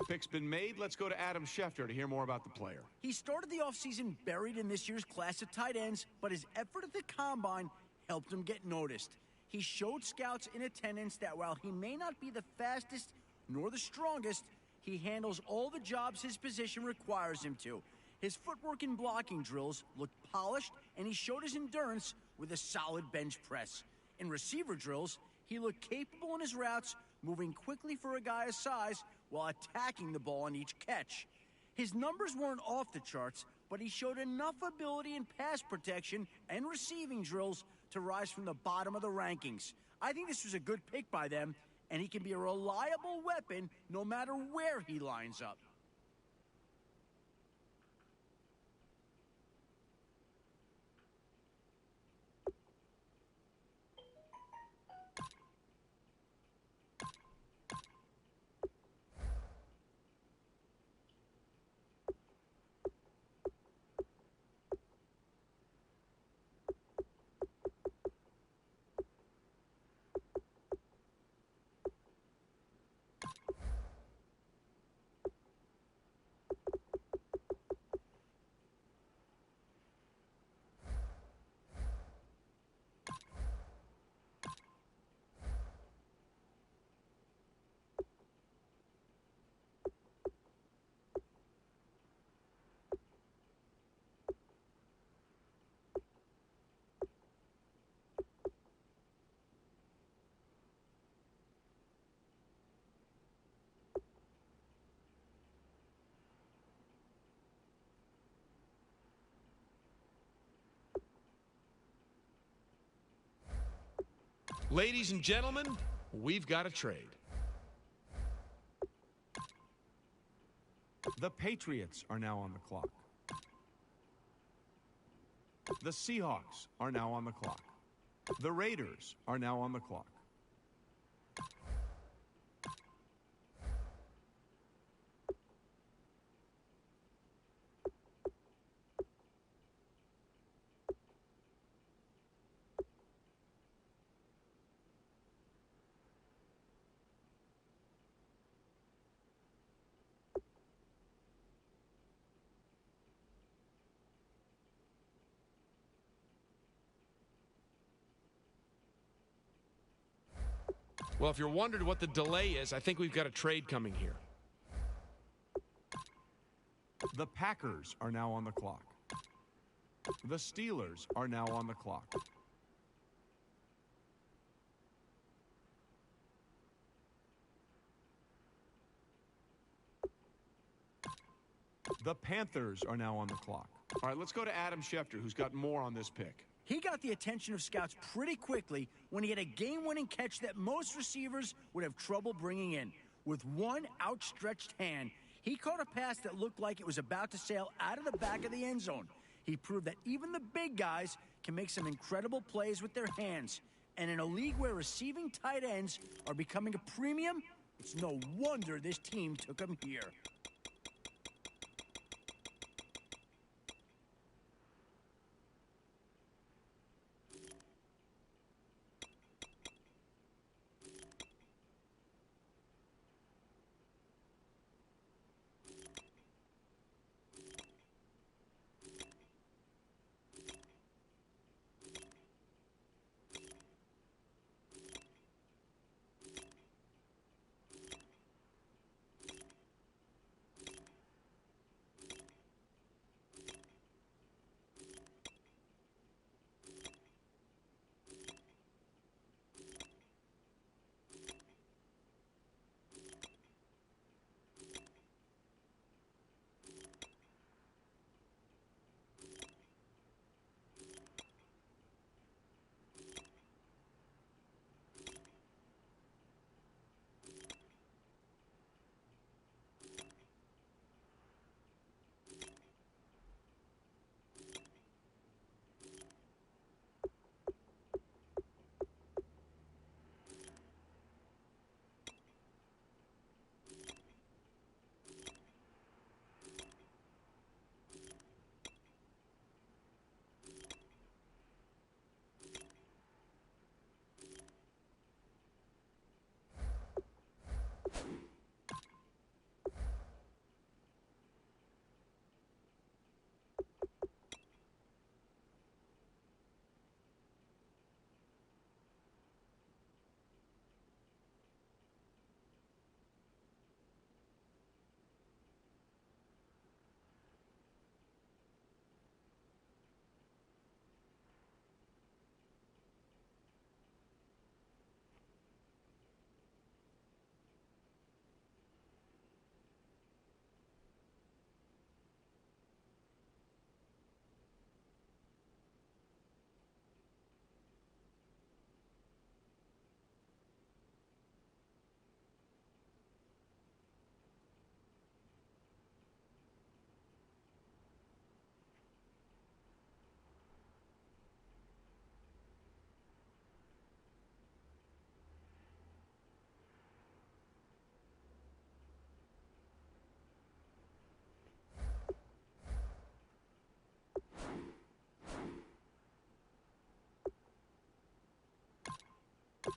Pick's been made. Let's go to Adam Schefter to hear more about the player. He started the offseason buried in this year's class of tight ends, but his effort at the combine helped him get noticed. He showed scouts in attendance that while he may not be the fastest nor the strongest, he handles all the jobs his position requires him to. His footwork and blocking drills looked polished, and he showed his endurance with a solid bench press. In receiver drills, he looked capable in his routes, moving quickly for a guy his size while attacking the ball on each catch. His numbers weren't off the charts, but he showed enough ability in pass protection and receiving drills to rise from the bottom of the rankings. I think this was a good pick by them, and he can be a reliable weapon no matter where he lines up. Ladies and gentlemen, we've got a trade. The Patriots are now on the clock. The Seahawks are now on the clock. The Raiders are now on the clock. Well, if you're wondering what the delay is, I think we've got a trade coming here. The Packers are now on the clock. The Steelers are now on the clock. The Panthers are now on the clock. All right, let's go to Adam Schefter, who's got more on this pick. He got the attention of scouts pretty quickly when he had a game-winning catch that most receivers would have trouble bringing in. With one outstretched hand, he caught a pass that looked like it was about to sail out of the back of the end zone. He proved that even the big guys can make some incredible plays with their hands. And in a league where receiving tight ends are becoming a premium, it's no wonder this team took him here.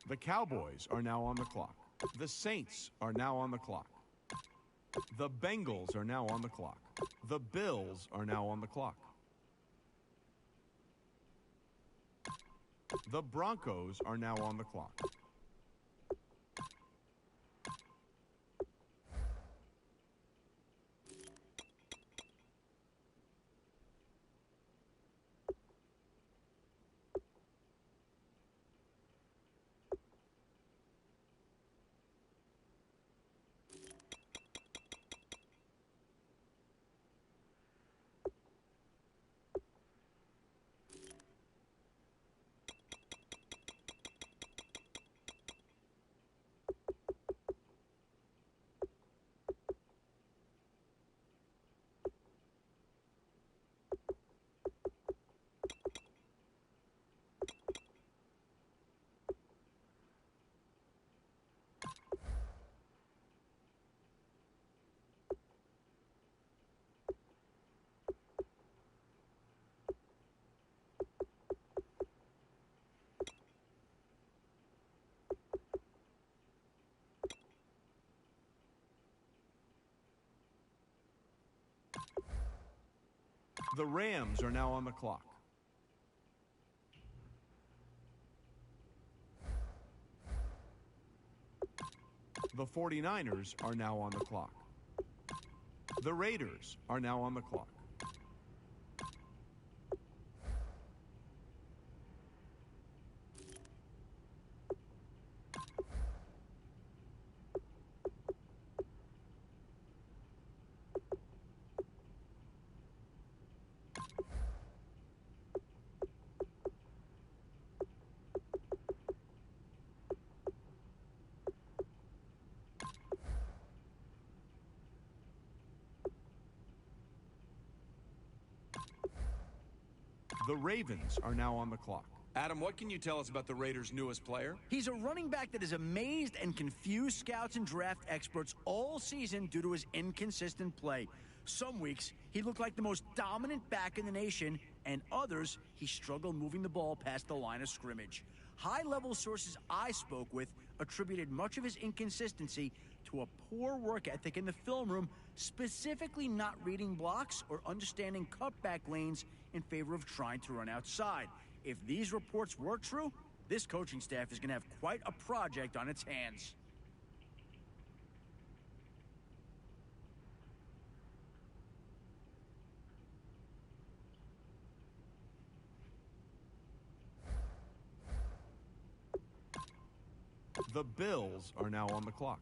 The Cowboys are now on the clock. The Saints are now on the clock. The Bengals are now on the clock. The Bills are now on the clock. The Broncos are now on the clock. The Rams are now on the clock. The 49ers are now on the clock. The Raiders are now on the clock. The Ravens are now on the clock. Adam, what can you tell us about the Raiders' newest player? He's a running back that has amazed and confused scouts and draft experts all season due to his inconsistent play. Some weeks, he looked like the most dominant back in the nation, and others, he struggled moving the ball past the line of scrimmage. High-level sources I spoke with attributed much of his inconsistency to a poor work ethic in the film room, specifically not reading blocks or understanding cutback lanes in favor of trying to run outside. If these reports were true, this coaching staff is going to have quite a project on its hands. The Bills are now on the clock.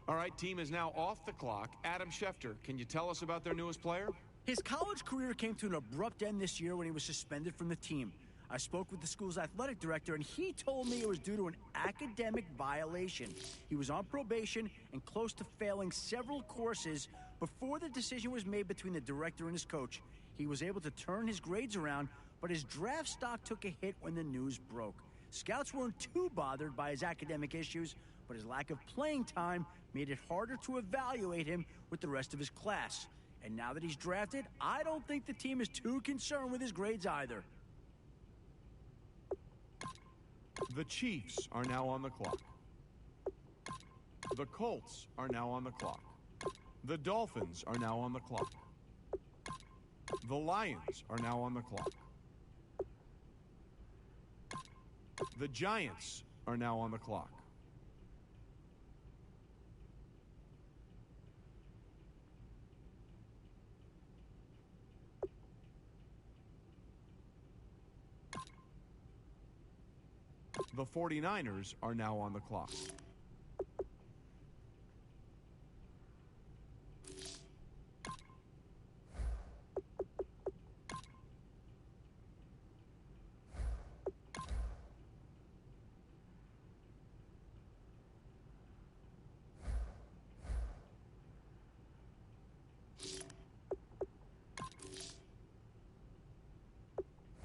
All right, team is now off the clock. Adam Schefter, can you tell us about their newest player? His college career came to an abrupt end this year when he was suspended from the team. I spoke with the school's athletic director, and he told me it was due to an academic violation. He was on probation and close to failing several courses before the decision was made between the director and his coach. He was able to turn his grades around, but his draft stock took a hit when the news broke. Scouts weren't too bothered by his academic issues, but his lack of playing time made it harder to evaluate him with the rest of his class. And now that he's drafted, I don't think the team is too concerned with his grades either. The Chiefs are now on the clock. The Colts are now on the clock. The Dolphins are now on the clock. The Lions are now on the clock. The Giants are now on the clock. The 49ers are now on the clock.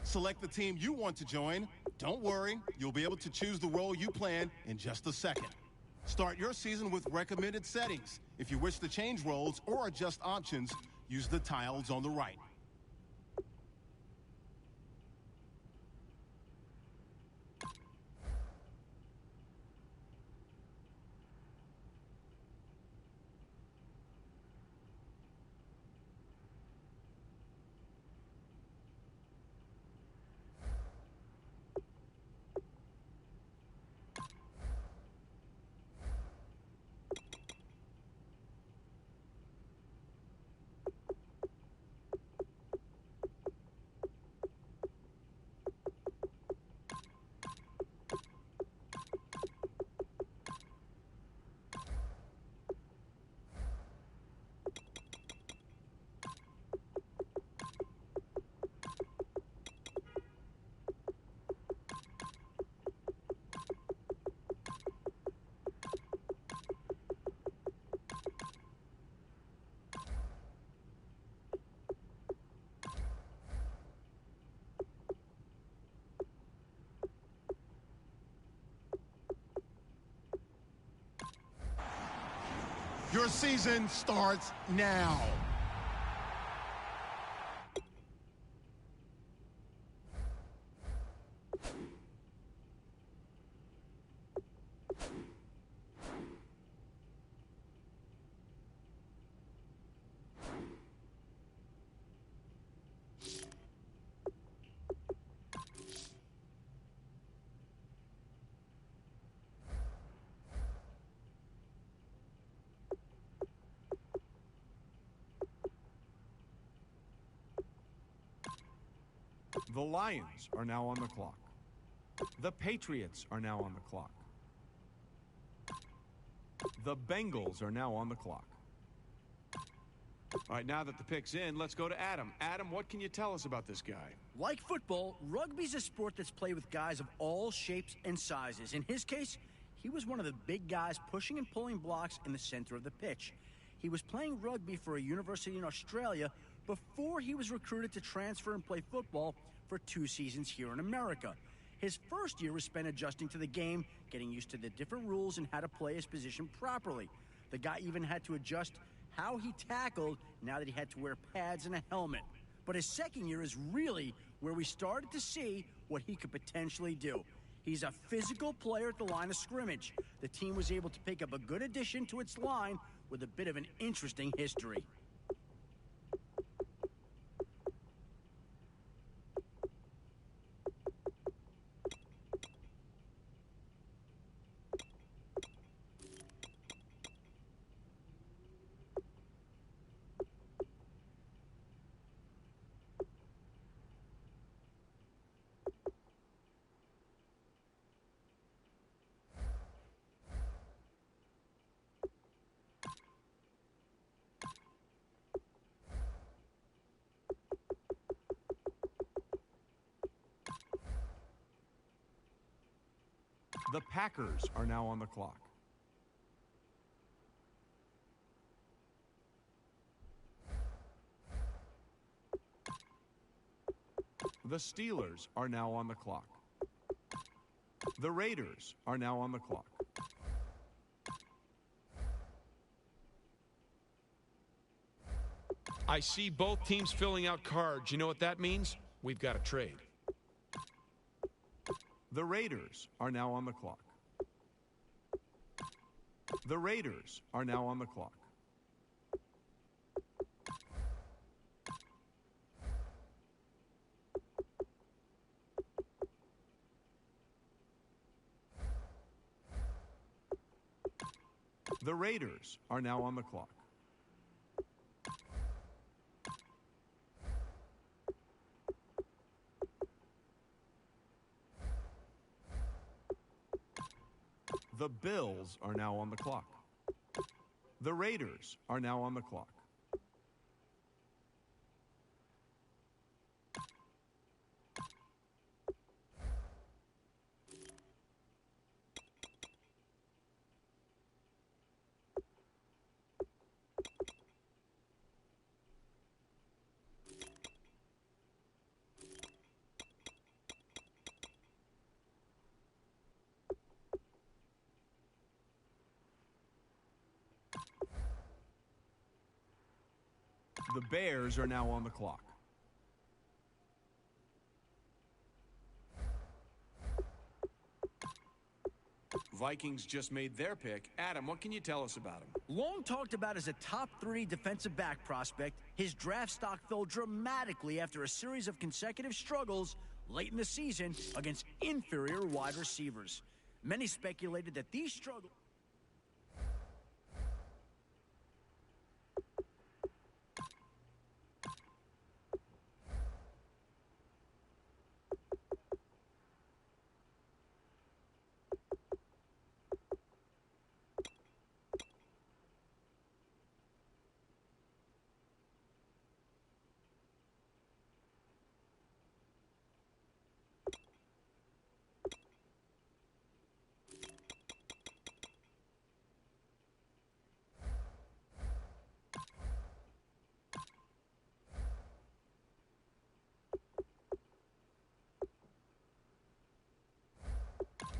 Select the team you want to join. Don't worry, you'll be able to choose the role you plan in just a second. Start your season with recommended settings. If you wish to change roles or adjust options, use the tiles on the right. Your season starts now. The Lions are now on the clock. The Patriots are now on the clock. The Bengals are now on the clock. All right, now that the pick's in, let's go to Adam. Adam, what can you tell us about this guy? Like football, rugby's a sport that's played with guys of all shapes and sizes. In his case, he was one of the big guys pushing and pulling blocks in the center of the pitch. He was playing rugby for a university in Australia before he was recruited to transfer and play football for 2 seasons here in America. His first year was spent adjusting to the game, getting used to the different rules and how to play his position properly. The guy even had to adjust how he tackled now that he had to wear pads and a helmet. But his second year is really where we started to see what he could potentially do. He's a physical player at the line of scrimmage. The team was able to pick up a good addition to its line with a bit of an interesting history. The Packers are now on the clock. The Steelers are now on the clock. The Raiders are now on the clock. I see both teams filling out cards. You know what that means? We've got a trade. The Raiders are now on the clock. The Raiders are now on the clock. The Raiders are now on the clock. The Bills are now on the clock. The Raiders are now on the clock. The Bears are now on the clock. Vikings just made their pick. Adam, what can you tell us about him? Long talked about as a top 3 defensive back prospect, his draft stock fell dramatically after a series of consecutive struggles late in the season against inferior wide receivers. Many speculated that these struggles...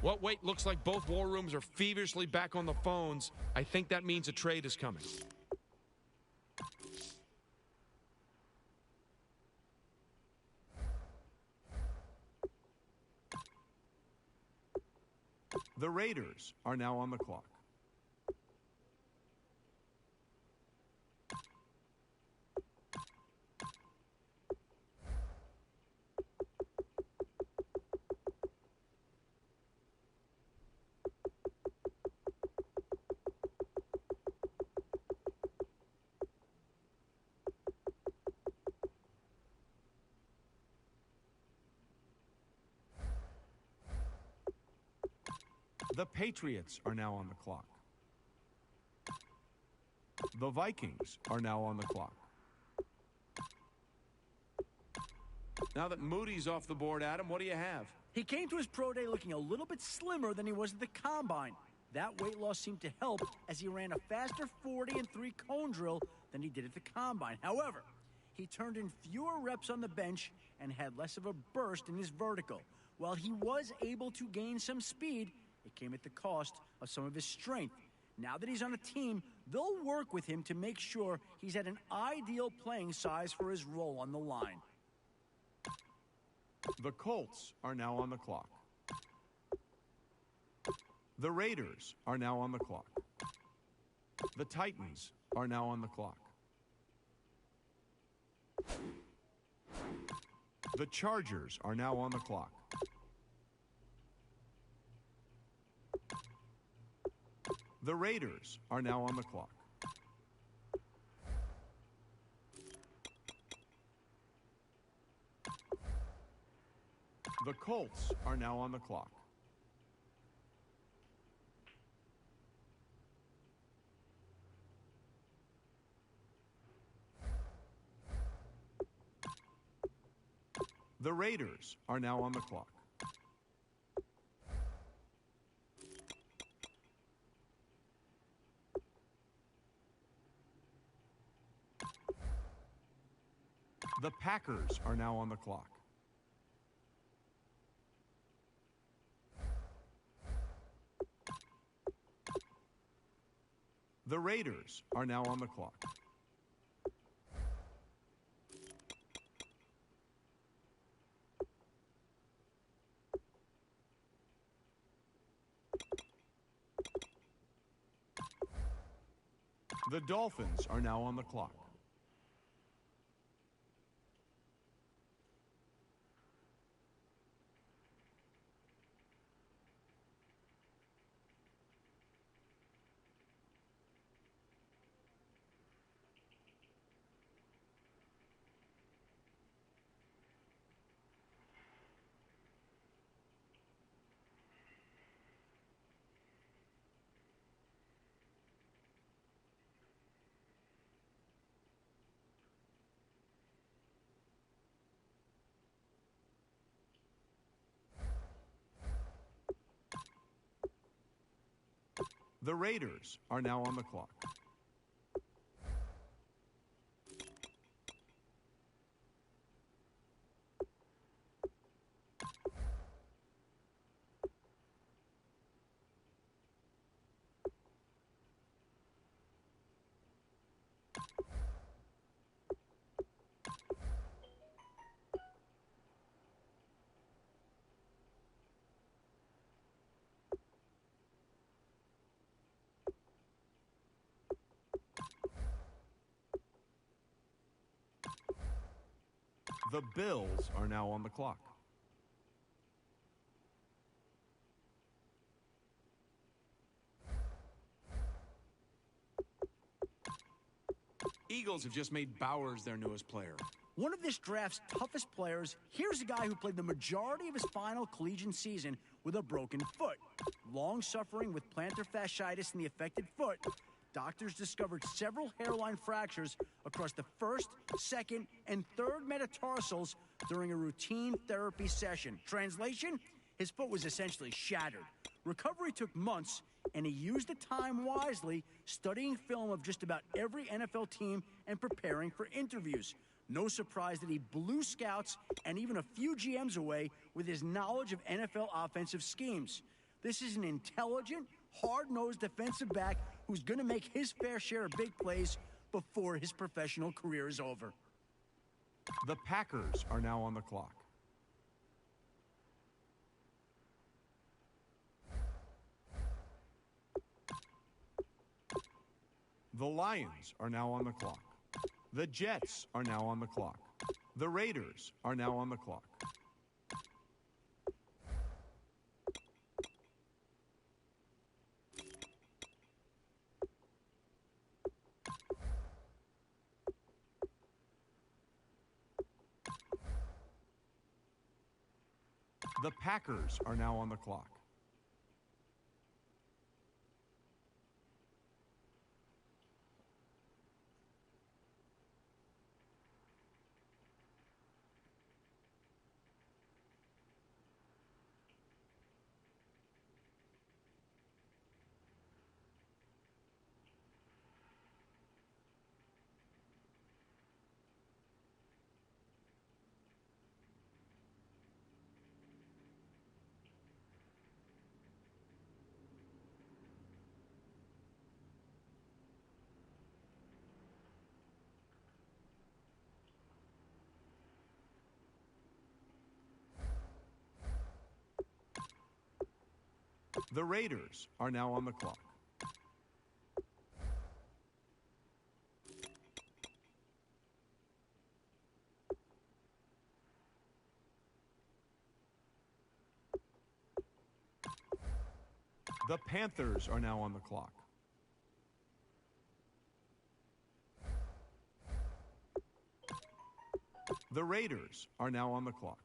Well, wait, looks like both war rooms are feverishly back on the phones. I think that means a trade is coming. The Raiders are now on the clock. The Patriots are now on the clock. The Vikings are now on the clock. Now that Moody's off the board, Adam, what do you have? He came to his pro day looking a little bit slimmer than he was at the combine. That weight loss seemed to help as he ran a faster 40 and 3 cone drill than he did at the combine. However, he turned in fewer reps on the bench and had less of a burst in his vertical. While he was able to gain some speed, it came at the cost of some of his strength. Now that he's on a team, they'll work with him to make sure he's at an ideal playing size for his role on the line. The Colts are now on the clock. The Raiders are now on the clock. The Titans are now on the clock. The Chargers are now on the clock. The Raiders are now on the clock. The Colts are now on the clock. The Raiders are now on the clock. The Packers are now on the clock. The Raiders are now on the clock. The Dolphins are now on the clock. The Raiders are now on the clock. The Bills are now on the clock. Eagles have just made Bowers their newest player. One of this draft's toughest players, here's a guy who played the majority of his final collegiate season with a broken foot. Long suffering with plantar fasciitis in the affected foot, doctors discovered several hairline fractures across the first, second, and third metatarsals during a routine therapy session. Translation? His foot was essentially shattered. Recovery took months, and he used the time wisely, studying film of just about every NFL team and preparing for interviews. No surprise that he blew scouts and even a few GMs away with his knowledge of NFL offensive schemes. This is an intelligent, hard-nosed defensive back who's going to make his fair share of big plays before his professional career is over. The Packers are now on the clock. The Lions are now on the clock. The Jets are now on the clock. The Raiders are now on the clock. The Packers are now on the clock. The Raiders are now on the clock. The Panthers are now on the clock. The Raiders are now on the clock.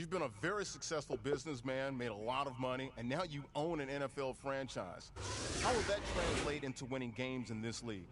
You've been a very successful businessman, made a lot of money, and now you own an NFL franchise. How will that translate into winning games in this league?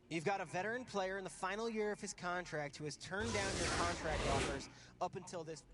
You've got a veteran player in the final year of his contract who has turned down your contract offers up until this.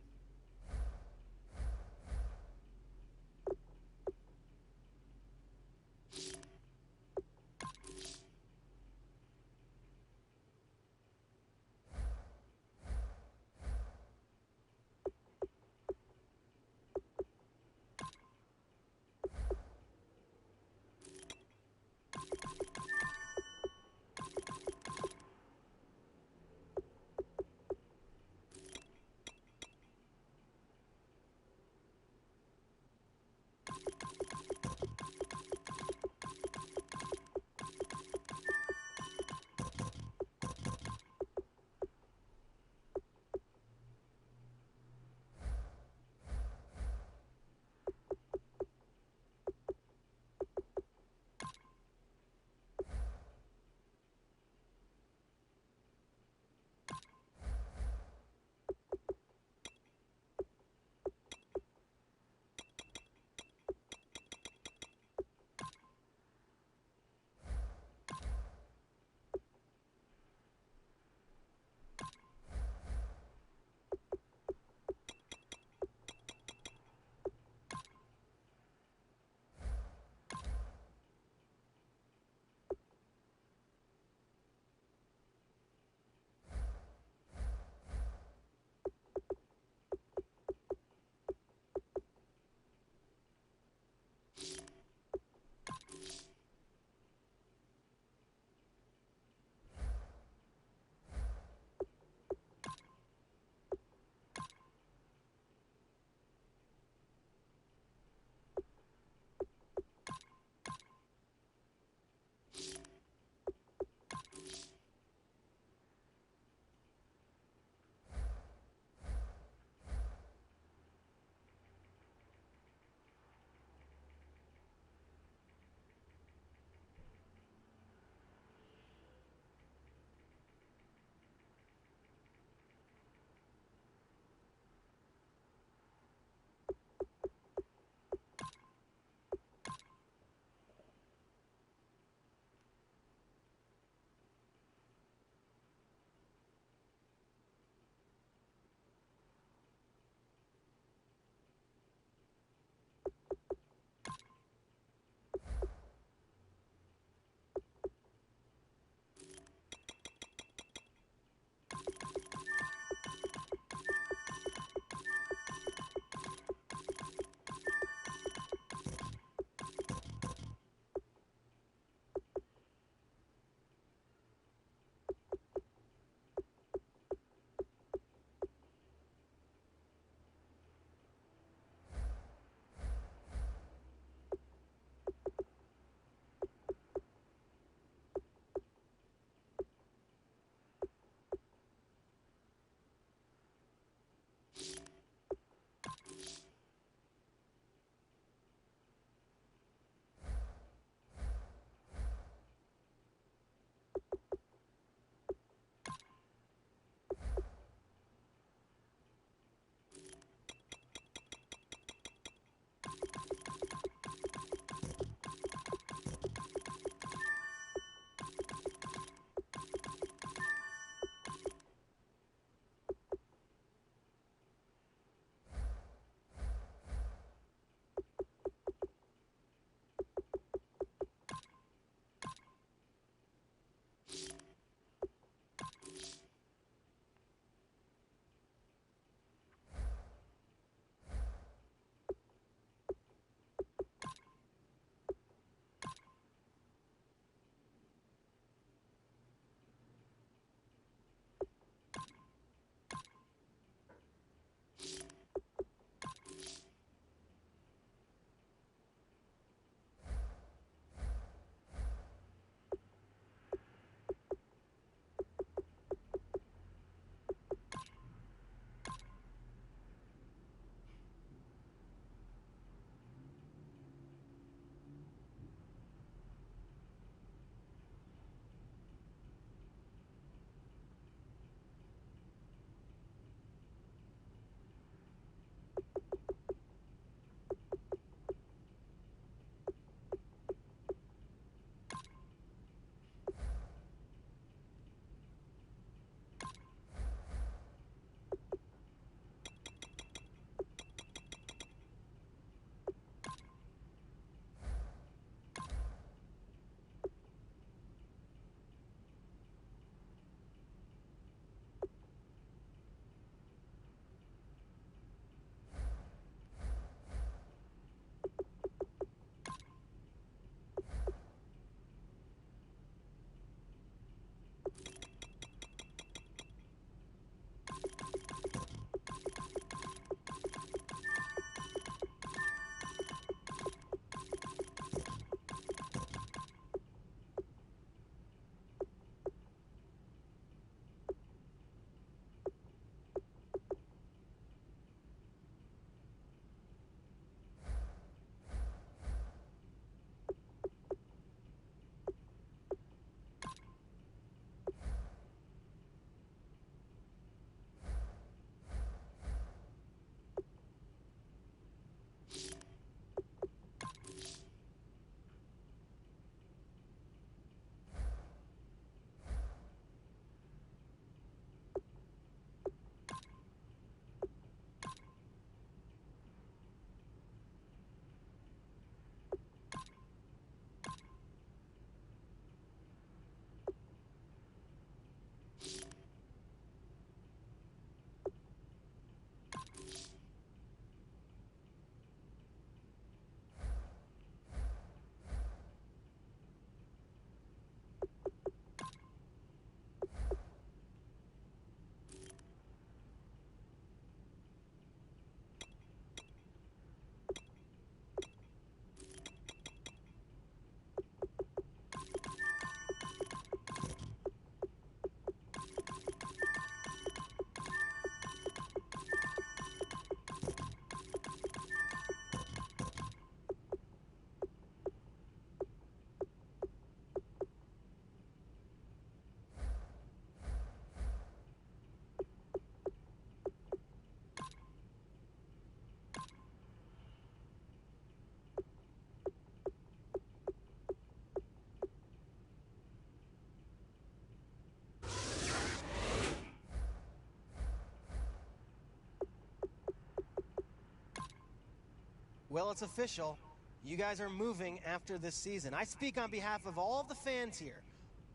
Well, it's official. You guys are moving after this season. I speak on behalf of all of the fans here.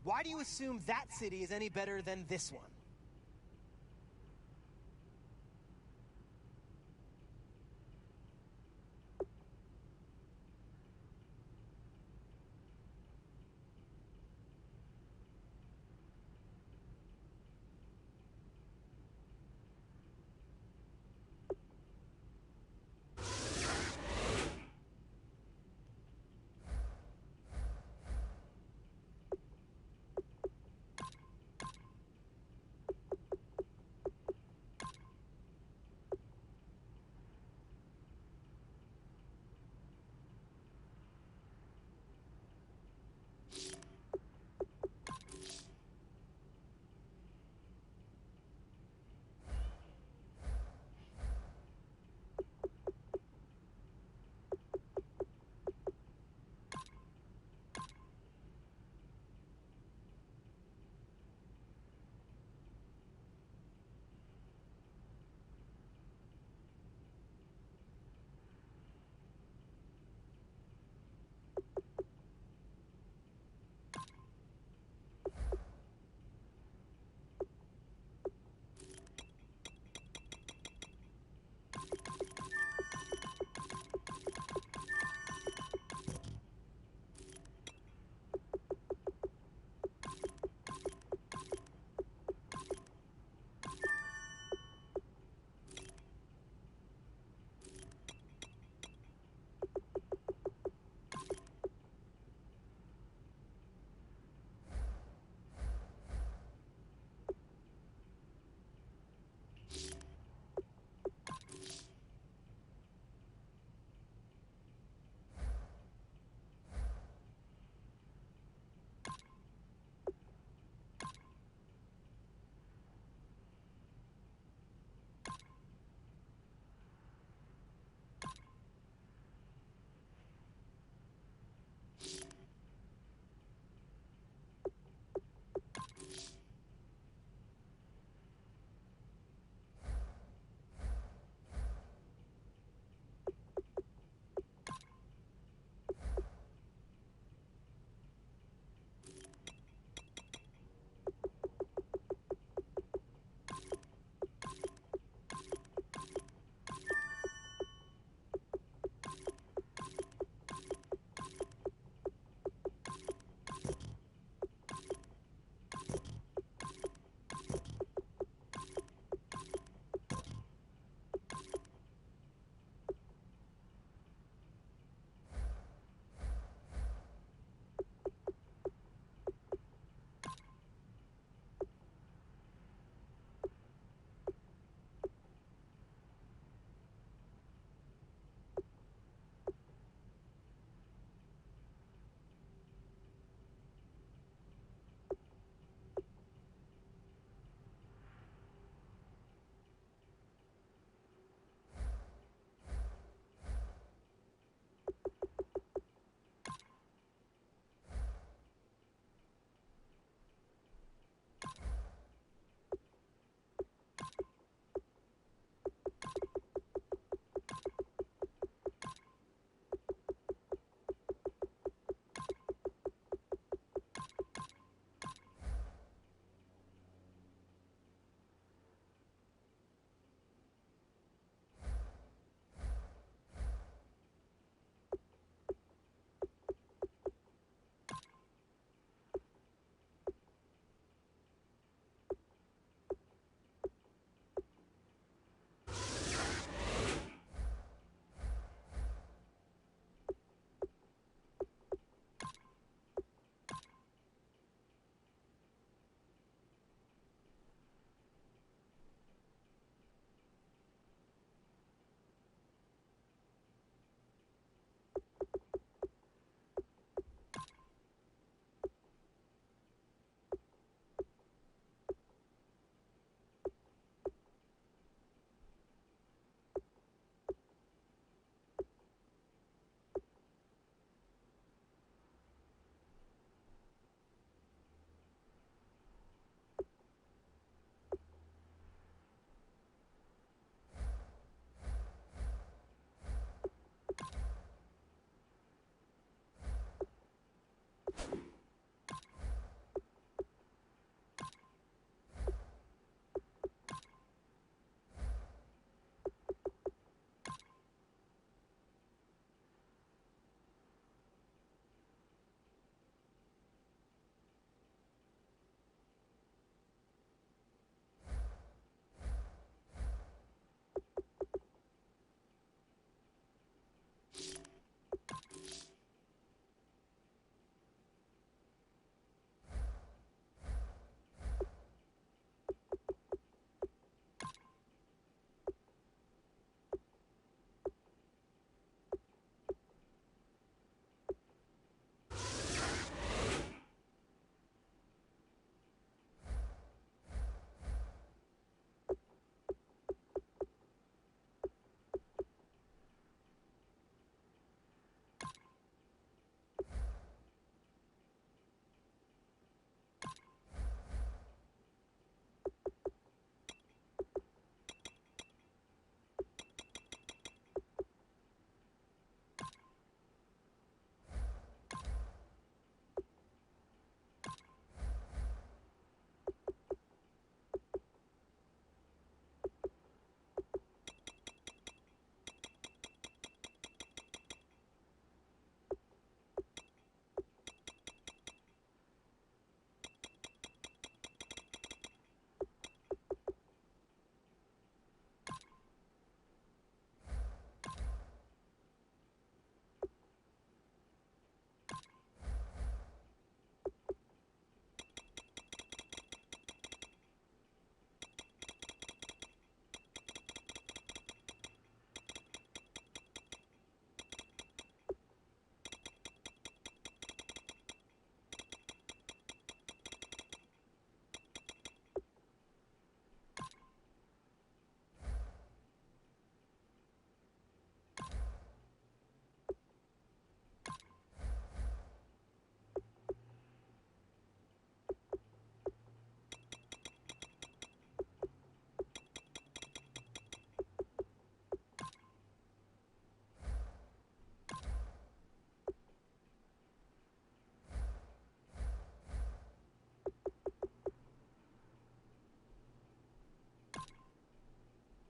Why do you assume that city is any better than this one?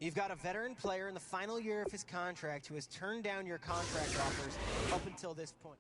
You've got a veteran player in the final year of his contract who has turned down your contract offers up until this point.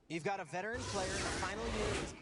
You've got a veteran player in the final year of his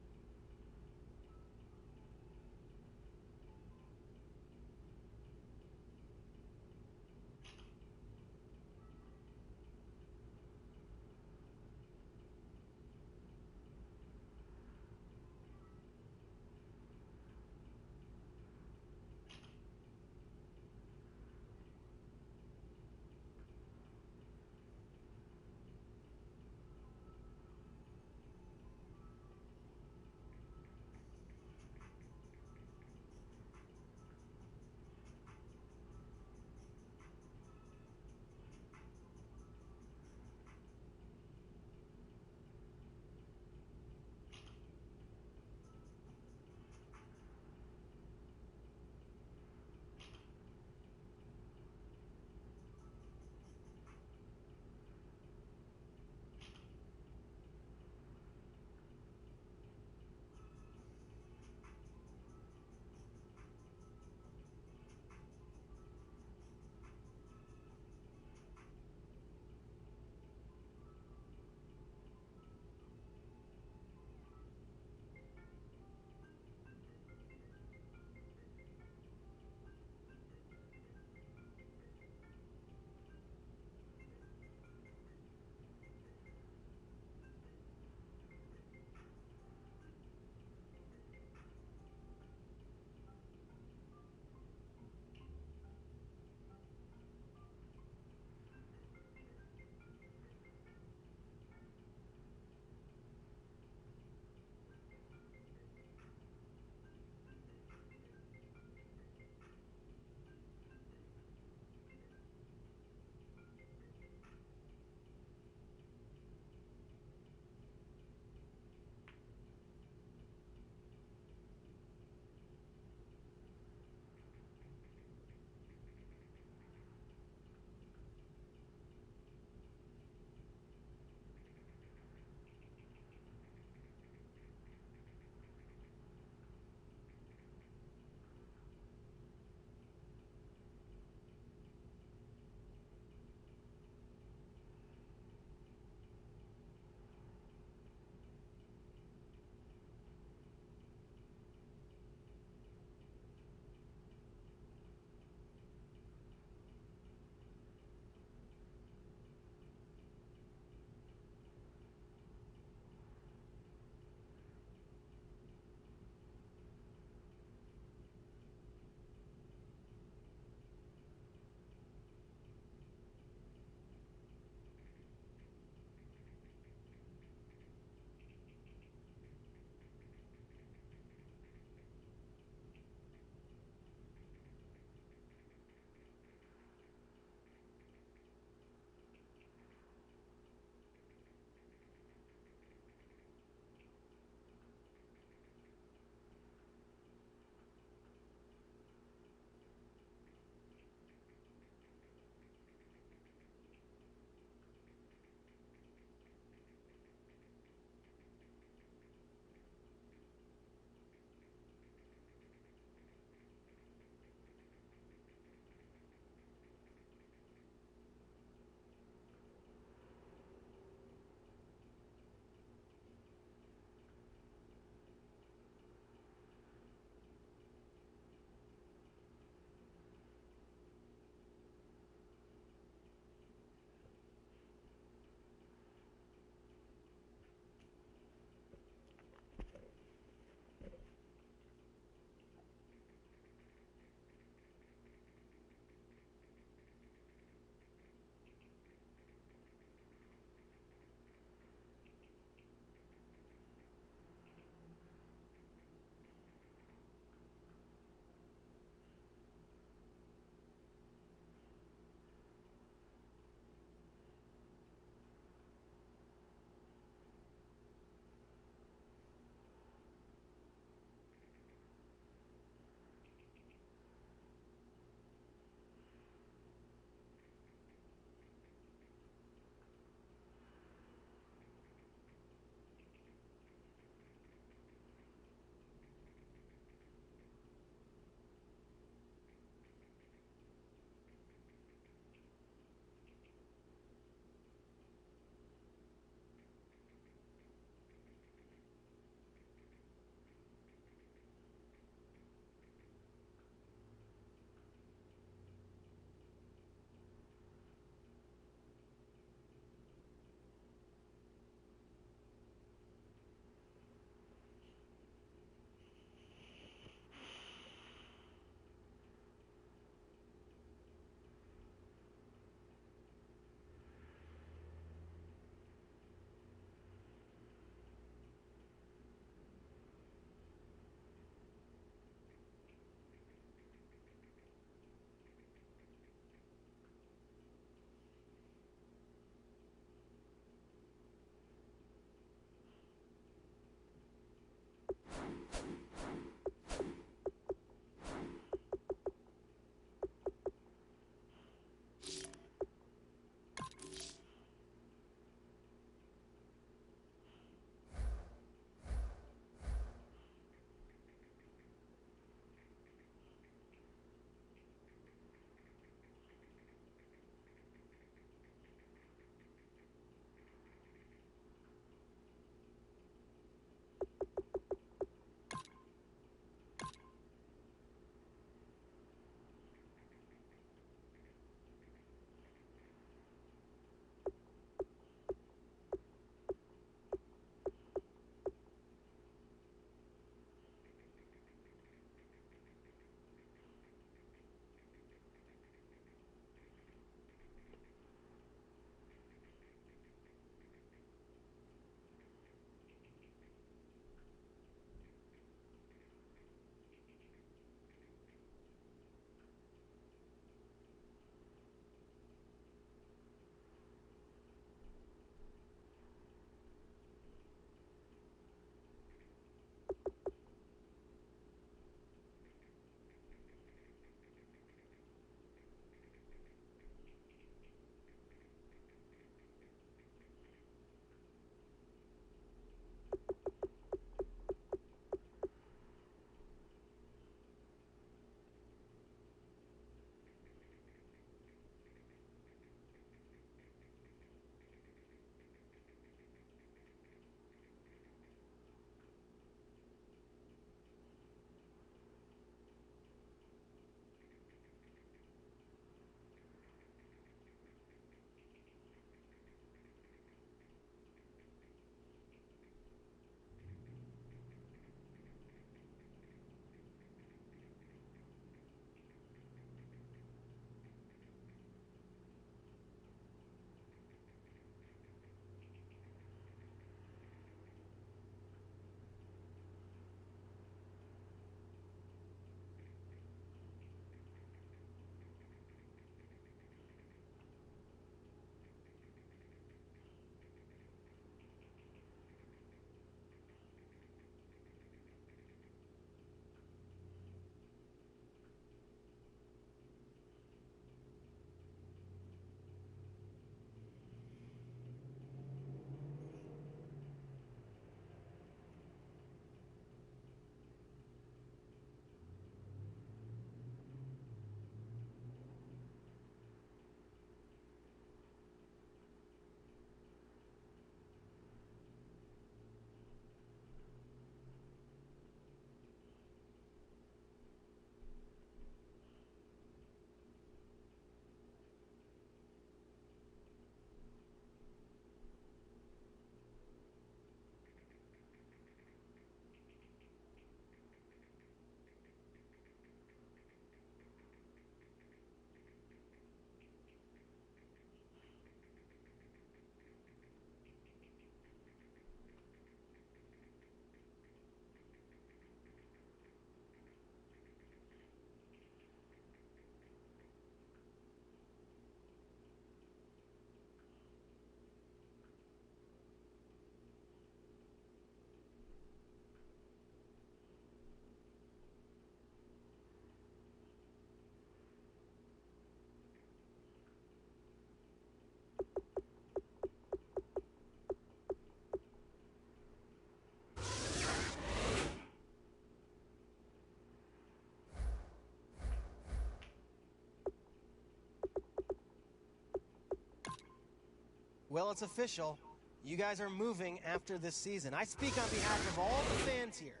Well, it's official. You guys are moving after this season. I speak on behalf of all the fans here.